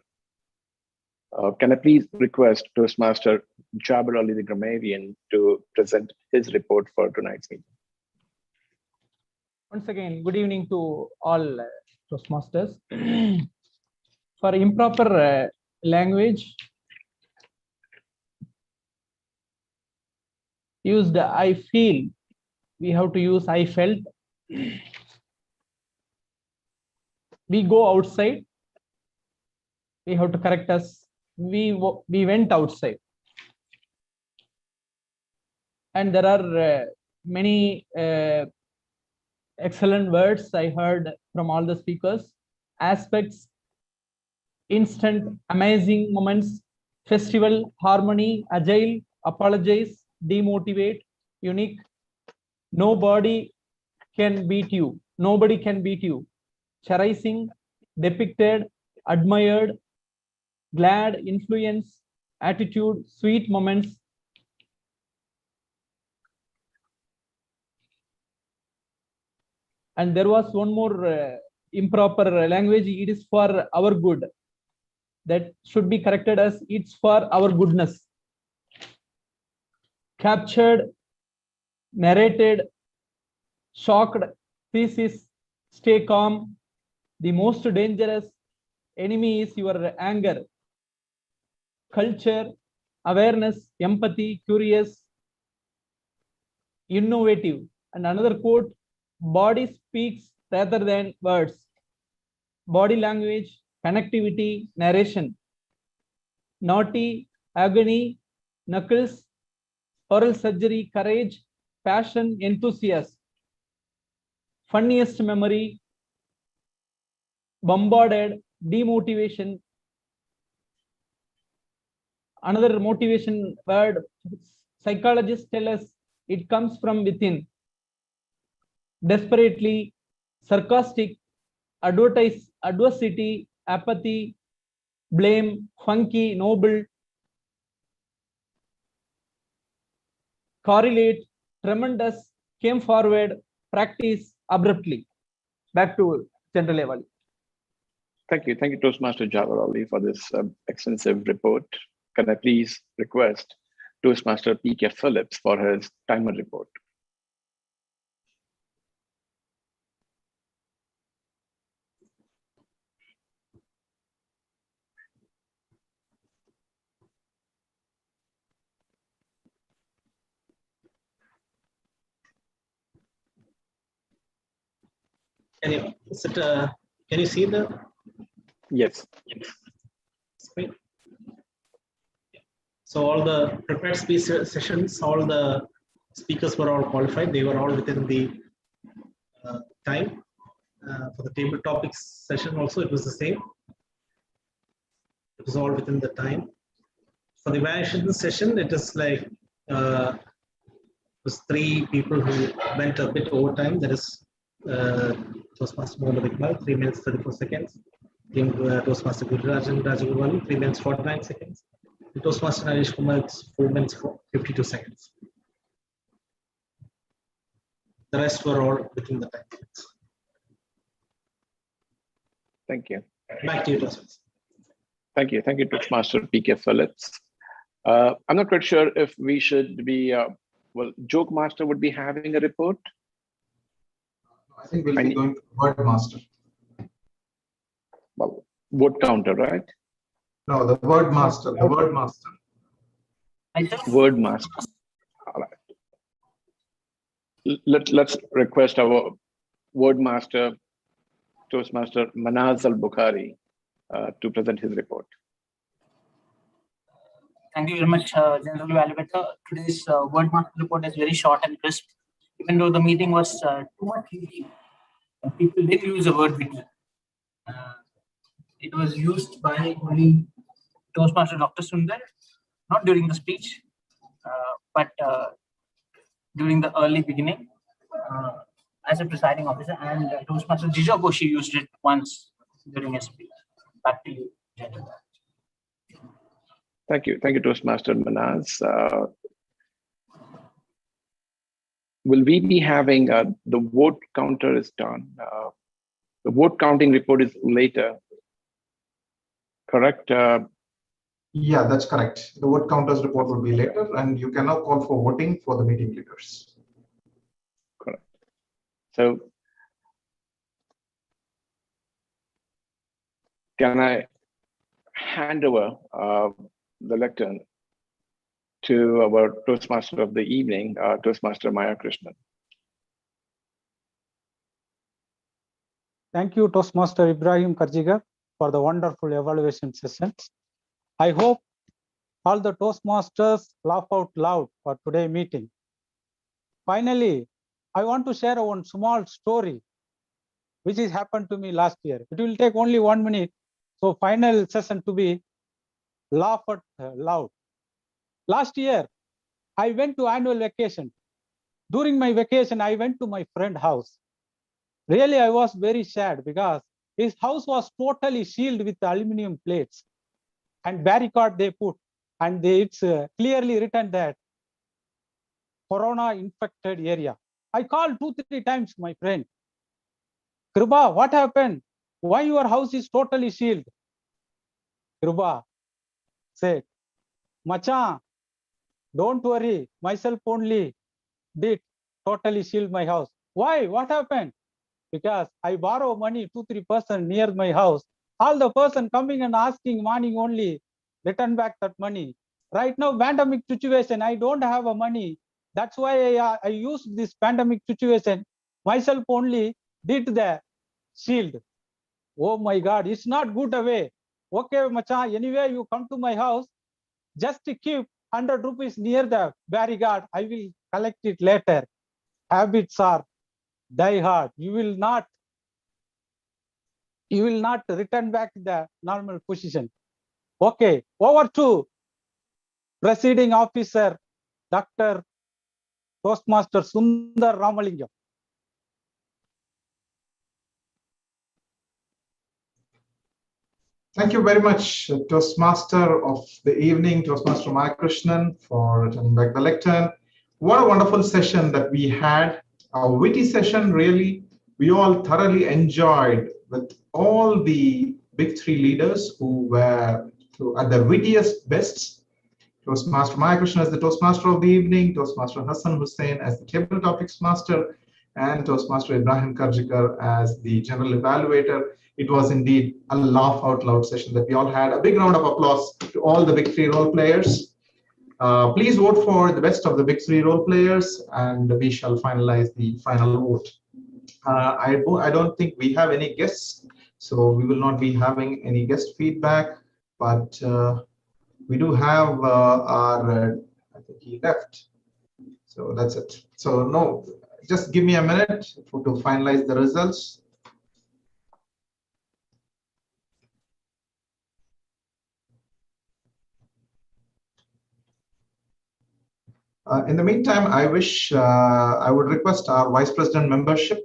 Can I please request Toastmaster Jabbar Ali, the grammarian, to present his report for tonight's meeting? Once again, good evening to all Toastmasters. For improper language, used I feel, we have to use I felt. We go outside, we have to correct us. We went outside. And there are many excellent words I heard from all the speakers. Aspects, instant, amazing moments, festival, harmony, agile, apologize, demotivate, unique. Nobody can beat you. Nobody can beat you. Cherishing, depicted, admired, glad, influence, attitude, sweet moments. And there was one more improper language. It is for our good. That should be corrected as it's for our goodness. Captured, narrated, shocked, thesis, stay calm. The most dangerous enemy is your anger. Culture, awareness, empathy, curious, innovative. And another quote, body speaks rather than words. Body language, connectivity, narration. Naughty, agony, knuckles, oral surgery, courage, passion, enthusiasm, funniest memory, bombarded, demotivation. Another motivation word, psychologists tell us it comes from within. Desperately, sarcastic, adversity, apathy, blame, funky, noble, correlate, tremendous, came forward, practice, abruptly. Back to General Evaluation. Thank you, Toastmaster Jawaharlal, for this extensive report. Can I please request Toastmaster P.K. Phillips for his timer report? Can you see the Yes. screen? So all the prepared speech sessions, all the speakers were all qualified. They were all within the time. For the table topics session also, it was the same. It was all within the time. For the evaluation session, it is like it was 3 people who went a bit over time. That is Toastmaster Mohammed Iqbal, 3 minutes 34 seconds. Toastmaster Gurirajan Rajagopal, 3 minutes 49 seconds. And Toastmaster Naresh Kumar, 4 minutes 52 seconds. The rest were all within the time. Thank you. Back to you, Toastmaster. Thank you, Toastmaster P.K. Phillips. I'm not quite sure if we should be, well, Joke Master would be having a report. I think we'll be going to Word Master. Well, vote counter, right? No, the Word Master. The Word Master. Word Master. All right. Let's request our Word Master, Toastmaster Manaz Al-Bukhari, to present his report. Thank you very much, General Evaluator. Today's Word Master report is very short and crisp. Even though the meeting was too much meeting, people did use the word witty. It was used by only Toastmaster Dr. Sundar, not during the speech, but during the early beginning as a presiding officer, and Toastmaster Jijo Koshi used it once during his speech. Back to you, General. Thank you, Toastmaster Manaz. Will we be having the vote counter is done? The vote counting report is later, correct? Yeah, that's correct. The vote counters report will be later, and you can now call for voting for the meeting leaders. Correct. So, can I hand over the lectern to our Toastmaster of the evening, Toastmaster Maya Krishnan? Thank you, Toastmaster Ibrahim Karjigar, for the wonderful evaluation sessions. I hope all the Toastmasters laugh out loud for today's meeting. Finally, I want to share one small story which has happened to me last year. It will take only 1 minute. So final session to be laugh out loud. Last year, I went to annual vacation. During my vacation, I went to my friend's house. Really, I was very sad because his house was totally sealed with aluminum plates and barricade they put. And it's clearly written that Corona infected area. I called 2-3 times my friend. Kriba, what happened? Why your house is totally sealed? Kriba said, Macha, don't worry, myself only did totally shield my house. Why? What happened? Because I borrow money 2-3 person near my house. All the person coming and asking morning only, return back that money. Right now, pandemic situation, I don't have a money. That's why I used this pandemic situation. Myself only did the shield. Oh my God, it's not good away. Okay, Macha, anyway, you come to my house, just keep 100 rupees near the barricade. I will collect it later. Habits are die hard. You will not return back to the normal position. Okay, over to presiding officer, Dr. Toastmaster Sundar Ramalingam. Thank you very much, Toastmaster of the evening, Toastmaster Krishnan, for returning back the lectern. What a wonderful session that we had. A witty session, really. We all thoroughly enjoyed with all the big three leaders who were at their wittiest bests. Toastmaster Krishnan as the Toastmaster of the evening, Toastmaster Hassan Hussain as the table topics master, and Toastmaster Ibrahim Karjikar as the general evaluator. It was indeed a laugh out loud session that we all had. A big round of applause to all the big three role players. Please vote for the best of the big three role players, and we shall finalize the final vote. I don't think we have any guests, so we will not be having any guest feedback, but we do have our, I think he left. So that's it. So no, just give me a minute to finalize the results. In the meantime, I would request our Vice President membership,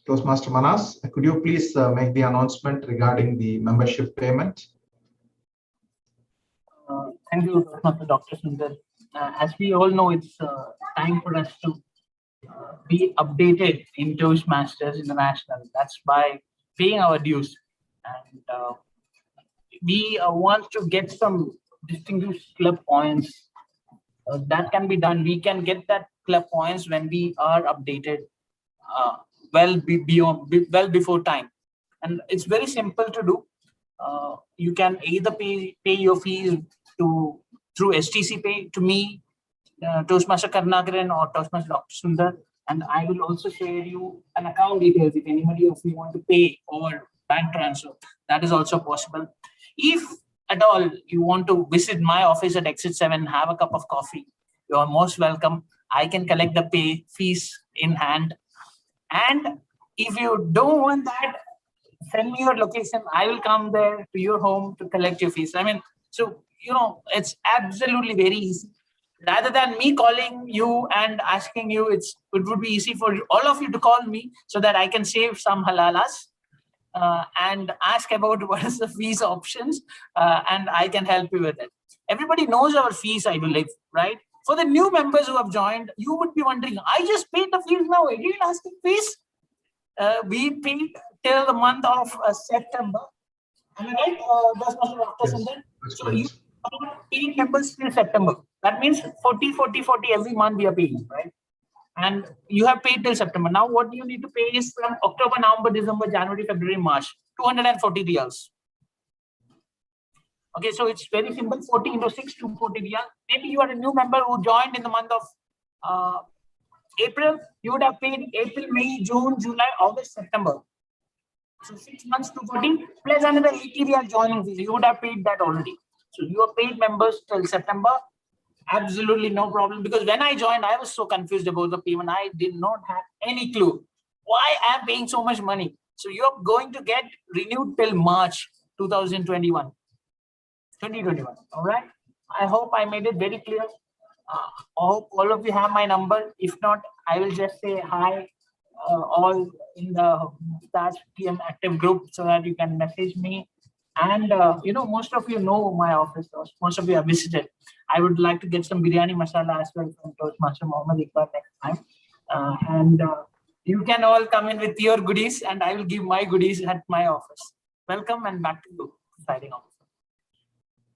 Toastmaster Manas. Could you please make the announcement regarding the membership payment? Thank you, Dr. Sundar. As we all know, it's time for us to be updated in Toastmasters International. That's by paying our dues. And we want to get some distinguished club points. That can be done. We can get that club points when we are updated well before time. And it's very simple to do. You can either pay your fees through STC Pay to me, Toastmaster Karnakaran, or Toastmaster Dr. Sundar, and I will also share you an account details if anybody of you want to pay over bank transfer. That is also possible. If at all you want to visit my office at Exit 7, have a cup of coffee, you are most welcome. I can collect the fees in hand. And if you don't want that, send me your location. I will come there to your home to collect your fees. I mean, so, it's absolutely very easy. Rather than me calling you and asking you, it would be easy for all of you to call me so that I can save some halalas and ask about what is the fees options, and I can help you with it. Everybody knows our fees, I believe, right? For the new members who have joined, you would be wondering, I just paid the fees now, again asking fees? We paid till the month of September. Am I right? That's Dr. Sundar. So you are paying members till September. That means 40, 40, 40 every month we are paying, right? And you have paid till September. Now what you need to pay is from October, November, December, January, February, March, 240 riyals. Okay, so it's very simple, 40 into 6, 240 riyals. Maybe you are a new member who joined in the month of April. You would have paid April, May, June, July, August, September. So 6 months, 240 plus another 80 riyal joining fees. You would have paid that already. So you are paid members till September. Absolutely no problem, because when I joined, I was so confused about the payment. I did not have any clue why I'm paying so much money. So you're going to get renewed till March 2021. All right. I hope I made it very clear. I hope all of you have my number. If not, I will just say hi all in the Taj TM active group so that you can message me. And most of you know my office. Most of you have visited. I would like to get some biryani masala as well from Toastmaster Mohammed Iqbal next time. And you can all come in with your goodies, and I will give my goodies at my office. Welcome, and back to you, signing off.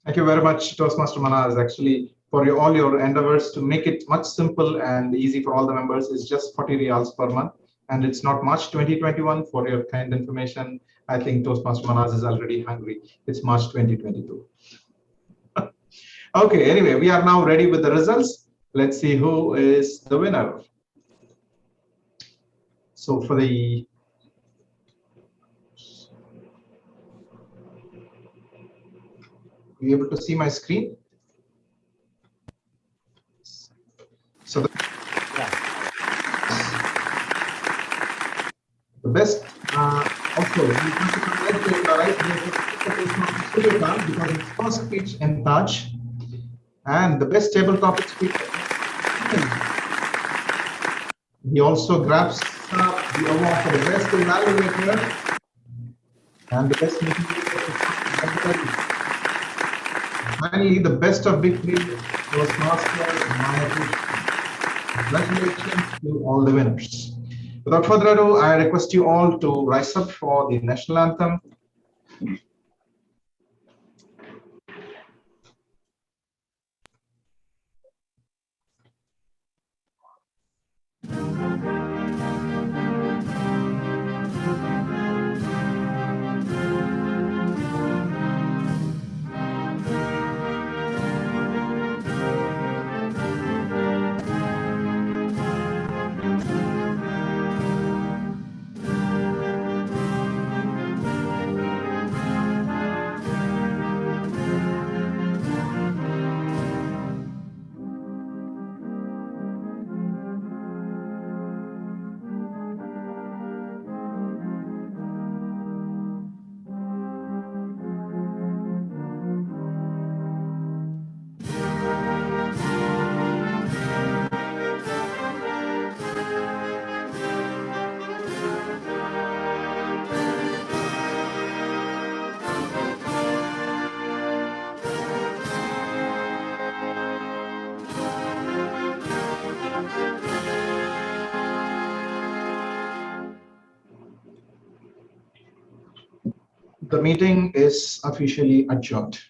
Thank you very much, Toastmaster Manas. Actually, for all your endeavors to make it much simple and easy for all the members, is just 40 riyals per month. And it's not March 2021. For your kind information, I think Toastmaster Manas is already hungry. It's March 2022. Okay, anyway, we are now ready with the results. Let's see who is the winner. So for the are you able to see my screen? So the best also we want to congratulate the right because it's first speech in Taj, and the best table topic speaker. He also grabs the award for the best evaluator and the best meeting leader. Finally, the best of big three was Master Maya. Congratulations to all the winners. Without further ado, I request you all to rise up for the national anthem. The meeting is officially adjourned.